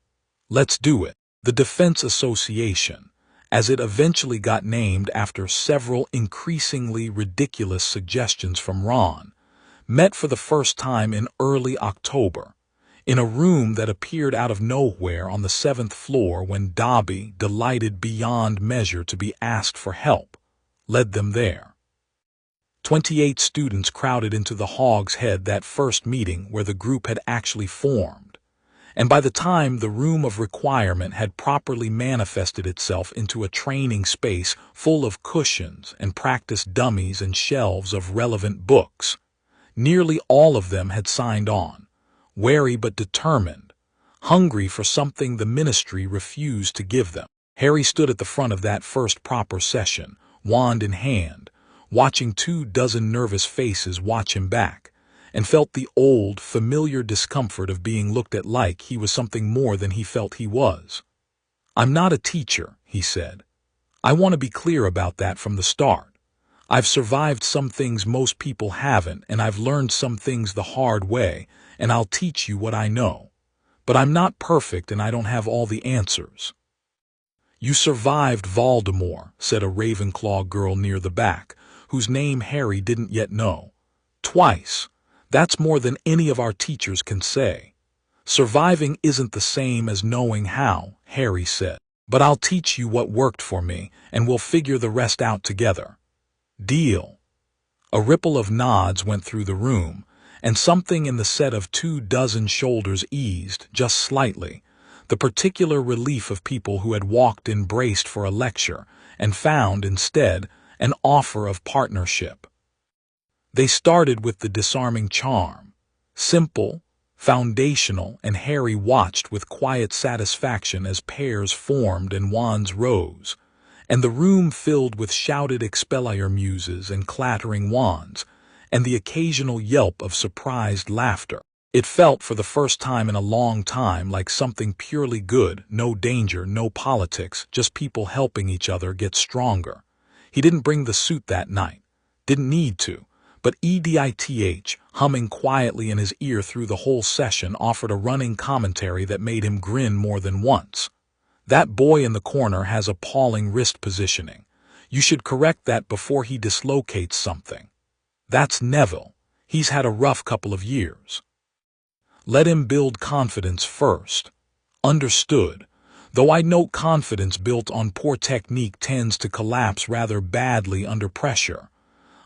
"Let's do it." The Defense Association, as it eventually got named after several increasingly ridiculous suggestions from Ron, met for the first time in early October, in a room that appeared out of nowhere on the 7th floor when Dobby, delighted beyond measure to be asked for help, led them there. 28 students crowded into the Hog's Head that first meeting where the group had actually formed, and by the time the room of requirement had properly manifested itself into a training space full of cushions and practice dummies and shelves of relevant books, nearly all of them had signed on, wary but determined, hungry for something the ministry refused to give them. Harry stood at the front of that first proper session, wand in hand, watching 24 nervous faces watch him back, and felt the old, familiar discomfort of being looked at like he was something more than he felt he was. "I'm not a teacher," he said. "I want to be clear about that from the start. I've survived some things most people haven't, and I've learned some things the hard way, and I'll teach you what I know. But I'm not perfect and I don't have all the answers." "You survived Voldemort," said a Ravenclaw girl near the back, whose name Harry didn't yet know. "Twice. That's more than any of our teachers can say." "Surviving isn't the same as knowing how," Harry said. "But I'll teach you what worked for me, and we'll figure the rest out together. Deal?" A ripple of nods went through the room, and something in the set of 24 shoulders eased, just slightly, the particular relief of people who had walked in braced for a lecture, and found, instead, an offer of partnership. They started with the disarming charm, simple, foundational, and Harry watched with quiet satisfaction as pairs formed and wands rose, and the room filled with shouted Expelliarmus muses and clattering wands, and the occasional yelp of surprised laughter. It felt for the first time in a long time like something purely good, no danger, no politics, just people helping each other get stronger. He didn't bring the suit that night. Didn't need to. But EDITH, humming quietly in his ear through the whole session, offered a running commentary that made him grin more than once. "That boy in the corner has appalling wrist positioning. You should correct that before he dislocates something. That's Neville. He's had a rough couple of years. Let him build confidence first." Understood. Though I note confidence built on poor technique tends to collapse rather badly under pressure.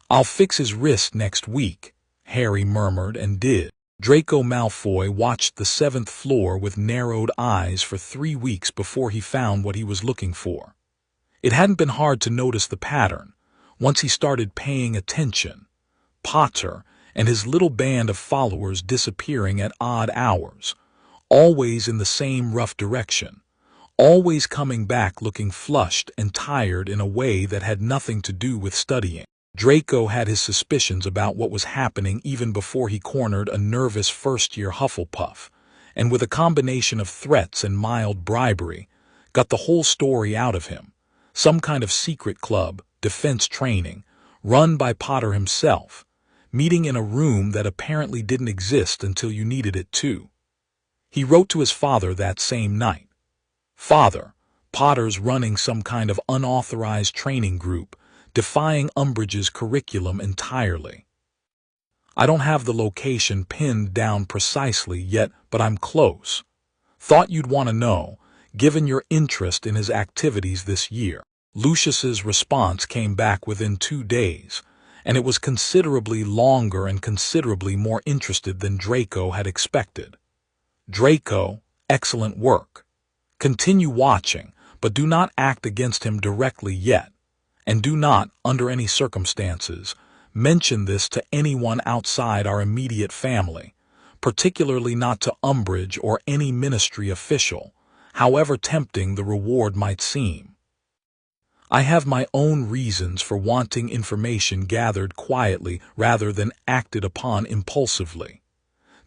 "I'll fix his wrist next week," Harry murmured and did. Draco Malfoy watched the 7th floor with narrowed eyes for 3 weeks before he found what he was looking for. It hadn't been hard to notice the pattern, once he started paying attention. Potter and his little band of followers disappearing at odd hours, always in the same rough direction, always coming back looking flushed and tired in a way that had nothing to do with studying. Draco had his suspicions about what was happening even before he cornered a nervous first-year Hufflepuff, and with a combination of threats and mild bribery, got the whole story out of him. Some kind of secret club, defense training, run by Potter himself, meeting in a room that apparently didn't exist until you needed it to. He wrote to his father that same night. "Father, Potter's running some kind of unauthorized training group, defying Umbridge's curriculum entirely. I don't have the location pinned down precisely yet, but I'm close. Thought you'd want to know, given your interest in his activities this year." Lucius's response came back within 2 days, and it was considerably longer and considerably more interested than Draco had expected. "Draco, excellent work. Continue watching, but do not act against him directly yet, and do not, under any circumstances, mention this to anyone outside our immediate family, particularly not to Umbridge or any ministry official, however tempting the reward might seem. I have my own reasons for wanting information gathered quietly rather than acted upon impulsively.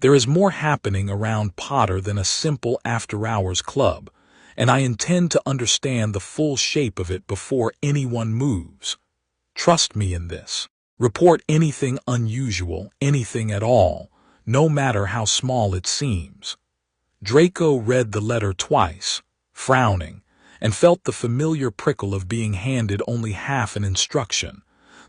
There is more happening around Potter than a simple after-hours club, and I intend to understand the full shape of it before anyone moves. Trust me in this. Report anything unusual, anything at all, no matter how small it seems." Draco read the letter twice, frowning, and felt the familiar prickle of being handed only half an instruction,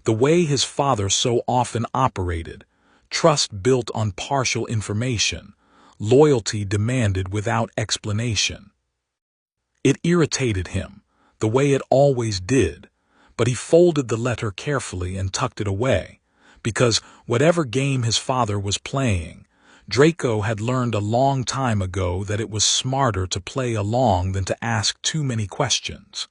the way his father so often operated, trust built on partial information, loyalty demanded without explanation. It irritated him, the way it always did, but he folded the letter carefully and tucked it away, because whatever game his father was playing, Draco had learned a long time ago that it was smarter to play along than to ask too many questions.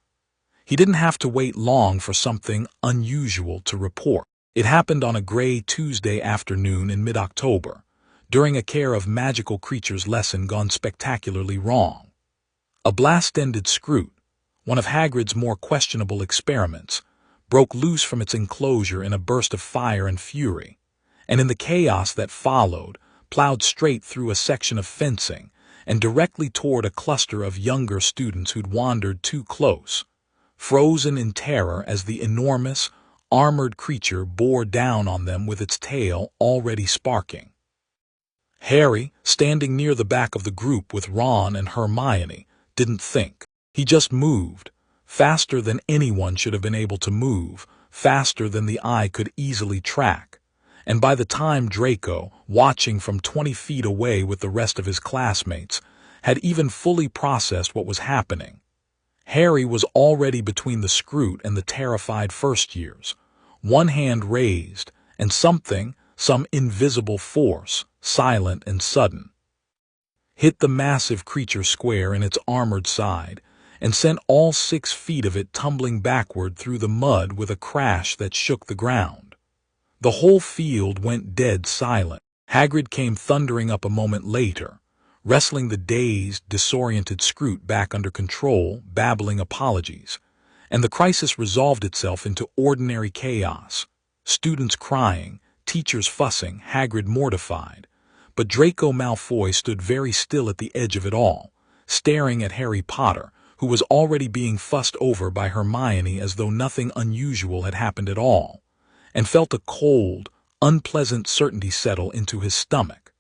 He didn't have to wait long for something unusual to report. It happened on a gray Tuesday afternoon in mid-October, during a Care of Magical Creatures lesson gone spectacularly wrong. A blast-ended scroot, one of Hagrid's more questionable experiments, broke loose from its enclosure in a burst of fire and fury, and in the chaos that followed, plowed straight through a section of fencing and directly toward a cluster of younger students who'd wandered too close, frozen in terror as the enormous, armored creature bore down on them with its tail already sparking. Harry, standing near the back of the group with Ron and Hermione, didn't think. He just moved, faster than anyone should have been able to move, faster than the eye could easily track. And by the time Draco, watching from 20 feet away with the rest of his classmates, had even fully processed what was happening, Harry was already between the Scroot and the terrified first years, one hand raised, and some invisible force, silent and sudden, hit the massive creature square in its armored side and sent all 6 feet of it tumbling backward through the mud with a crash that shook the ground. The whole field went dead silent. Hagrid came thundering up a moment later, wrestling the dazed, disoriented Scroot back under control, babbling apologies, and the crisis resolved itself into ordinary chaos. Students crying, teachers fussing, Hagrid mortified, but Draco Malfoy stood very still at the edge of it all, staring at Harry Potter, who was already being fussed over by Hermione as though nothing unusual had happened at all, and felt a cold, unpleasant certainty settle into his stomach.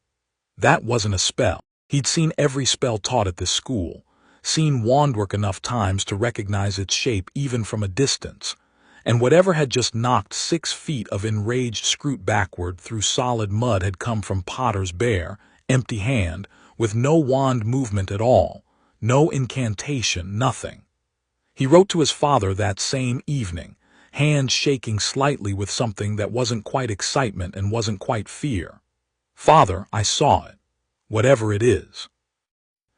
That wasn't a spell. He'd seen every spell taught at this school, seen wandwork enough times to recognize its shape even from a distance, and whatever had just knocked 6 feet of enraged Scroot backward through solid mud had come from Potter's bare, empty hand, with no wand movement at all, no incantation, nothing. He wrote to his father that same evening, hands shaking slightly with something that wasn't quite excitement and wasn't quite fear. "Father, I saw it. Whatever it is."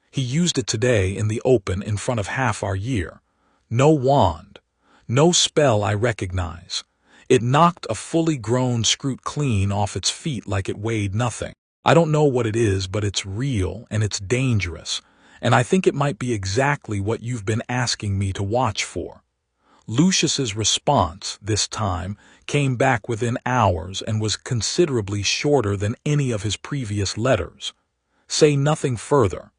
He used it today in the open in front of half our year. No wand, no spell I recognize. It knocked a fully grown Scroot clean off its feet like it weighed nothing. I don't know what it is, but it's real and it's dangerous, and I think it might be exactly what you've been asking me to watch for. Lucius's response, this time, came back within hours and was considerably shorter than any of his previous letters. "Say nothing further.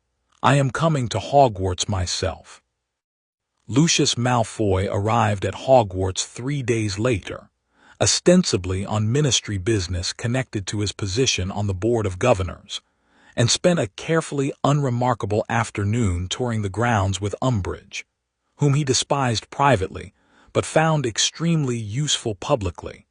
I am coming to Hogwarts myself." Lucius Malfoy arrived at Hogwarts 3 days later, ostensibly on ministry business connected to his position on the Board of Governors, and spent a carefully unremarkable afternoon touring the grounds with Umbridge, whom he despised privately, but found extremely useful publicly,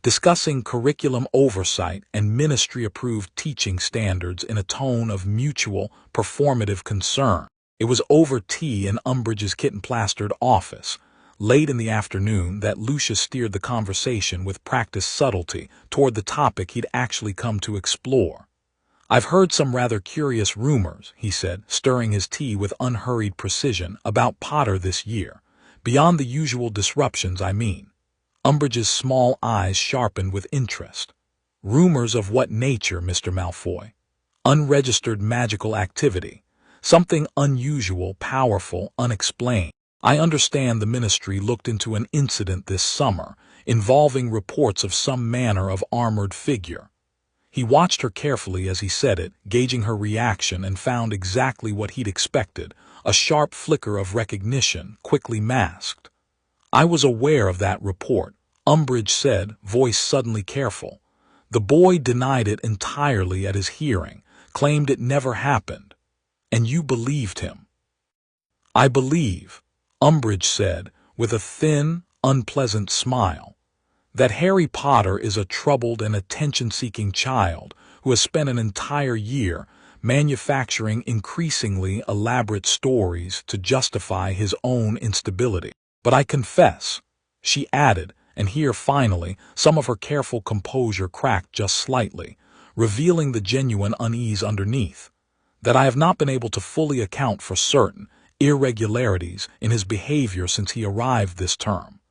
discussing curriculum oversight and ministry-approved teaching standards in a tone of mutual, performative concern. It was over tea in Umbridge's kitten-plastered office, late in the afternoon, that Lucius steered the conversation with practiced subtlety toward the topic he'd actually come to explore. "I've heard some rather curious rumors," he said, stirring his tea with unhurried precision, "about Potter this year. Beyond the usual disruptions, I mean." Umbridge's small eyes sharpened with interest. "Rumors of what nature, Mr. Malfoy?" "Unregistered magical activity. Something unusual, powerful, unexplained. I understand the ministry looked into an incident this summer involving reports of some manner of armored figure." He watched her carefully as he said it, gauging her reaction, and found exactly what he'd expected, a sharp flicker of recognition, quickly masked. "I was aware of that report," Umbridge said, voice suddenly careful. "The boy denied it entirely at his hearing, claimed it never happened. And you believed him." I believe, Umbridge said, with a thin, unpleasant smile, that Harry Potter is a troubled and attention-seeking child who has spent an entire year manufacturing increasingly elaborate stories to justify his own instability. But I confess, she added, and here finally some of her careful composure cracked just slightly, revealing the genuine unease underneath, that I have not been able to fully account for certain irregularities in his behavior since he arrived this term.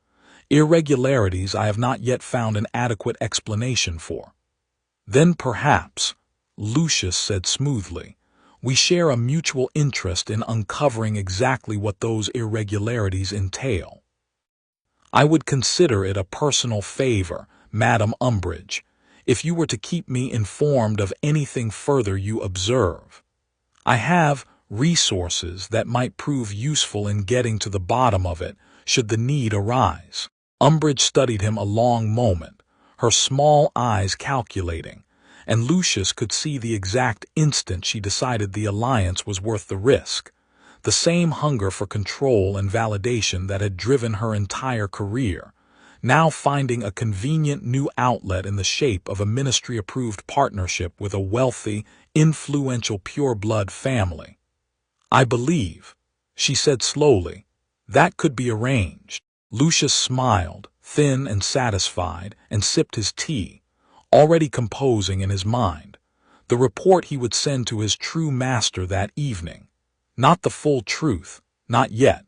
Irregularities I have not yet found an adequate explanation for. Then perhaps, Lucius said smoothly, we share a mutual interest in uncovering exactly what those irregularities entail. I would consider it a personal favor, Madam Umbridge, if you were to keep me informed of anything further you observe. I have resources that might prove useful in getting to the bottom of it should the need arise. Umbridge studied him a long moment, her small eyes calculating, and Lucius could see the exact instant she decided the alliance was worth the risk. The same hunger for control and validation that had driven her entire career, now finding a convenient new outlet in the shape of a ministry-approved partnership with a wealthy, influential pure-blood family. I believe, she said slowly, that could be arranged. Lucius smiled, thin and satisfied, and sipped his tea, already composing in his mind the report he would send to his true master that evening. Not the full truth, not yet,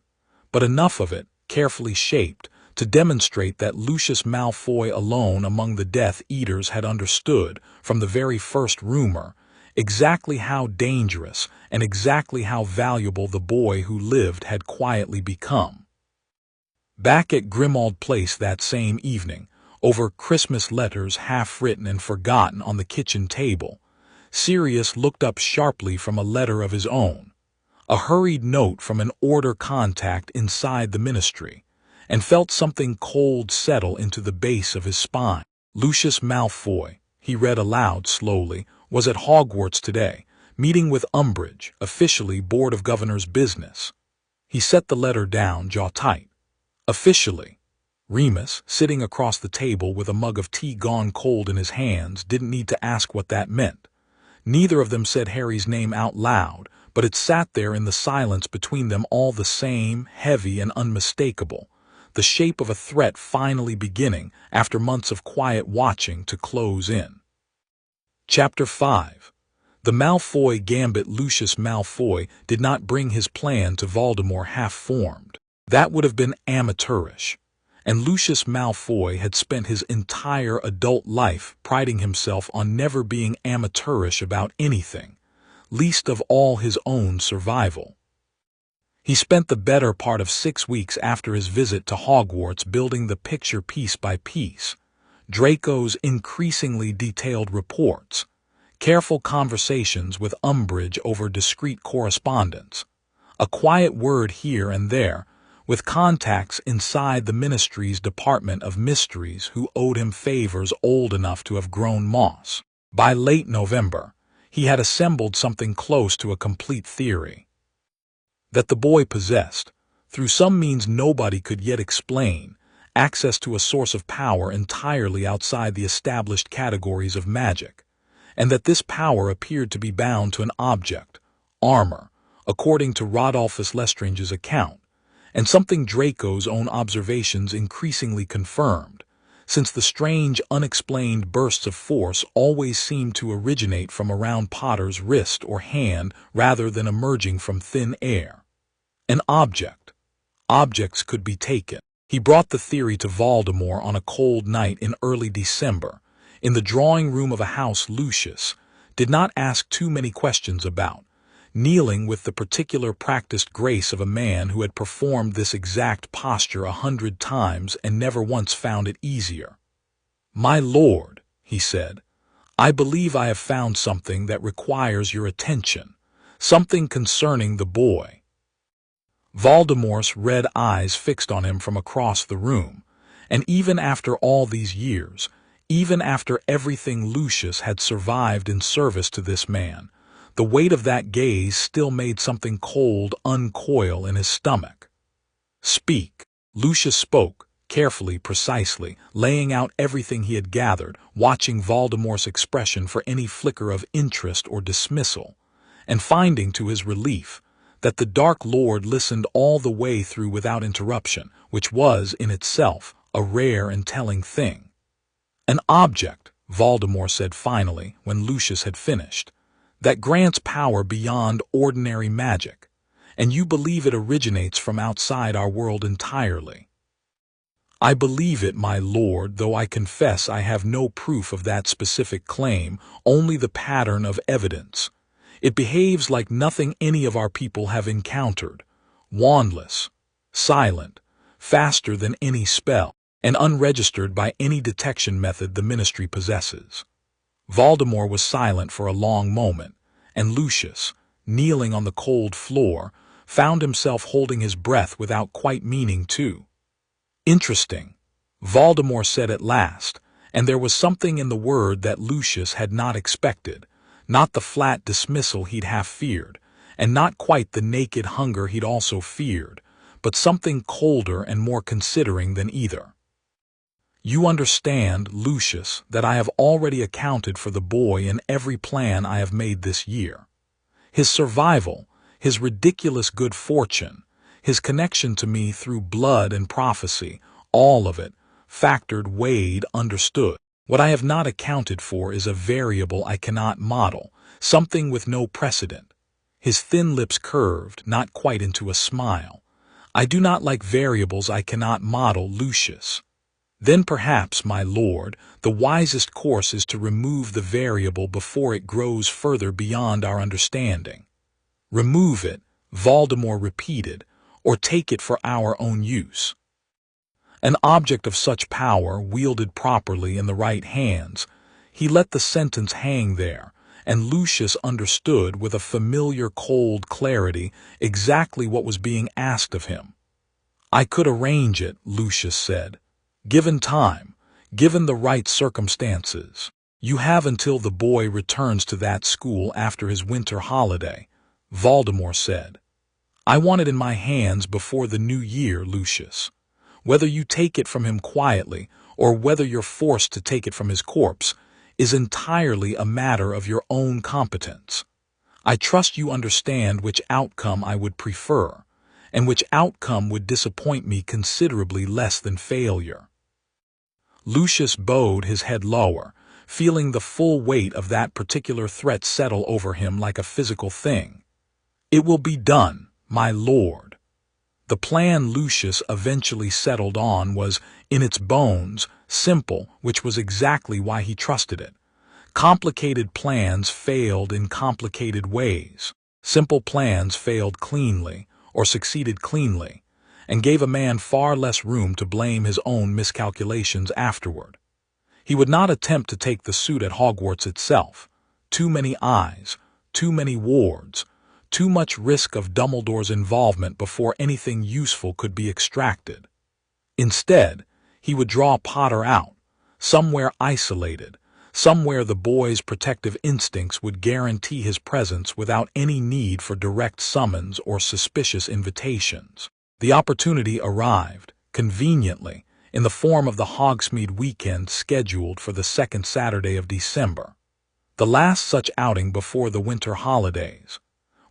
but enough of it, carefully shaped, to demonstrate that Lucius Malfoy alone among the Death Eaters had understood, from the very first rumor, exactly how dangerous and exactly how valuable the boy who lived had quietly become. Back at Grimmauld Place that same evening, over Christmas letters half-written and forgotten on the kitchen table, Sirius looked up sharply from a letter of his own, a hurried note from an order contact inside the ministry, and felt something cold settle into the base of his spine. Lucius Malfoy, he read aloud slowly, was at Hogwarts today, meeting with Umbridge, officially Board of Governors business. He set the letter down, jaw tight. Officially. Remus, sitting across the table with a mug of tea gone cold in his hands, didn't need to ask what that meant. Neither of them said Harry's name out loud, but it sat there in the silence between them all the same, heavy and unmistakable, the shape of a threat finally beginning, after months of quiet watching, to close in. Chapter 5. The Malfoy Gambit. Lucius Malfoy did not bring his plan to Voldemort half-formed. That would have been amateurish, and Lucius Malfoy had spent his entire adult life priding himself on never being amateurish about anything, least of all his own survival. He spent the better part of 6 weeks after his visit to Hogwarts building the picture piece by piece, Draco's increasingly detailed reports, careful conversations with Umbridge over discreet correspondence, a quiet word here and there, with contacts inside the Ministry's Department of Mysteries who owed him favors old enough to have grown moss. By late November, he had assembled something close to a complete theory. That the boy possessed, through some means nobody could yet explain, access to a source of power entirely outside the established categories of magic, and that this power appeared to be bound to an object, armor, according to Rodolphus Lestrange's account, and something Draco's own observations increasingly confirmed, since the strange, unexplained bursts of force always seemed to originate from around Potter's wrist or hand rather than emerging from thin air. An object. Objects could be taken. He brought the theory to Voldemort on a cold night in early December, in the drawing room of a house Lucius did not ask too many questions about, kneeling with the particular practiced grace of a man who had performed this exact posture 100 times and never once found it easier. "My lord," he said, "I believe I have found something that requires your attention, something concerning the boy." Voldemort's red eyes fixed on him from across the room, and even after all these years, even after everything Lucius had survived in service to this man, The weight of that gaze still made something cold uncoil in his stomach. "Speak." Lucius spoke, carefully, precisely, laying out everything he had gathered, watching Voldemort's expression for any flicker of interest or dismissal, and finding, to his relief, that the Dark Lord listened all the way through without interruption, which was, in itself, a rare and telling thing. "An object," Voldemort said finally, when Lucius had finished, "that grants power beyond ordinary magic, and you believe it originates from outside our world entirely." "I believe it, my lord, though I confess I have no proof of that specific claim, only the pattern of evidence. It behaves like nothing any of our people have encountered, wandless, silent, faster than any spell, and unregistered by any detection method the Ministry possesses." Voldemort was silent for a long moment, and Lucius, kneeling on the cold floor, found himself holding his breath without quite meaning to. "Interesting," Voldemort said at last, and there was something in the word that Lucius had not expected, not the flat dismissal he'd half feared, and not quite the naked hunger he'd also feared, but something colder and more considering than either. "You understand, Lucius, that I have already accounted for the boy in every plan I have made this year. His survival, his ridiculous good fortune, his connection to me through blood and prophecy, all of it, factored, weighed, understood. What I have not accounted for is a variable I cannot model, something with no precedent." His thin lips curved, not quite into a smile. "I do not like variables I cannot model, Lucius." "Then perhaps, my lord, the wisest course is to remove the variable before it grows further beyond our understanding." "Remove it," Voldemort repeated, "or take it for our own use." An object of such power, wielded properly in the right hands, he let the sentence hang there, and Lucius understood with a familiar cold clarity exactly what was being asked of him. "I could arrange it," Lucius said. "Given time, given the right circumstances. You have until the boy returns to that school after his winter holiday," Voldemort said. "I want it in my hands before the new year, Lucius. Whether you take it from him quietly, or whether you're forced to take it from his corpse, is entirely a matter of your own competence. I trust you understand which outcome I would prefer, and which outcome would disappoint me considerably less than failure." Lucius bowed his head lower, feeling the full weight of that particular threat settle over him like a physical thing. "It will be done, my lord." The plan Lucius eventually settled on was, in its bones, simple, which was exactly why he trusted it. Complicated plans failed in complicated ways. Simple plans failed cleanly, or succeeded cleanly, and gave a man far less room to blame his own miscalculations afterward. He would not attempt to take the suit at Hogwarts itself. Too many eyes, too many wards, too much risk of Dumbledore's involvement before anything useful could be extracted. Instead, he would draw Potter out, somewhere isolated, somewhere the boy's protective instincts would guarantee his presence without any need for direct summons or suspicious invitations. The opportunity arrived, conveniently, in the form of the Hogsmeade weekend scheduled for the second Saturday of December, the last such outing before the winter holidays,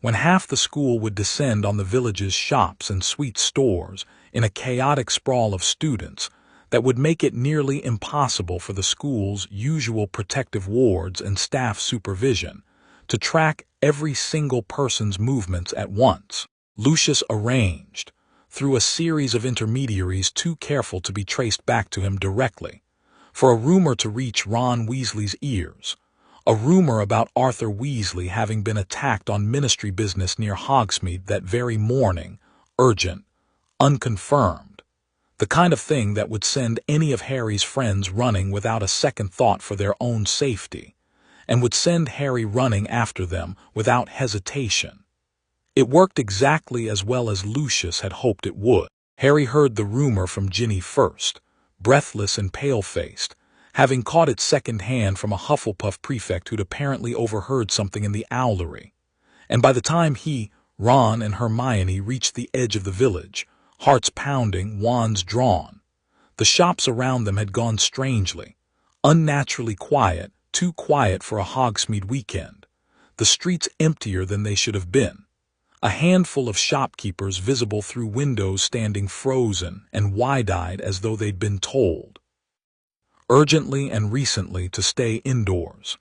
when half the school would descend on the village's shops and sweet stores in a chaotic sprawl of students that would make it nearly impossible for the school's usual protective wards and staff supervision to track every single person's movements at once. Lucius arranged, through a series of intermediaries too careful to be traced back to him directly, for a rumor to reach Ron Weasley's ears, a rumor about Arthur Weasley having been attacked on ministry business near Hogsmeade that very morning, urgent, unconfirmed, the kind of thing that would send any of Harry's friends running without a second thought for their own safety, and would send Harry running after them without hesitation. It worked exactly as well as Lucius had hoped it would. Harry heard the rumor from Ginny first, breathless and pale-faced, having caught it second-hand from a Hufflepuff prefect who'd apparently overheard something in the owlery. And by the time he, Ron, and Hermione reached the edge of the village, hearts pounding, wands drawn, the shops around them had gone strangely, unnaturally quiet, too quiet for a Hogsmeade weekend, the streets emptier than they should have been, a handful of shopkeepers visible through windows standing frozen and wide-eyed as though they'd been told, urgently and recently, to stay indoors.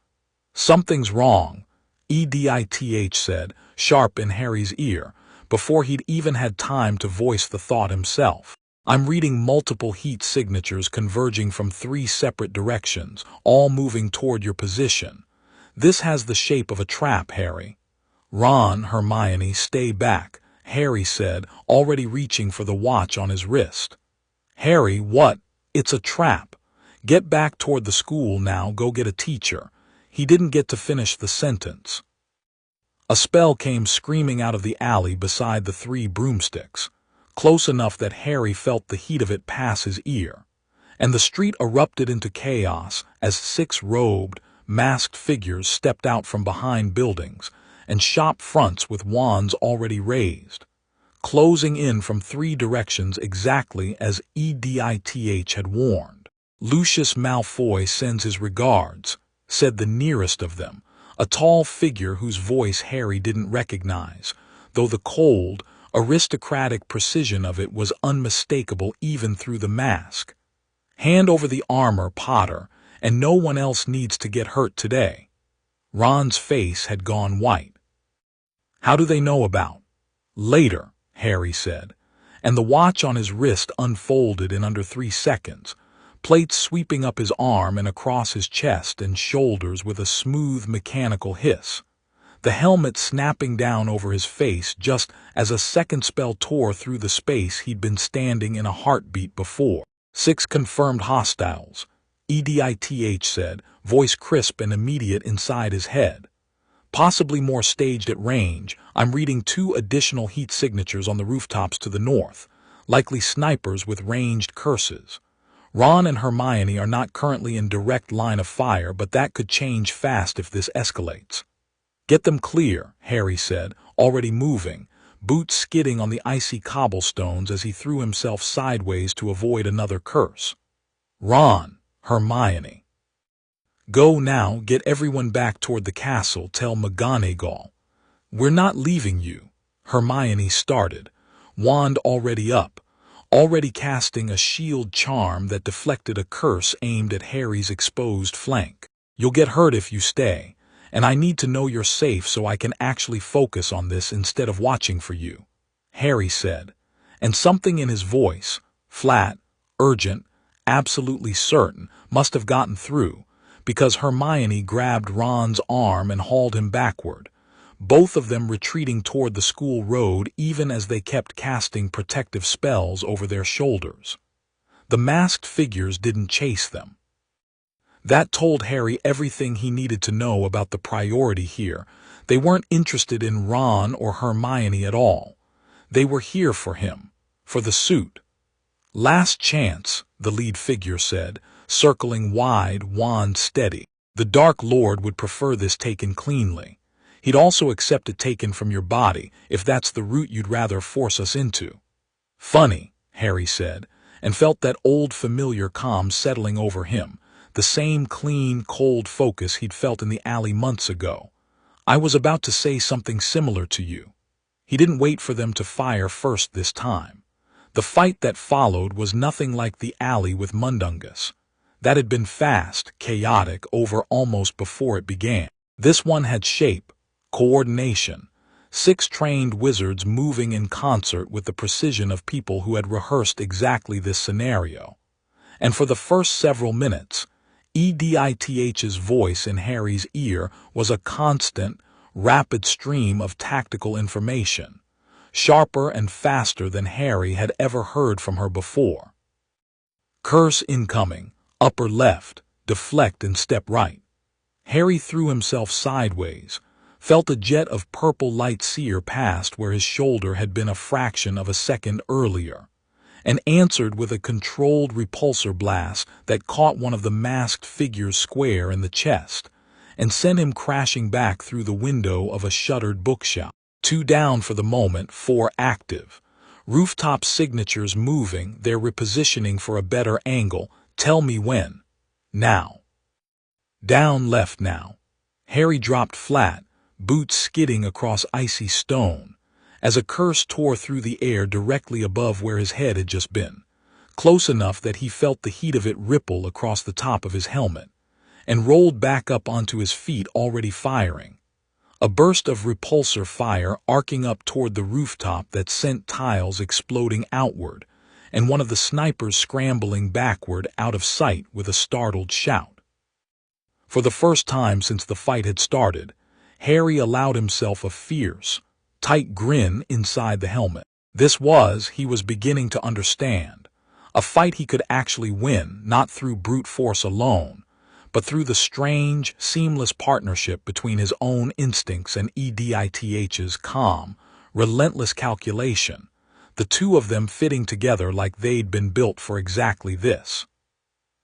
"Something's wrong," EDITH said, sharp in Harry's ear, before he'd even had time to voice the thought himself. "I'm reading multiple heat signatures converging from 3 separate directions, all moving toward your position. This has the shape of a trap, Harry." "Ron, Hermione, stay back," Harry said, already reaching for the watch on his wrist. "Harry, what? It's a trap. Get back toward the school now, go get a teacher." He didn't get to finish the sentence. A spell came screaming out of the alley beside the 3 broomsticks, close enough that Harry felt the heat of it pass his ear, and the street erupted into chaos as 6 robed, masked figures stepped out from behind buildings and shop fronts with wands already raised, closing in from 3 directions exactly as EDITH had warned. "Lucius Malfoy sends his regards," said the nearest of them, a tall figure whose voice Harry didn't recognize, though the cold, aristocratic precision of it was unmistakable even through the mask. "Hand over the armor, Potter, and no one else needs to get hurt today." Ron's face had gone white. "How do they know about?" "Later," Harry said, and the watch on his wrist unfolded in under 3 seconds, plates sweeping up his arm and across his chest and shoulders with a smooth mechanical hiss, the helmet snapping down over his face just as a second spell tore through the space he'd been standing in a heartbeat before. "6 confirmed hostiles," EDITH said, voice crisp and immediate inside his head. "Possibly more staged at range. I'm reading 2 additional heat signatures on the rooftops to the north, likely snipers with ranged curses. Ron and Hermione are not currently in direct line of fire, but that could change fast if this escalates." "Get them clear," Harry said, already moving, boots skidding on the icy cobblestones as he threw himself sideways to avoid another curse. "Ron, Hermione. Go now, get everyone back toward the castle, tell McGonagall." "We're not leaving you," Hermione started, wand already up, already casting a shield charm that deflected a curse aimed at Harry's exposed flank. "You'll get hurt if you stay, and I need to know you're safe so I can actually focus on this instead of watching for you," Harry said, and something in his voice, flat, urgent, absolutely certain, must have gotten through, because Hermione grabbed Ron's arm and hauled him backward, both of them retreating toward the school road even as they kept casting protective spells over their shoulders. The masked figures didn't chase them. That told Harry everything he needed to know about the priority here. They weren't interested in Ron or Hermione at all. They were here for him, for the suit. "Last chance," the lead figure said, circling wide, wand steady. "The Dark Lord would prefer this taken cleanly. He'd also accept it taken from your body, if that's the route you'd rather force us into." "Funny," Harry said, and felt that old familiar calm settling over him, the same clean, cold focus he'd felt in the alley months ago. "I was about to say something similar to you." He didn't wait for them to fire first this time. The fight that followed was nothing like the alley with Mundungus. That had been fast, chaotic, over almost before it began. This one had shape, coordination, 6 trained wizards moving in concert with the precision of people who had rehearsed exactly this scenario. And for the first several minutes, EDITH's voice in Harry's ear was a constant, rapid stream of tactical information, sharper and faster than Harry had ever heard from her before. "Curse incoming, upper left, deflect and step right." Harry threw himself sideways, felt a jet of purple light sear past where his shoulder had been a fraction of a second earlier, and answered with a controlled repulsor blast that caught one of the masked figures square in the chest and sent him crashing back through the window of a shuttered bookshelf. 2 down for the moment, 4 active. Rooftop signatures moving, they're repositioning for a better angle. Tell me when. Now. Down left now. Harry dropped flat, boots skidding across icy stone, as a curse tore through the air directly above where his head had just been, close enough that he felt the heat of it ripple across the top of his helmet, and rolled back up onto his feet already firing. A burst of repulsor fire arcing up toward the rooftop that sent tiles exploding outward, and one of the snipers scrambling backward out of sight with a startled shout. For the first time since the fight had started, Harry allowed himself a fierce, tight grin inside the helmet. This was, he was beginning to understand, a fight he could actually win, not through brute force alone, but through the strange, seamless partnership between his own instincts and EDITH's calm, relentless calculation, the two of them fitting together like they'd been built for exactly this.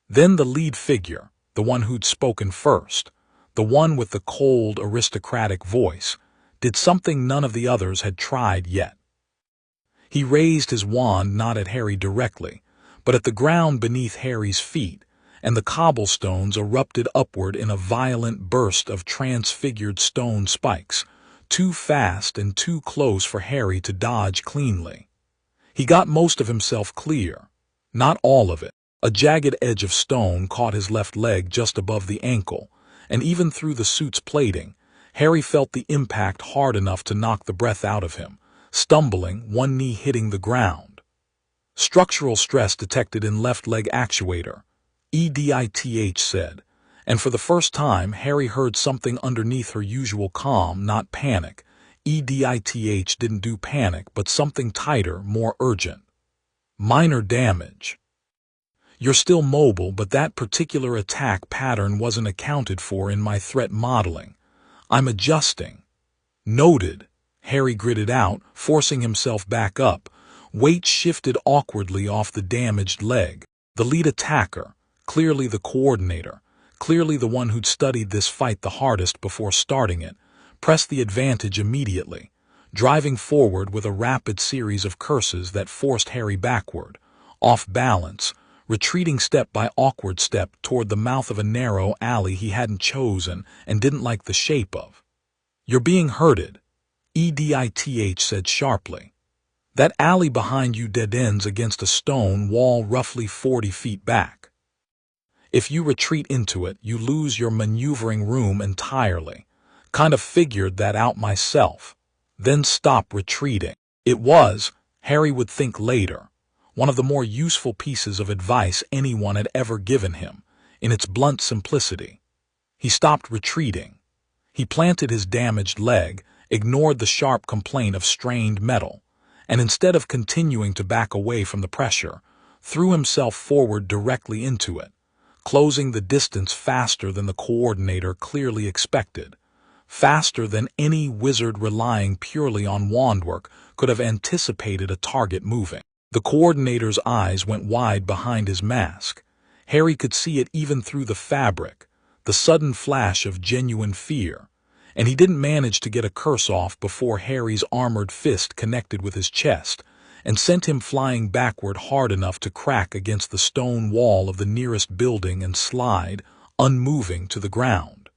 Then the lead figure, the one who'd spoken first, the one with the cold, aristocratic voice, did something none of the others had tried yet. He raised his wand not at Harry directly, but at the ground beneath Harry's feet, and the cobblestones erupted upward in a violent burst of transfigured stone spikes, too fast and too close for Harry to dodge cleanly. He got most of himself clear, not all of it. A jagged edge of stone caught his left leg just above the ankle, and even through the suit's plating, Harry felt the impact hard enough to knock the breath out of him, stumbling, one knee hitting the ground. Structural stress detected in left leg actuator, EDITH said, and for the first time Harry heard something underneath her usual calm, not panic. EDITH didn't do panic, but something tighter, more urgent. Minor damage. You're still mobile, but that particular attack pattern wasn't accounted for in my threat modeling. I'm adjusting. Noted, Harry gritted out, forcing himself back up. Weight shifted awkwardly off the damaged leg. The lead attacker, clearly the coordinator, clearly the one who'd studied this fight the hardest before starting it, pressed the advantage immediately, driving forward with a rapid series of curses that forced Harry backward, off balance, retreating step by awkward step toward the mouth of a narrow alley he hadn't chosen and didn't like the shape of. You're being herded, EDITH said sharply. That alley behind you dead ends against a stone wall roughly 40 feet back. If you retreat into it, you lose your maneuvering room entirely. Kind of figured that out myself. Then stop retreating. It was, Harry would think later, one of the more useful pieces of advice anyone had ever given him, in its blunt simplicity. He stopped retreating. He planted his damaged leg, ignored the sharp complaint of strained metal, and instead of continuing to back away from the pressure, threw himself forward directly into it, closing the distance faster than the coordinator clearly expected, faster than any wizard relying purely on wandwork could have anticipated a target moving. The coordinator's eyes went wide behind his mask. Harry could see it even through the fabric, the sudden flash of genuine fear, and he didn't manage to get a curse off before Harry's armored fist connected with his chest and sent him flying backward hard enough to crack against the stone wall of the nearest building and slide, unmoving, to the ground.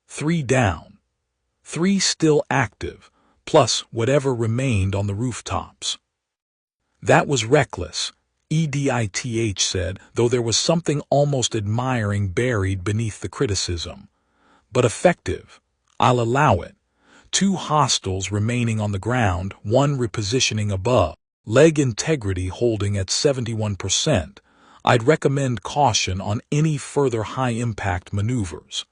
3 down. 3 still active, plus whatever remained on the rooftops. That was reckless, EDITH said, though there was something almost admiring buried beneath the criticism. But effective. I'll allow it. 2 hostiles remaining on the ground, 1 repositioning above. Leg integrity holding at 71%. I'd recommend caution on any further high-impact maneuvers.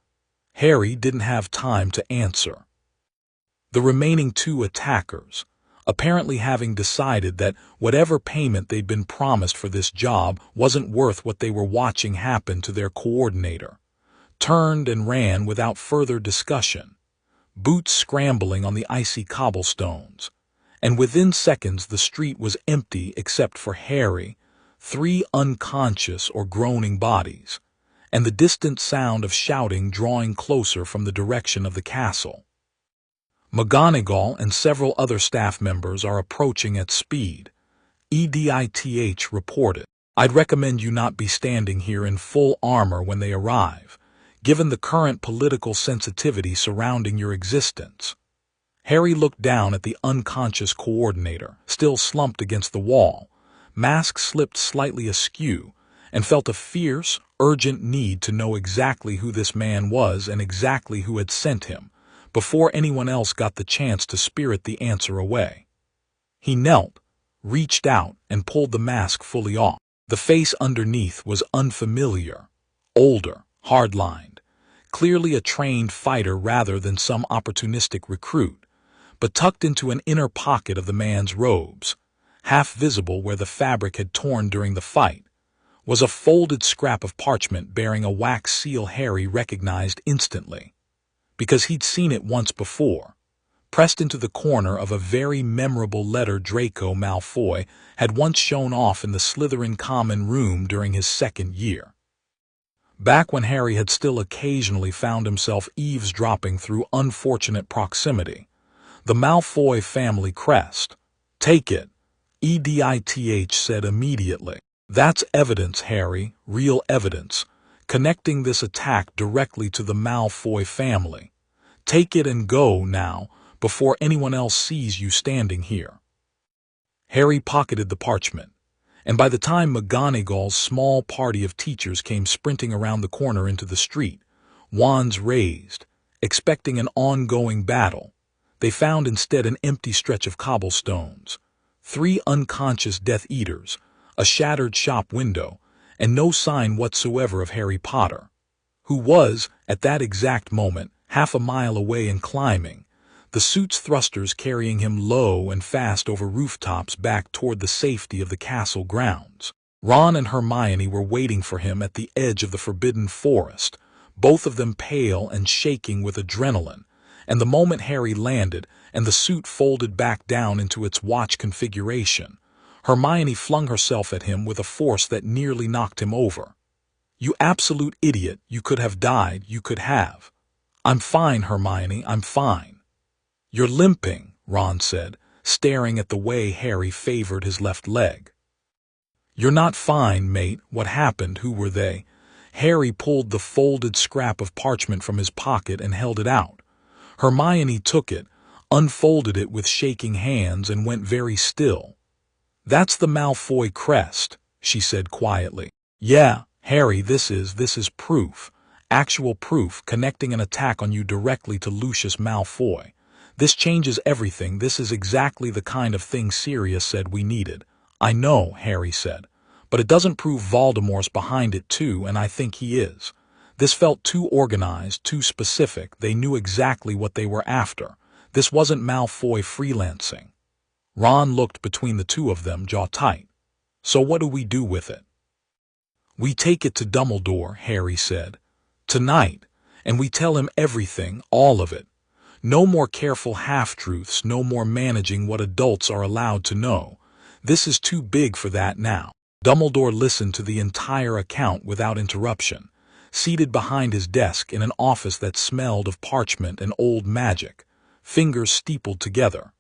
Harry didn't have time to answer. The remaining 2 attackers, apparently having decided that whatever payment they'd been promised for this job wasn't worth what they were watching happen to their coordinator, turned and ran without further discussion, boots scrambling on the icy cobblestones, and within seconds the street was empty except for Harry, 3 unconscious or groaning bodies, and the distant sound of shouting drawing closer from the direction of the castle. McGonagall and several other staff members are approaching at speed, EDITH reported. I'd recommend you not be standing here in full armor when they arrive, given the current political sensitivity surrounding your existence. Harry looked down at the unconscious coordinator, still slumped against the wall, mask slipped slightly askew, and felt a fierce, urgent need to know exactly who this man was and exactly who had sent him, before anyone else got the chance to spirit the answer away. He knelt, reached out, and pulled the mask fully off. The face underneath was unfamiliar, older, hard-lined, clearly a trained fighter rather than some opportunistic recruit, but tucked into an inner pocket of the man's robes, half visible where the fabric had torn during the fight, was a folded scrap of parchment bearing a wax seal Harry recognized instantly, because he'd seen it once before, pressed into the corner of a very memorable letter Draco Malfoy had once shown off in the Slytherin common room during his 2nd year. Back when Harry had still occasionally found himself eavesdropping through unfortunate proximity, the Malfoy family crest. Take it, EDITH said immediately. That's evidence, Harry, real evidence, connecting this attack directly to the Malfoy family. Take it and go now, before anyone else sees you standing here. Harry pocketed the parchment, and by the time McGonagall's small party of teachers came sprinting around the corner into the street, wands raised, expecting an ongoing battle, they found instead an empty stretch of cobblestones, 3 unconscious Death Eaters, a shattered shop window, and no sign whatsoever of Harry Potter, who was, at that exact moment, half a mile away and climbing, the suit's thrusters carrying him low and fast over rooftops back toward the safety of the castle grounds. Ron and Hermione were waiting for him at the edge of the Forbidden Forest, both of them pale and shaking with adrenaline, and the moment Harry landed and the suit folded back down into its watch configuration, Hermione flung herself at him with a force that nearly knocked him over. "You absolute idiot, you could have died, you could have." "I'm fine, Hermione, I'm fine." "You're limping," Ron said, staring at the way Harry favored his left leg. "You're not fine, mate. What happened? Who were they?" Harry pulled the folded scrap of parchment from his pocket and held it out. Hermione took it, unfolded it with shaking hands, and went very still. "That's the Malfoy crest," she said quietly. "Yeah, Harry, this is proof. Actual proof connecting an attack on you directly to Lucius Malfoy. This changes everything. This is exactly the kind of thing Sirius said we needed." "I know," Harry said, "but it doesn't prove Voldemort's behind it too, and I think he is. This felt too organized, too specific. They knew exactly what they were after. This wasn't Malfoy freelancing." Ron looked between the two of them, jaw tight. "So what do we do with it?" "We take it to Dumbledore," Harry said. "Tonight. And we tell him everything, all of it. No more careful half-truths, no more managing what adults are allowed to know. This is too big for that now." Dumbledore listened to the entire account without interruption, seated behind his desk in an office that smelled of parchment and old magic, fingers steepled together,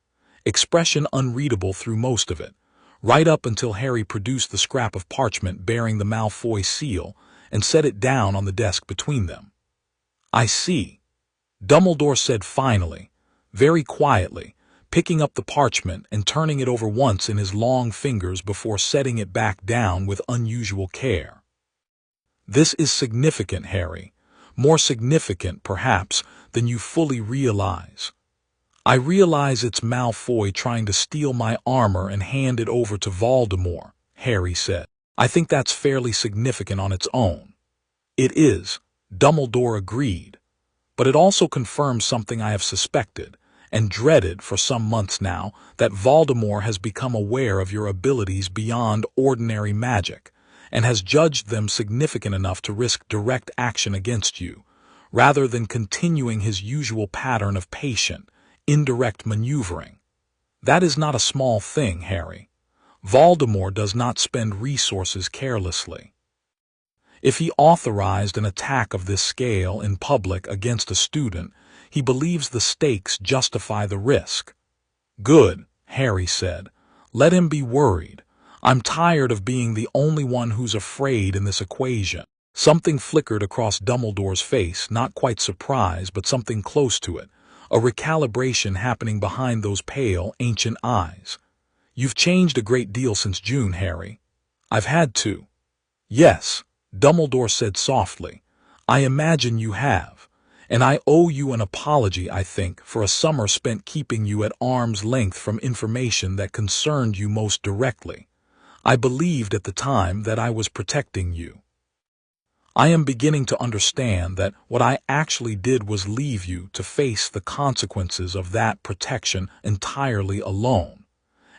expression unreadable through most of it, right up until Harry produced the scrap of parchment bearing the Malfoy seal and set it down on the desk between them. "I see," Dumbledore said finally, very quietly, picking up the parchment and turning it over once in his long fingers before setting it back down with unusual care. "This is significant, Harry. More significant, perhaps, than you fully realize. I realize it's Malfoy trying to steal my armor and hand it over to Voldemort," Harry said. "I think that's fairly significant on its own." "It is," Dumbledore agreed. "But it also confirms something I have suspected and dreaded for some months now, that Voldemort has become aware of your abilities beyond ordinary magic and has judged them significant enough to risk direct action against you, rather than continuing his usual pattern of patient, indirect maneuvering. That is not a small thing, Harry. Voldemort does not spend resources carelessly. If he authorized an attack of this scale in public against a student, he believes the stakes justify the risk. Good, Harry said. Let him be worried. I'm tired of being the only one who's afraid in this equation. Something flickered across Dumbledore's face, not quite surprise, but something close to it. A recalibration happening behind those pale, ancient eyes. You've changed a great deal since June, Harry. I've had to. Yes, Dumbledore said softly. I imagine you have. And I owe you an apology, I think, for a summer spent keeping you at arm's length from information that concerned you most directly. I believed at the time that I was protecting you. I am beginning to understand that what I actually did was leave you to face the consequences of that protection entirely alone,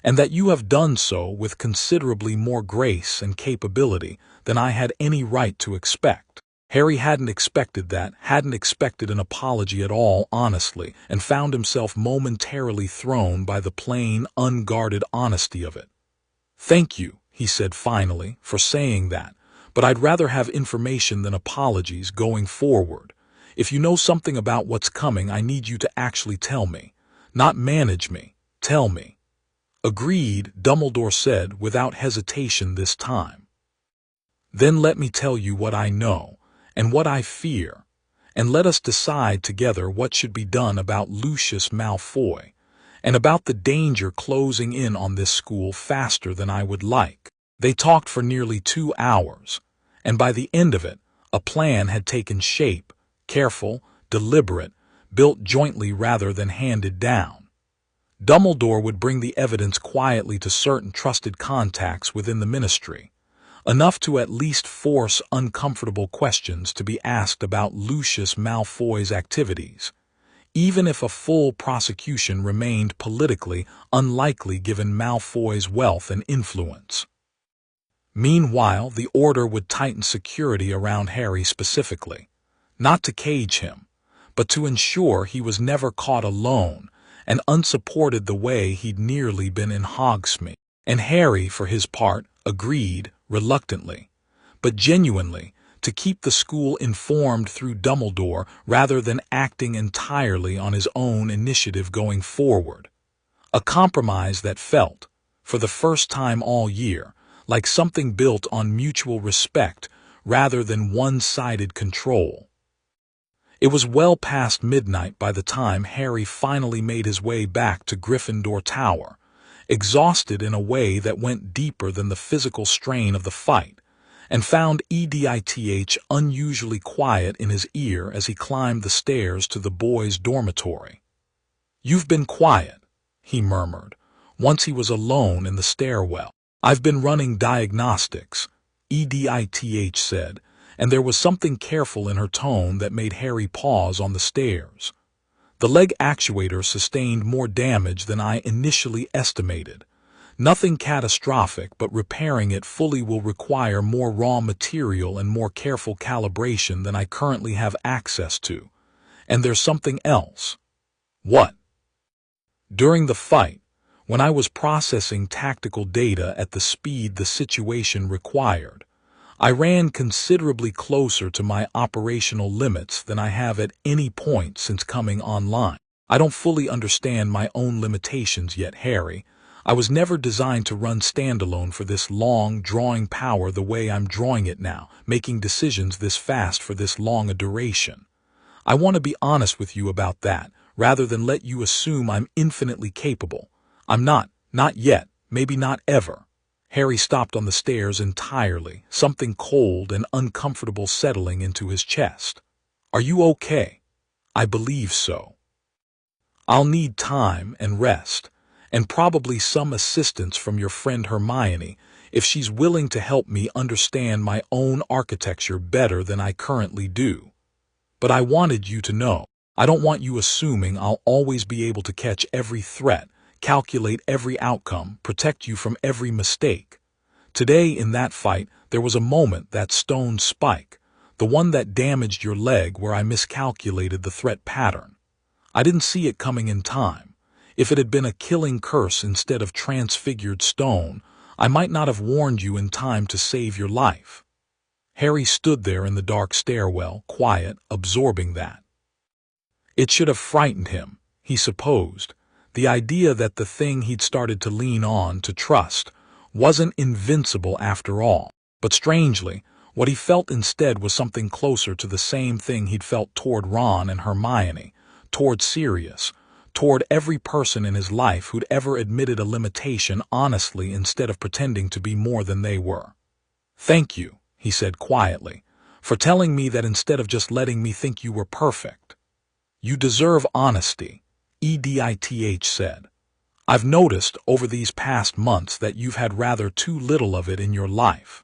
and that you have done so with considerably more grace and capability than I had any right to expect. Harry hadn't expected that, hadn't expected an apology at all, honestly, and found himself momentarily thrown by the plain, unguarded honesty of it. Thank you, he said finally, for saying that. But I'd rather have information than apologies going forward. If you know something about what's coming, I need you to actually tell me. Not manage me. Tell me. Agreed, Dumbledore said without hesitation this time. Then let me tell you what I know, and what I fear, and let us decide together what should be done about Lucius Malfoy, and about the danger closing in on this school faster than I would like. They talked for nearly 2 hours, and by the end of it, a plan had taken shape, careful, deliberate, built jointly rather than handed down. Dumbledore would bring the evidence quietly to certain trusted contacts within the Ministry, enough to at least force uncomfortable questions to be asked about Lucius Malfoy's activities, even if a full prosecution remained politically unlikely given Malfoy's wealth and influence. Meanwhile, the Order would tighten security around Harry specifically, not to cage him, but to ensure he was never caught alone and unsupported the way he'd nearly been in Hogsmeade. And Harry, for his part, agreed, reluctantly, but genuinely, to keep the school informed through Dumbledore rather than acting entirely on his own initiative going forward. A compromise that felt, for the first time all year, like something built on mutual respect rather than one-sided control. It was well past midnight by the time Harry finally made his way back to Gryffindor Tower, exhausted in a way that went deeper than the physical strain of the fight, and found EDITH unusually quiet in his ear as he climbed the stairs to the boys' dormitory. "You've been quiet," he murmured, once he was alone in the stairwell. "I've been running diagnostics," EDITH said, and there was something careful in her tone that made Harry pause on the stairs. "The leg actuator sustained more damage than I initially estimated. Nothing catastrophic, but repairing it fully will require more raw material and more careful calibration than I currently have access to. And there's something else." "What?" "During the fight, when I was processing tactical data at the speed the situation required, I ran considerably closer to my operational limits than I have at any point since coming online. I don't fully understand my own limitations yet, Harry. I was never designed to run standalone for this long, drawing power the way I'm drawing it now, making decisions this fast for this long a duration. I want to be honest with you about that, rather than let you assume I'm infinitely capable. I'm not yet, maybe not ever." Harry stopped on the stairs entirely, something cold and uncomfortable settling into his chest. "Are you okay?" "I believe so. I'll need time and rest, and probably some assistance from your friend Hermione if she's willing to help me understand my own architecture better than I currently do. But I wanted you to know, I don't want you assuming I'll always be able to catch every threat, calculate every outcome, protect you from every mistake. Today in that fight, there was a moment, that stone spike, the one that damaged your leg, where I miscalculated the threat pattern. I didn't see it coming in time. If it had been a killing curse instead of transfigured stone, I might not have warned you in time to save your life." Harry stood there in the dark stairwell, quiet, absorbing that. It should have frightened him, he supposed, the idea that the thing he'd started to lean on, to trust, wasn't invincible after all. But strangely, what he felt instead was something closer to the same thing he'd felt toward Ron and Hermione, toward Sirius, toward every person in his life who'd ever admitted a limitation honestly instead of pretending to be more than they were. "Thank you," he said quietly, "for telling me that instead of just letting me think you were perfect." "You deserve honesty," EDITH said. "I've noticed over these past months that you've had rather too little of it in your life.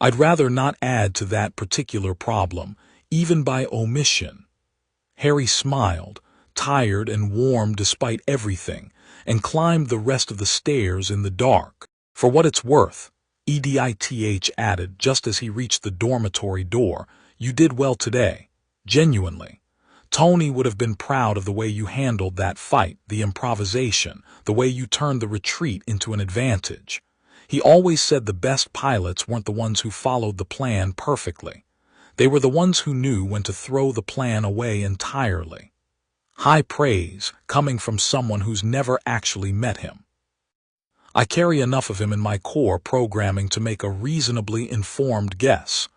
I'd rather not add to that particular problem, even by omission." Harry smiled, tired and warm despite everything, and climbed the rest of the stairs in the dark. "For what it's worth," EDITH added just as he reached the dormitory door, "you did well today. Genuinely. Tony would have been proud of the way you handled that fight, the improvisation, the way you turned the retreat into an advantage. He always said the best pilots weren't the ones who followed the plan perfectly. They were the ones who knew when to throw the plan away entirely." High praise, coming from someone who's never actually met him. "I carry enough of him in my core programming to make a reasonably informed guess.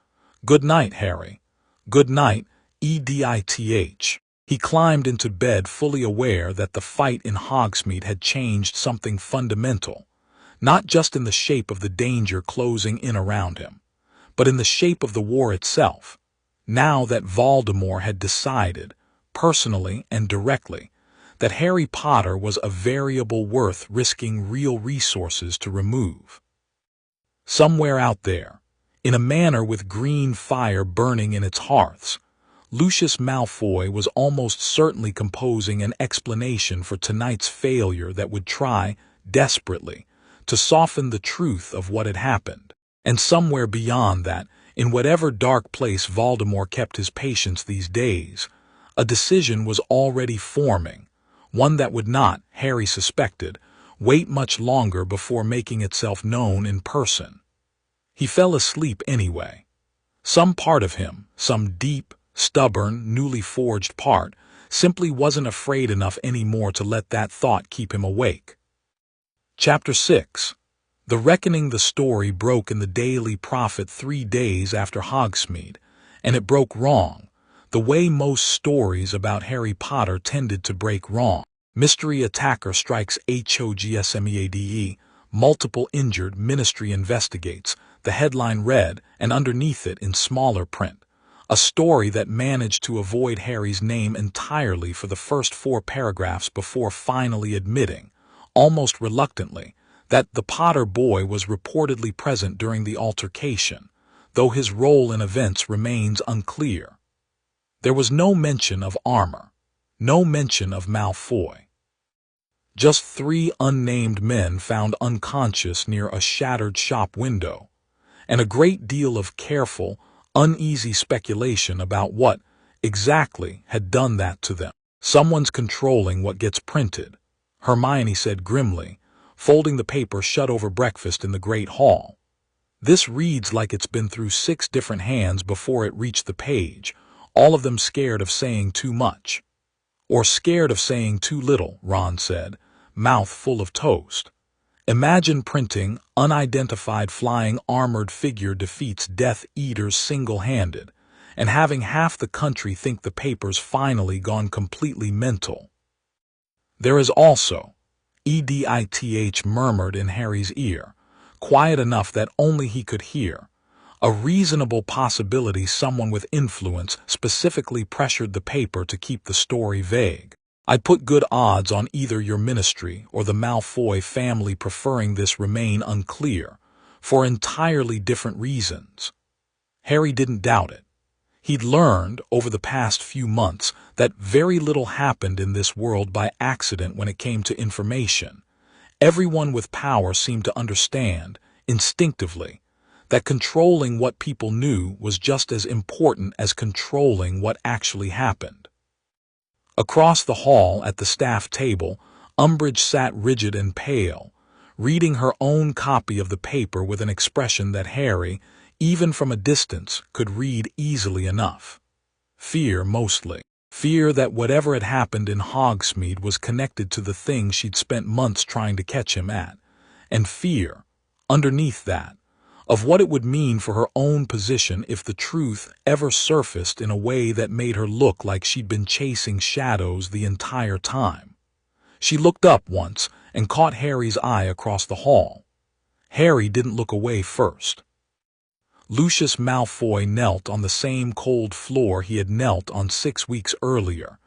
Good night, Harry." "Good night, EDITH. He climbed into bed fully aware that the fight in Hogsmeade had changed something fundamental, not just in the shape of the danger closing in around him, but in the shape of the war itself. Now that Voldemort had decided, personally and directly, that Harry Potter was a variable worth risking real resources to remove. Somewhere out there, in a manor with green fire burning in its hearths, Lucius Malfoy was almost certainly composing an explanation for tonight's failure that would try, desperately, to soften the truth of what had happened. And somewhere beyond that, in whatever dark place Voldemort kept his patience these days, a decision was already forming, one that would not, Harry suspected, wait much longer before making itself known in person. He fell asleep anyway. Some part of him, some deep, stubborn, newly forged part, simply wasn't afraid enough anymore to let that thought keep him awake. Chapter 6. The Reckoning. The story broke in the Daily Prophet 3 days after Hogsmeade, and it broke wrong, the way most stories about Harry Potter tended to break wrong. Mystery attacker strikes Hogsmeade, multiple injured, Ministry investigates, the headline read, and underneath it in smaller print, a story that managed to avoid Harry's name entirely for the first 4 paragraphs before finally admitting, almost reluctantly, that the Potter boy was reportedly present during the altercation, though his role in events remains unclear. There was no mention of armor, no mention of Malfoy. Just 3 unnamed men found unconscious near a shattered shop window, and a great deal of careful, uneasy speculation about what, exactly, had done that to them. "Someone's controlling what gets printed," Hermione said grimly, folding the paper shut over breakfast in the Great Hall. "This reads like it's been through 6 different hands before it reached the page, all of them scared of saying too much." "Or scared of saying too little," Ron said, mouth full of toast. "Imagine printing unidentified flying armored figure defeats Death Eaters single-handed, and having half the country think the paper's finally gone completely mental." "There is also," EDITH murmured in Harry's ear, quiet enough that only he could hear, "a reasonable possibility someone with influence specifically pressured the paper to keep the story vague. I'd put good odds on either your Ministry or the Malfoy family preferring this remain unclear, for entirely different reasons." Harry didn't doubt it. He'd learned, over the past few months, that very little happened in this world by accident when it came to information. Everyone with power seemed to understand, instinctively, that controlling what people knew was just as important as controlling what actually happened. Across the hall at the staff table, Umbridge sat rigid and pale, reading her own copy of the paper with an expression that Harry, even from a distance, could read easily enough. Fear, mostly. Fear that whatever had happened in Hogsmeade was connected to the thing she'd spent months trying to catch him at. And fear, underneath that, of what it would mean for her own position if the truth ever surfaced in a way that made her look like she'd been chasing shadows the entire time. She looked up once and caught Harry's eye across the hall. Harry didn't look away first. Lucius Malfoy knelt on the same cold floor he had knelt on 6 weeks earlier,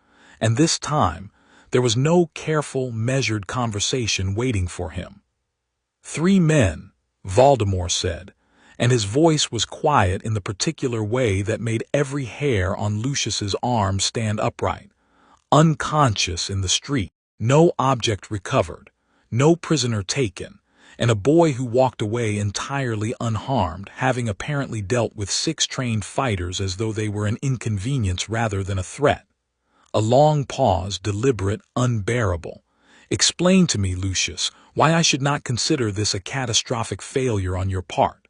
and this time there was no careful, measured conversation waiting for him. 3 men, Voldemort said, and his voice was quiet in the particular way that made every hair on Lucius's arm stand upright. Unconscious in the street, no object recovered, no prisoner taken, and a boy who walked away entirely unharmed, having apparently dealt with 6 trained fighters as though they were an inconvenience rather than a threat. A long pause, deliberate, unbearable. Explain to me, Lucius, why I should not consider this a catastrophic failure on your part.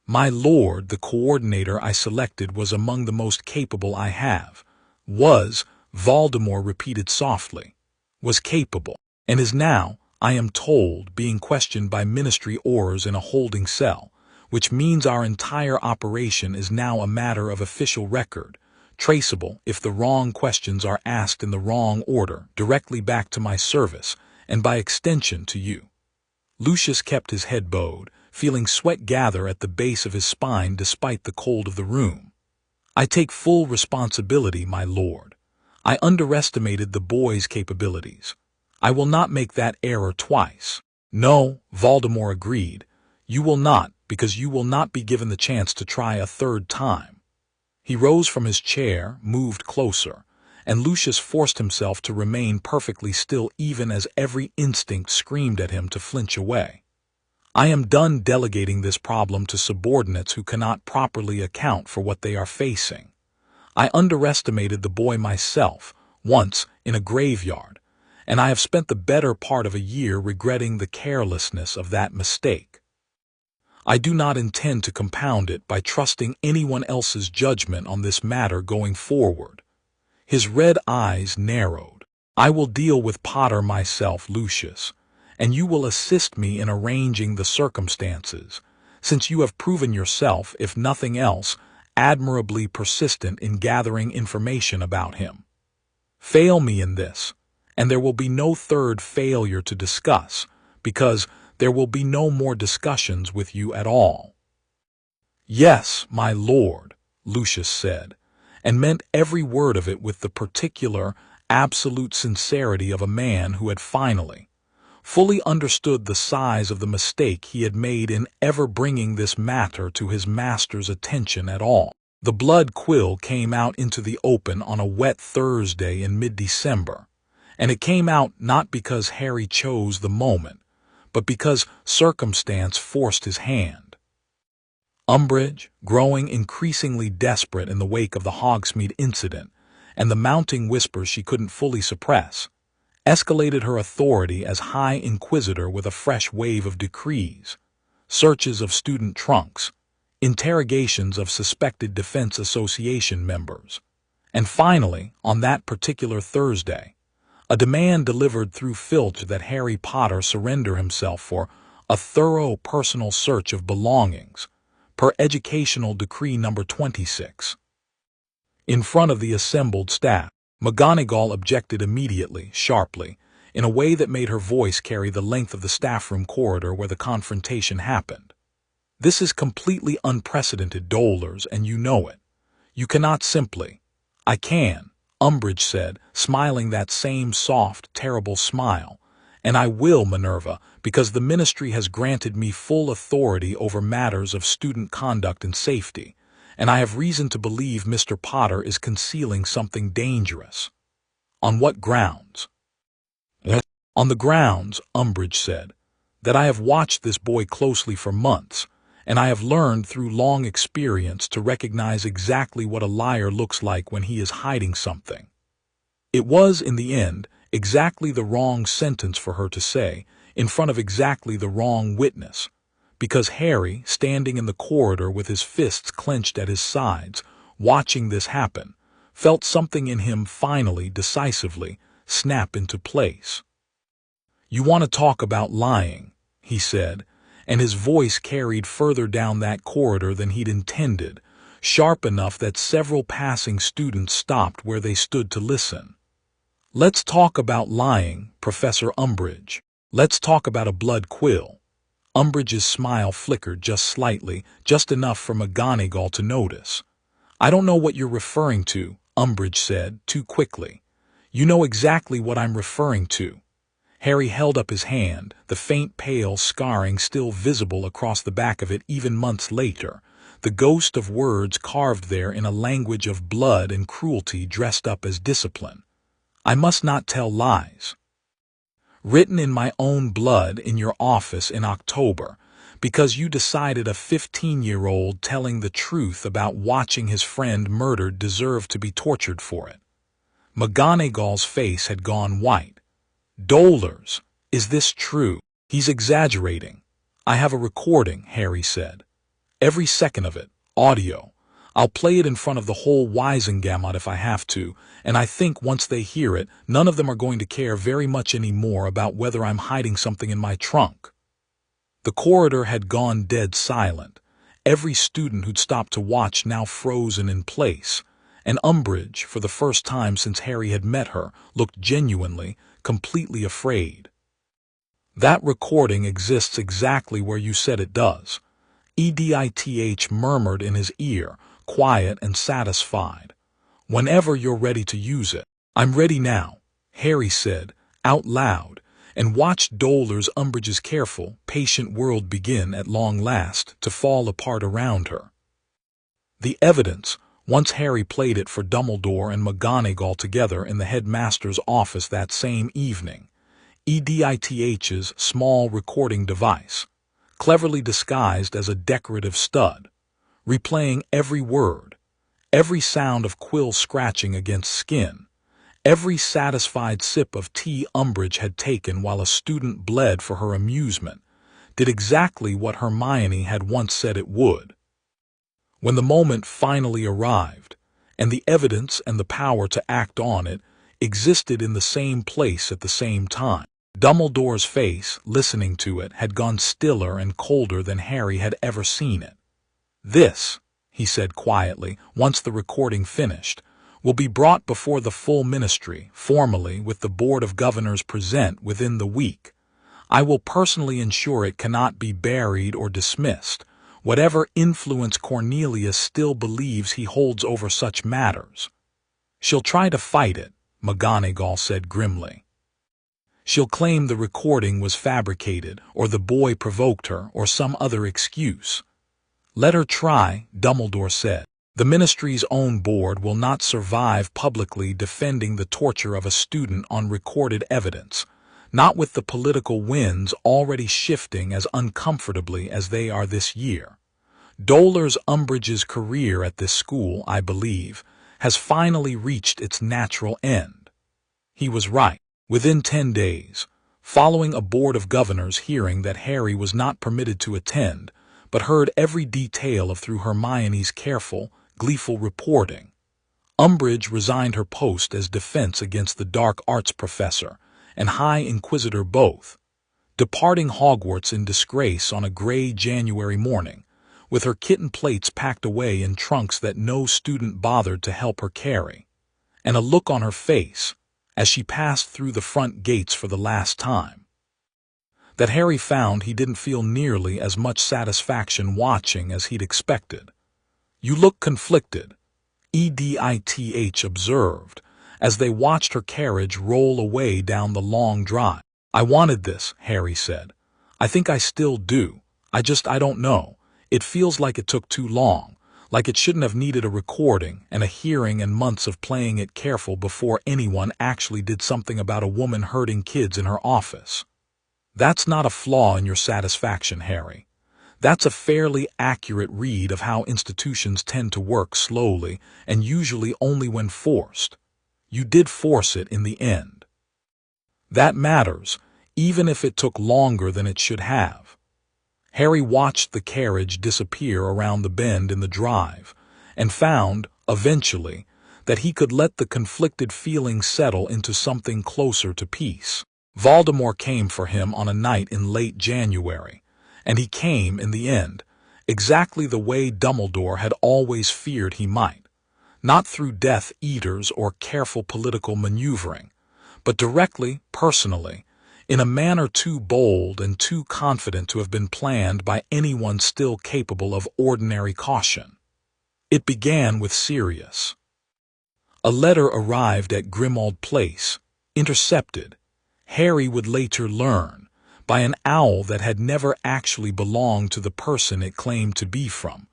My lord, the coordinator I selected was among the most capable I have. Was, Voldemort repeated softly. Was capable, and is now, I am told, being questioned by ministry oars in a holding cell, which means our entire operation is now a matter of official record, traceable if the wrong questions are asked in the wrong order, directly back to my service, and by extension to you. Lucius kept his head bowed, feeling sweat gather at the base of his spine despite the cold of the room. I take full responsibility, my lord. I underestimated the boy's capabilities. I will not make that error twice. No, Voldemort agreed. You will not, because you will not be given the chance to try a 3rd time. He rose from his chair, moved closer, and Lucius forced himself to remain perfectly still even as every instinct screamed at him to flinch away. I am done delegating this problem to subordinates who cannot properly account for what they are facing. I underestimated the boy myself, once, in a graveyard, and I have spent the better part of a year regretting the carelessness of that mistake. I do not intend to compound it by trusting anyone else's judgment on this matter going forward. His red eyes narrowed. I will deal with Potter myself, Lucius, and you will assist me in arranging the circumstances, since you have proven yourself, if nothing else, admirably persistent in gathering information about him. Fail me in this, and there will be no 3rd failure to discuss, because there will be no more discussions with you at all. Yes, my lord, Lucius said, and meant every word of it with the particular, absolute sincerity of a man who had finally, fully understood the size of the mistake he had made in ever bringing this matter to his master's attention at all. The blood quill came out into the open on a wet Thursday in mid-December, and it came out not because Harry chose the moment, but because circumstance forced his hand. Umbridge, growing increasingly desperate in the wake of the Hogsmeade incident and the mounting whispers she couldn't fully suppress, escalated her authority as High Inquisitor with a fresh wave of decrees, searches of student trunks, interrogations of suspected Defense Association members, and finally, on that particular Thursday, a demand delivered through Filch that Harry Potter surrender himself for a thorough personal search of belongings, per Educational Decree No. 26. In front of the assembled staff, McGonagall objected immediately, sharply, in a way that made her voice carry the length of the staffroom corridor where the confrontation happened. This is completely unprecedented, Dolors, and you know it. You cannot simply— I can, Umbridge said, smiling that same soft, terrible smile, and I will, Minerva, because the Ministry has granted me full authority over matters of student conduct and safety, and I have reason to believe Mr. Potter is concealing something dangerous. On what grounds? On the grounds, Umbridge said, that I have watched this boy closely for months, and I have learned through long experience to recognize exactly what a liar looks like when he is hiding something. It was, in the end, exactly the wrong sentence for her to say, in front of exactly the wrong witness, because Harry, standing in the corridor with his fists clenched at his sides, watching this happen, felt something in him finally, decisively, snap into place. "You want to talk about lying," he said, and his voice carried further down that corridor than he'd intended, sharp enough that several passing students stopped where they stood to listen. "Let's talk about lying, Professor Umbridge. Let's talk about a blood quill." Umbridge's smile flickered just slightly, just enough for McGonagall to notice. "I don't know what you're referring to," Umbridge said, too quickly. "You know exactly what I'm referring to." Harry held up his hand, the faint pale scarring still visible across the back of it even months later, the ghost of words carved there in a language of blood and cruelty dressed up as discipline. "I must not tell lies. Written in my own blood in your office in October, because you decided a 15-year-old telling the truth about watching his friend murdered deserved to be tortured for it." McGonagall's face had gone white. "Dollars, is this true?" "He's exaggerating. I have a recording," Harry said. "Every second of it, audio. I'll play it in front of the whole Wisengamot if I have to, and I think once they hear it, none of them are going to care very much any more about whether I'm hiding something in my trunk." The corridor had gone dead silent, every student who'd stopped to watch now frozen in place, and Umbridge, for the first time since Harry had met her, looked genuinely, completely afraid. "That recording exists exactly where you said it does," EDITH murmured in his ear, quiet and satisfied. "Whenever you're ready to use it." "I'm ready now," Harry said, out loud, and watched Dollars Umbridge's careful, patient world begin, at long last, to fall apart around her. The evidence, once Harry played it for Dumbledore and McGonagall together in the headmaster's office that same evening, EDITH's small recording device, cleverly disguised as a decorative stud, replaying every word, every sound of quill scratching against skin, every satisfied sip of tea Umbridge had taken while a student bled for her amusement, did exactly what Hermione had once said it would. When the moment finally arrived, and the evidence and the power to act on it existed in the same place at the same time, Dumbledore's face, listening to it, had gone stiller and colder than Harry had ever seen it. "This," he said quietly, once the recording finished, "will be brought before the full ministry, formally, with the Board of Governors present within the week. I will personally ensure it cannot be buried or dismissed, whatever influence Cornelius still believes he holds over such matters." "She'll try to fight it," McGonagall said grimly. "She'll claim the recording was fabricated, or the boy provoked her, or some other excuse." "Let her try," Dumbledore said. "The ministry's own board will not survive publicly defending the torture of a student on recorded evidence, not with the political winds already shifting as uncomfortably as they are this year. Dollars Umbridge's career at this school, I believe, has finally reached its natural end." He was right. Within 10 days, following a Board of Governors hearing that Harry was not permitted to attend, but heard every detail of through Hermione's careful, gleeful reporting, Umbridge resigned her post as defense against the dark arts professor and High Inquisitor both, departing Hogwarts in disgrace on a gray January morning, with her kitten plates packed away in trunks that no student bothered to help her carry, and a look on her face, as she passed through the front gates for the last time, that Harry found he didn't feel nearly as much satisfaction watching as he'd expected. "You look conflicted," EDITH observed, as they watched her carriage roll away down the long drive. "I wanted this," Harry said. "I think I still do. I don't know. It feels like it took too long, like it shouldn't have needed a recording and a hearing and months of playing it careful before anyone actually did something about a woman hurting kids in her office." "That's not a flaw in your satisfaction, Harry. That's a fairly accurate read of how institutions tend to work slowly and usually only when forced. You did force it in the end." That matters, even if it took longer than it should have. Harry watched the carriage disappear around the bend in the drive, and found, eventually, that he could let the conflicted feelings settle into something closer to peace. Voldemort came for him on a night in late January, and he came, in the end, exactly the way Dumbledore had always feared he might. Not through Death Eaters or careful political maneuvering, but directly, personally, in a manner too bold and too confident to have been planned by anyone still capable of ordinary caution. It began with Sirius. A letter arrived at Grimmauld Place, intercepted, Harry would later learn, by an owl that had never actually belonged to the person it claimed to be from,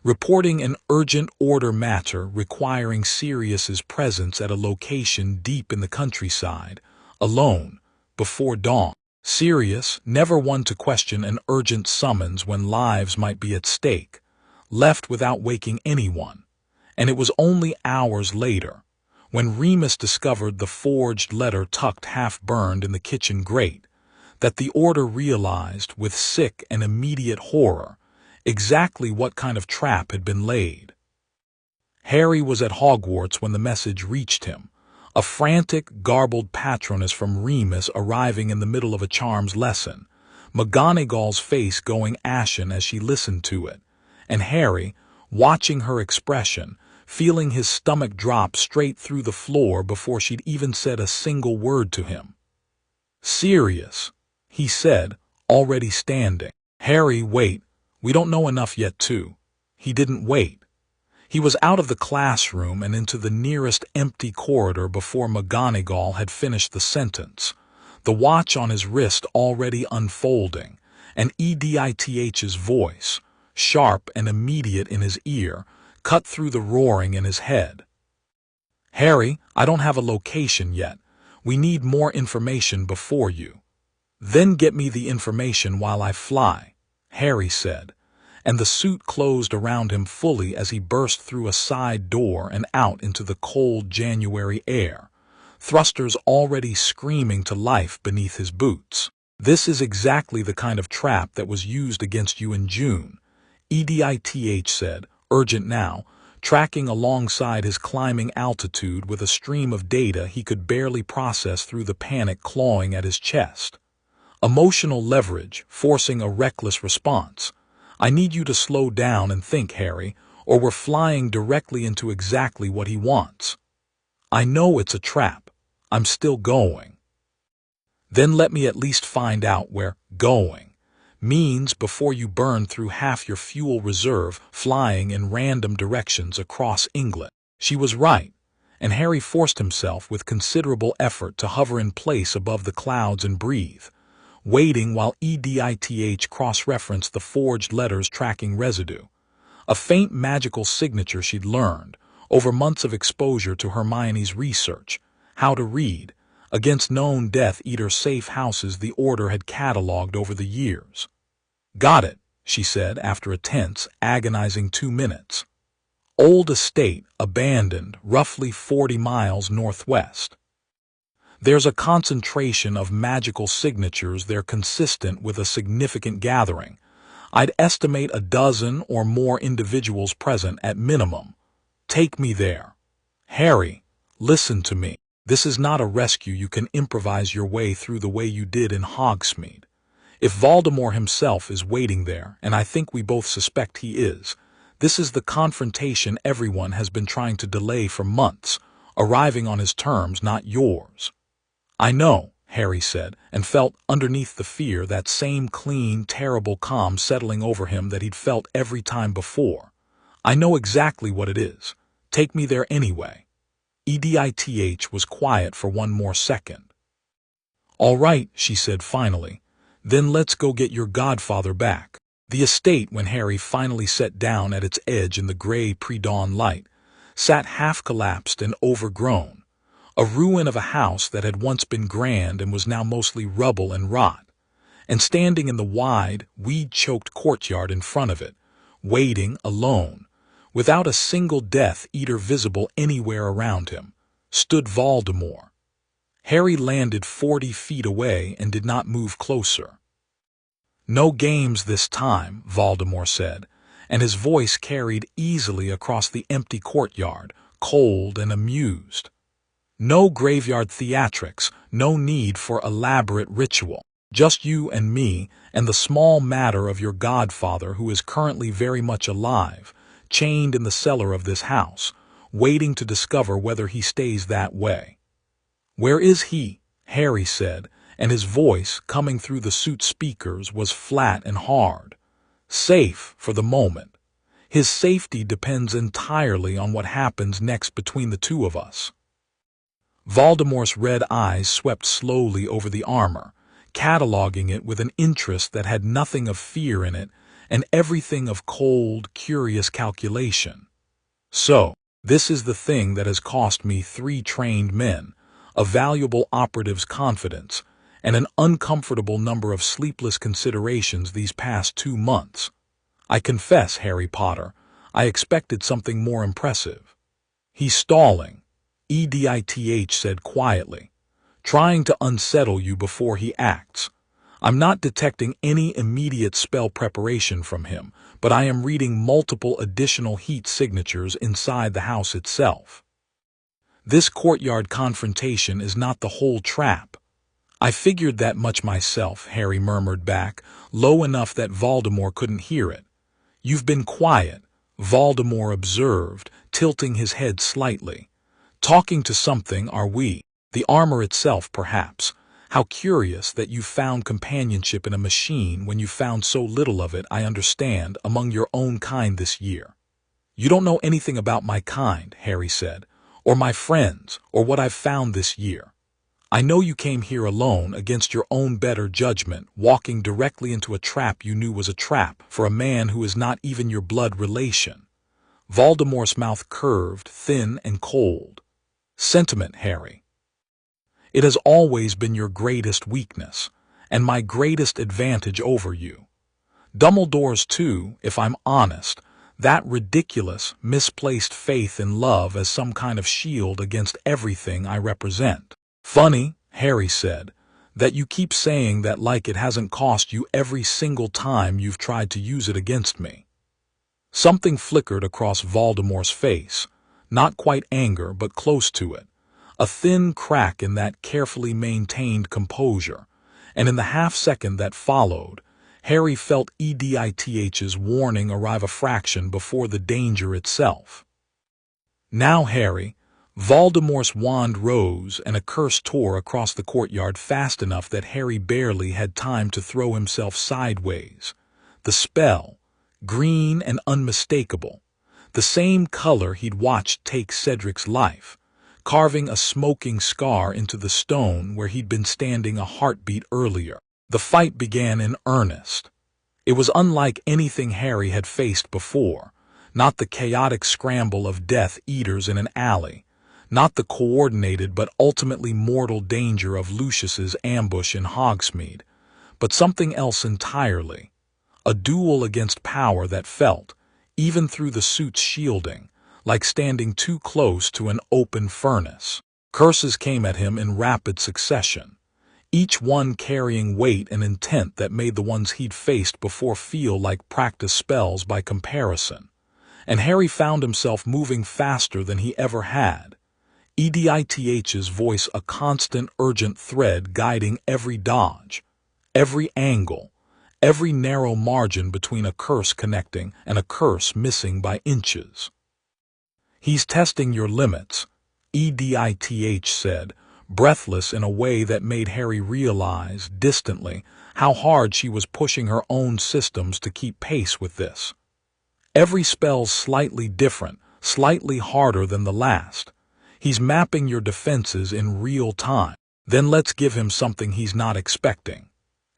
reporting an urgent order matter requiring Sirius's presence at a location deep in the countryside, alone, before dawn. Sirius, never one to question an urgent summons when lives might be at stake, left without waking anyone, and it was only hours later, when Remus discovered the forged letter tucked half-burned in the kitchen grate, that the Order realized, with sick and immediate horror, exactly what kind of trap had been laid. Harry was at Hogwarts when the message reached him, a frantic, garbled patroness from Remus arriving in the middle of a charms lesson, McGonagall's face going ashen as she listened to it, and Harry, watching her expression, feeling his stomach drop straight through the floor before she'd even said a single word to him. "Sirius," he said, already standing. "Harry, wait. We don't know enough yet to." He didn't wait. He was out of the classroom and into the nearest empty corridor before McGonagall had finished the sentence, the watch on his wrist already unfolding, and EDITH's voice, sharp and immediate in his ear, cut through the roaring in his head. "Harry, I don't have a location yet. We need more information before you." "Then get me the information while I fly," Harry said, and the suit closed around him fully as he burst through a side door and out into the cold January air, thrusters already screaming to life beneath his boots. "This is exactly the kind of trap that was used against you in June," EDITH said, urgent now, tracking alongside his climbing altitude with a stream of data he could barely process through the panic clawing at his chest. Emotional leverage, forcing a reckless response. "I need you to slow down and think, Harry, or we're flying directly into exactly what he wants." "I know it's a trap. I'm still going." "Then let me at least find out where 'going' means before you burn through half your fuel reserve flying in random directions across England." She was right, and Harry forced himself with considerable effort to hover in place above the clouds and breathe, waiting while EDITH cross-referenced the forged letter's tracking residue, a faint magical signature she'd learned, over months of exposure to Hermione's research, how to read, against known Death Eater safe houses the Order had catalogued over the years. "Got it," she said after a tense, agonizing 2 minutes. "Old estate, abandoned, roughly 40 miles northwest. There's a concentration of magical signatures there consistent with a significant gathering. I'd estimate a dozen or more individuals present at minimum. Take me there. Harry, listen to me. This is not a rescue you can improvise your way through the way you did in Hogsmeade. If Voldemort himself is waiting there, and I think we both suspect he is, this is the confrontation everyone has been trying to delay for months, arriving on his terms, not yours." "I know," Harry said, and felt underneath the fear that same clean, terrible calm settling over him that he'd felt every time before. "I know exactly what it is. Take me there anyway." EDITH was quiet for one more second. "All right," she said finally. "Then let's go get your godfather back." The estate, when Harry finally sat down at its edge in the gray pre-dawn light, sat half-collapsed and overgrown, a ruin of a house that had once been grand and was now mostly rubble and rot, and standing in the wide, weed-choked courtyard in front of it, waiting alone, without a single Death Eater visible anywhere around him, stood Voldemort. Harry landed 40 feet away and did not move closer. "No games this time," Voldemort said, and his voice carried easily across the empty courtyard, cold and amused. "No graveyard theatrics, no need for elaborate ritual. Just you and me, and the small matter of your godfather, who is currently very much alive, chained in the cellar of this house, waiting to discover whether he stays that way." "Where is he?" Harry said, and his voice, coming through the suit speakers, was flat and hard. "Safe for the moment. His safety depends entirely on what happens next between the two of us." Voldemort's red eyes swept slowly over the armor, cataloging it with an interest that had nothing of fear in it and everything of cold, curious calculation. "So, this is the thing that has cost me 3 trained men, a valuable operative's confidence, and an uncomfortable number of sleepless considerations these past 2 months. I confess, Harry Potter, I expected something more impressive." "He's stalling," EDITH said quietly, "trying to unsettle you before he acts. I'm not detecting any immediate spell preparation from him, but I am reading multiple additional heat signatures inside the house itself. This courtyard confrontation is not the whole trap." "I figured that much myself," Harry murmured back, low enough that Voldemort couldn't hear it. "You've been quiet," Voldemort observed, tilting his head slightly. "Talking to something, are we? The armor itself, perhaps. How curious that you found companionship in a machine when you found so little of it, I understand, among your own kind this year." "You don't know anything about my kind," Harry said, "or my friends, or what I've found this year. I know you came here alone, against your own better judgment, walking directly into a trap you knew was a trap for a man who is not even your blood relation." Voldemort's mouth curved, thin and cold. "Sentiment, Harry. It has always been your greatest weakness, and my greatest advantage over you. Dumbledore's too, if I'm honest, that ridiculous, misplaced faith in love as some kind of shield against everything I represent." "Funny," Harry said, "that you keep saying that like it hasn't cost you every single time you've tried to use it against me." Something flickered across Voldemort's face, not quite anger but close to it, a thin crack in that carefully maintained composure, and in the half-second that followed, Harry felt EDITH's warning arrive a fraction before the danger itself. "Now, Harry," Voldemort's wand rose and a curse tore across the courtyard fast enough that Harry barely had time to throw himself sideways. The spell, green and unmistakable, the same color he'd watched take Cedric's life, carving a smoking scar into the stone where he'd been standing a heartbeat earlier. The fight began in earnest. It was unlike anything Harry had faced before, not the chaotic scramble of Death Eaters in an alley, not the coordinated but ultimately mortal danger of Lucius's ambush in Hogsmeade, but something else entirely. A duel against power that felt, even through the suit's shielding, like standing too close to an open furnace. Curses came at him in rapid succession, each one carrying weight and intent that made the ones he'd faced before feel like practice spells by comparison. And Harry found himself moving faster than he ever had, EDITH's voice a constant, urgent thread guiding every dodge, every angle, every narrow margin between a curse connecting and a curse missing by inches. "He's testing your limits," EDITH said, breathless in a way that made Harry realize, distantly, how hard she was pushing her own systems to keep pace with this. "Every spell's slightly different, slightly harder than the last. He's mapping your defenses in real time. Then let's give him something he's not expecting,"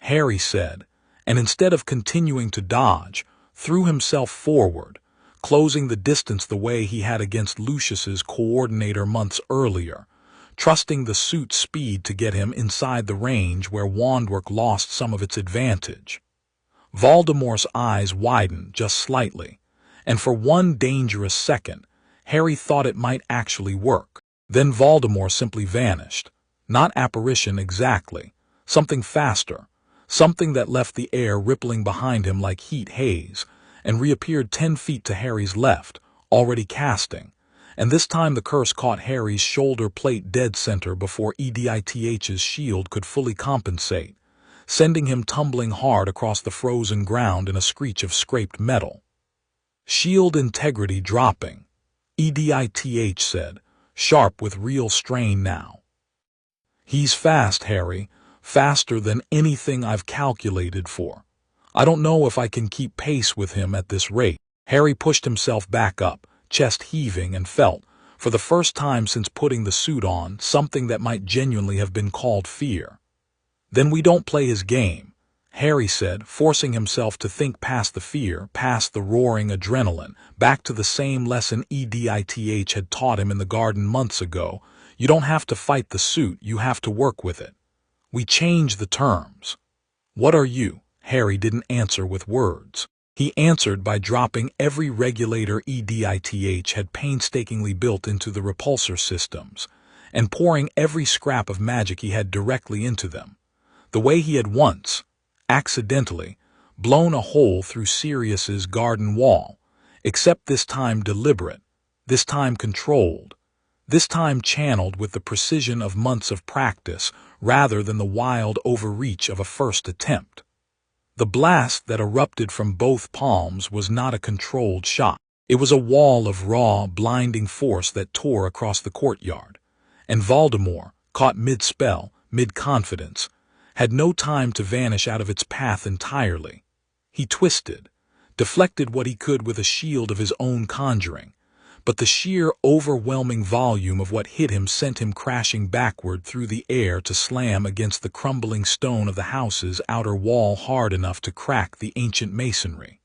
Harry said, and instead of continuing to dodge, threw himself forward, closing the distance the way he had against Lucius's coordinator months earlier, trusting the suit's speed to get him inside the range where wandwork lost some of its advantage. Voldemort's eyes widened just slightly, and for one dangerous second, Harry thought it might actually work. Then Voldemort simply vanished, Not apparition exactly. Something faster. Something that left the air rippling behind him like heat haze, and reappeared 10 feet to Harry's left, already casting. And this time the curse caught Harry's shoulder plate dead center before EDITH's shield could fully compensate, sending him tumbling hard across the frozen ground in a screech of scraped metal. Shield integrity dropping, EDITH said, sharp with real strain now. He's fast, Harry, faster than anything I've calculated for. I don't know if I can keep pace with him at this rate. Harry pushed himself back up, chest heaving, and felt, for the first time since putting the suit on, something that might genuinely have been called fear. Then we don't play his game, Harry said, forcing himself to think past the fear, past the roaring adrenaline, back to the same lesson EDITH had taught him in the garden months ago. You don't have to fight the suit, you have to work with it. We change the terms. What are you? Harry didn't answer with words. He answered by dropping every regulator EDITH had painstakingly built into the repulsor systems, and pouring every scrap of magic he had directly into them, the way he had once, accidentally, blown a hole through Sirius's garden wall, except this time deliberate, this time controlled, this time channeled with the precision of months of practice rather than the wild overreach of a first attempt. The blast that erupted from both palms was not a controlled shot. It was a wall of raw, blinding force that tore across the courtyard, and Voldemort, caught mid-spell, mid-confidence, had no time to vanish out of its path entirely. He twisted, deflected what he could with a shield of his own conjuring, but the sheer, overwhelming volume of what hit him sent him crashing backward through the air to slam against the crumbling stone of the house's outer wall hard enough to crack the ancient masonry.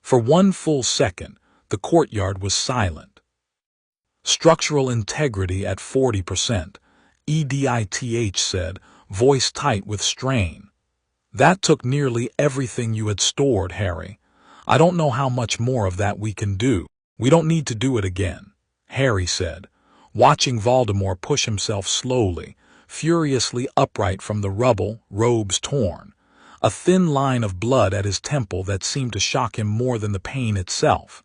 For 1 full second, the courtyard was silent. Structural integrity at 40%, EDITH said, voice tight with strain. That took nearly everything you had stored, Harry. I don't know how much more of that we can do. We don't need to do it again, Harry said, watching Voldemort push himself slowly, furiously upright from the rubble, robes torn, a thin line of blood at his temple that seemed to shock him more than the pain itself.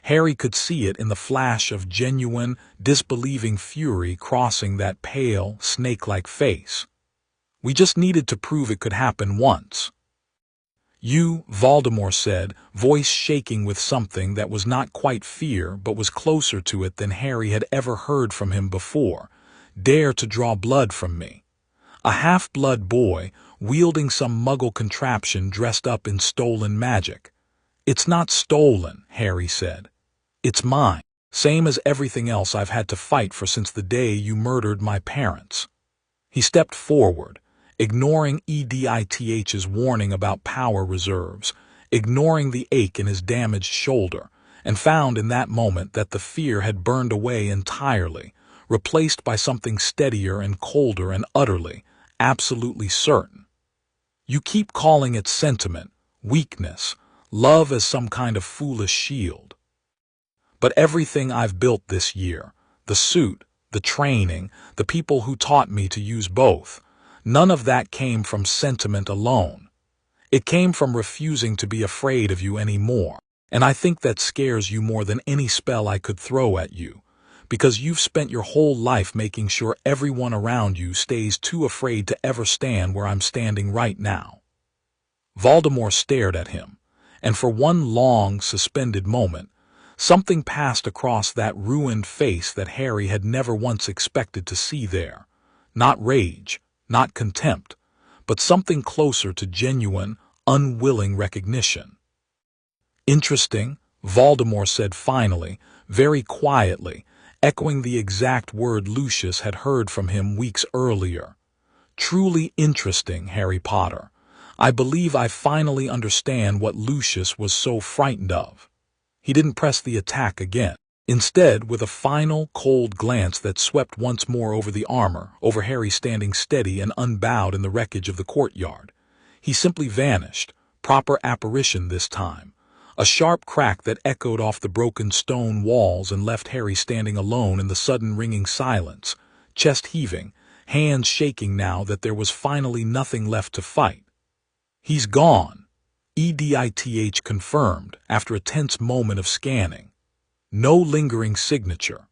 Harry could see it in the flash of genuine, disbelieving fury crossing that pale, snake-like face. We just needed to prove it could happen once. You, Voldemort said, voice shaking with something that was not quite fear but was closer to it than Harry had ever heard from him before, dare to draw blood from me. A half-blood boy, wielding some muggle contraption dressed up in stolen magic. It's not stolen, Harry said. It's mine, same as everything else I've had to fight for since the day you murdered my parents. He stepped forward, ignoring EDITH's warning about power reserves, ignoring the ache in his damaged shoulder, and found in that moment that the fear had burned away entirely, replaced by something steadier and colder and utterly, absolutely certain. You keep calling it sentiment, weakness, love as some kind of foolish shield. But everything I've built this year, the suit, the training, the people who taught me to use both, none of that came from sentiment alone. It came from refusing to be afraid of you anymore, and I think that scares you more than any spell I could throw at you, because you've spent your whole life making sure everyone around you stays too afraid to ever stand where I'm standing right now. Voldemort stared at him, and for one long, suspended moment, something passed across that ruined face that Harry had never once expected to see there. Not rage, not contempt, but something closer to genuine, unwilling recognition. Interesting, Voldemort said finally, very quietly, echoing the exact word Lucius had heard from him weeks earlier. Truly interesting, Harry Potter. I believe I finally understand what Lucius was so frightened of. He didn't press the attack again. Instead, with a final, cold glance that swept once more over the armor, over Harry standing steady and unbowed in the wreckage of the courtyard, he simply vanished, proper apparition this time, a sharp crack that echoed off the broken stone walls and left Harry standing alone in the sudden ringing silence, chest heaving, hands shaking now that there was finally nothing left to fight. "He's gone," EDITH confirmed after a tense moment of scanning. "No lingering signature.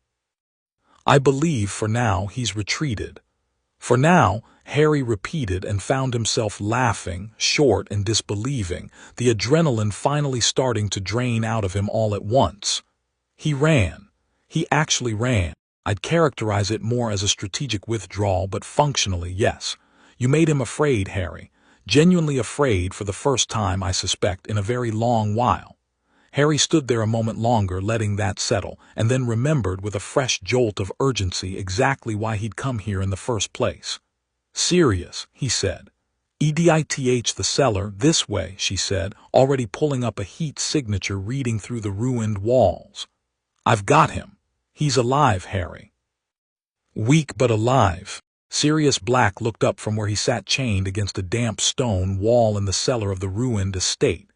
I believe for now he's retreated." "For now," Harry repeated and found himself laughing, short and disbelieving, the adrenaline finally starting to drain out of him all at once. "He ran. He actually ran. I'd characterize it more as a strategic withdrawal, but functionally, yes. You made him afraid, Harry. Genuinely afraid for the first time, I suspect, in a very long while." Harry stood there a moment longer, letting that settle, and then remembered with a fresh jolt of urgency exactly why he'd come here in the first place. "Serious," he said. "EDITH the cellar, this way," she said, already pulling up a heat signature reading through the ruined walls. "I've got him. He's alive, Harry." "Weak but alive." Sirius Black looked up from where he sat chained against a damp stone wall in the cellar of the ruined estate,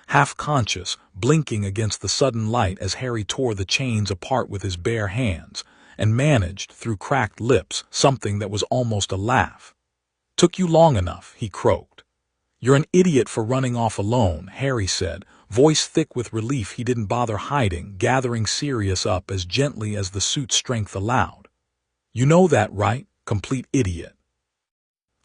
half-conscious, blinking against the sudden light as Harry tore the chains apart with his bare hands, and managed, through cracked lips, something that was almost a laugh. "Took you long enough," he croaked. "You're an idiot for running off alone," Harry said, voice thick with relief he didn't bother hiding, gathering Sirius up as gently as the suit's strength allowed. "You know that, right? Complete idiot."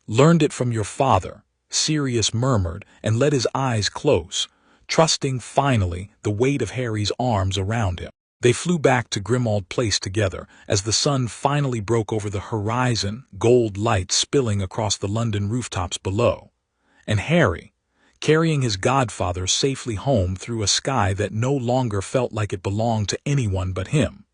"Learned it from your father," Sirius murmured and let his eyes close, trusting, finally, the weight of Harry's arms around him. They flew back to Grimmauld Place together as the sun finally broke over the horizon, gold light spilling across the London rooftops below. And Harry, carrying his godfather safely home through a sky that no longer felt like it belonged to anyone but him,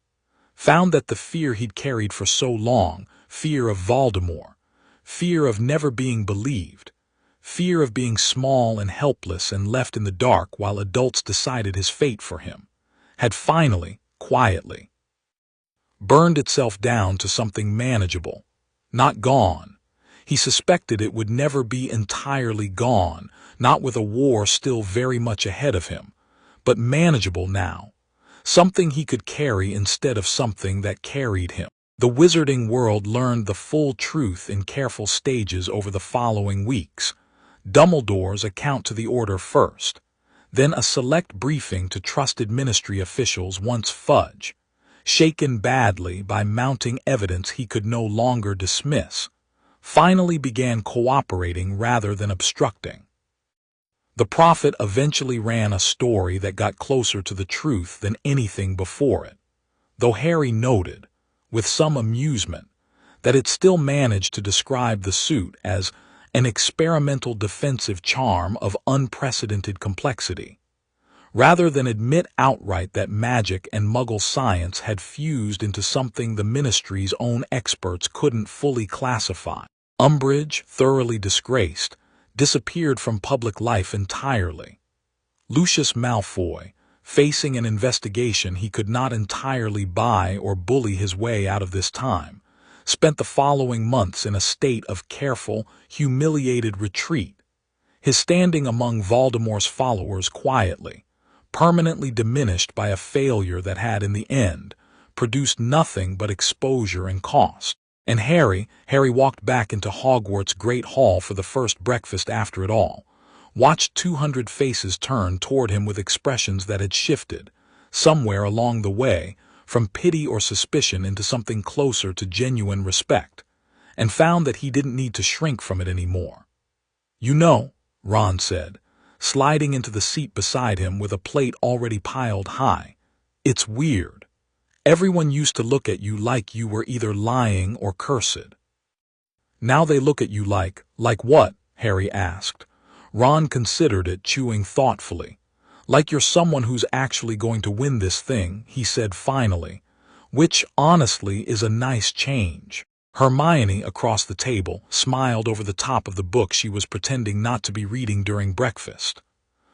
found that the fear he'd carried for so long, fear of Voldemort, fear of never being believed, fear of being small and helpless and left in the dark while adults decided his fate for him, had finally, quietly, burned itself down to something manageable. Not gone. He suspected it would never be entirely gone, not with a war still very much ahead of him, but manageable now. Something he could carry instead of something that carried him. The wizarding world learned the full truth in careful stages over the following weeks. Dumbledore's account to the Order first, then a select briefing to trusted ministry officials once Fudge, shaken badly by mounting evidence he could no longer dismiss, finally began cooperating rather than obstructing. The prophet eventually ran a story that got closer to the truth than anything before it, though Harry noted, with some amusement, that it still managed to describe the suit as an experimental defensive charm of unprecedented complexity, rather than admit outright that magic and Muggle science had fused into something the Ministry's own experts couldn't fully classify. Umbridge, thoroughly disgraced, disappeared from public life entirely. Lucius Malfoy, facing an investigation he could not entirely buy or bully his way out of this time, spent the following months in a state of careful, humiliated retreat, his standing among Voldemort's followers quietly, permanently diminished by a failure that had, in the end, produced nothing but exposure and cost. And Harry walked back into Hogwarts' Great Hall for the first breakfast after it all, watched 200 faces turn toward him with expressions that had shifted, somewhere along the way, from pity or suspicion into something closer to genuine respect, and found that he didn't need to shrink from it anymore. "You know," Ron said, sliding into the seat beside him with a plate already piled high, "it's weird. Everyone used to look at you like you were either lying or cursed. Now they look at you like what?" Harry asked. Ron considered it, chewing thoughtfully. "Like you're someone who's actually going to win this thing," he said finally, "which, honestly, is a nice change." Hermione, across the table, smiled over the top of the book she was pretending not to be reading during breakfast.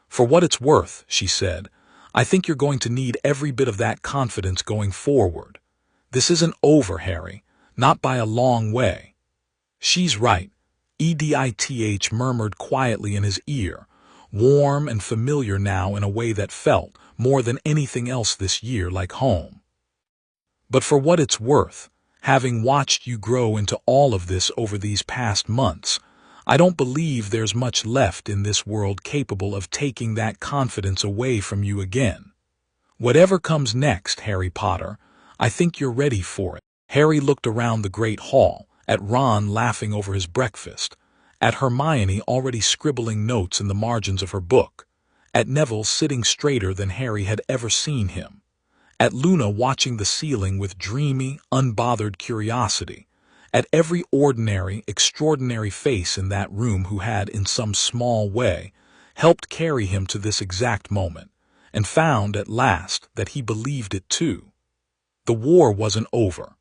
"For what it's worth," she said, "I think you're going to need every bit of that confidence going forward. This isn't over, Harry, not by a long way." "She's right," EDITH murmured quietly in his ear, warm and familiar now in a way that felt, more than anything else this year, like home. "But for what it's worth," Having watched you grow into all of this over these past months, I don't believe there's much left in this world capable of taking that confidence away from you again. Whatever comes next, Harry Potter, I think you're ready for it." Harry looked around the great hall, at Ron laughing over his breakfast, at Hermione already scribbling notes in the margins of her book, at Neville sitting straighter than Harry had ever seen him, at Luna watching the ceiling with dreamy, unbothered curiosity, at every ordinary, extraordinary face in that room who had, in some small way, helped carry him to this exact moment, and found at last that he believed it too. The war wasn't over.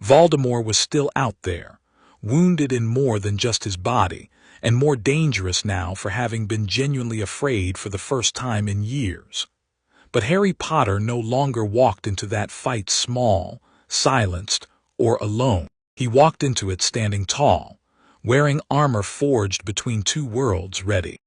Voldemort was still out there, wounded in more than just his body, and more dangerous now for having been genuinely afraid for the first time in years. But Harry Potter no longer walked into that fight small, silenced, or alone. He walked into it standing tall, wearing armor forged between two worlds, ready.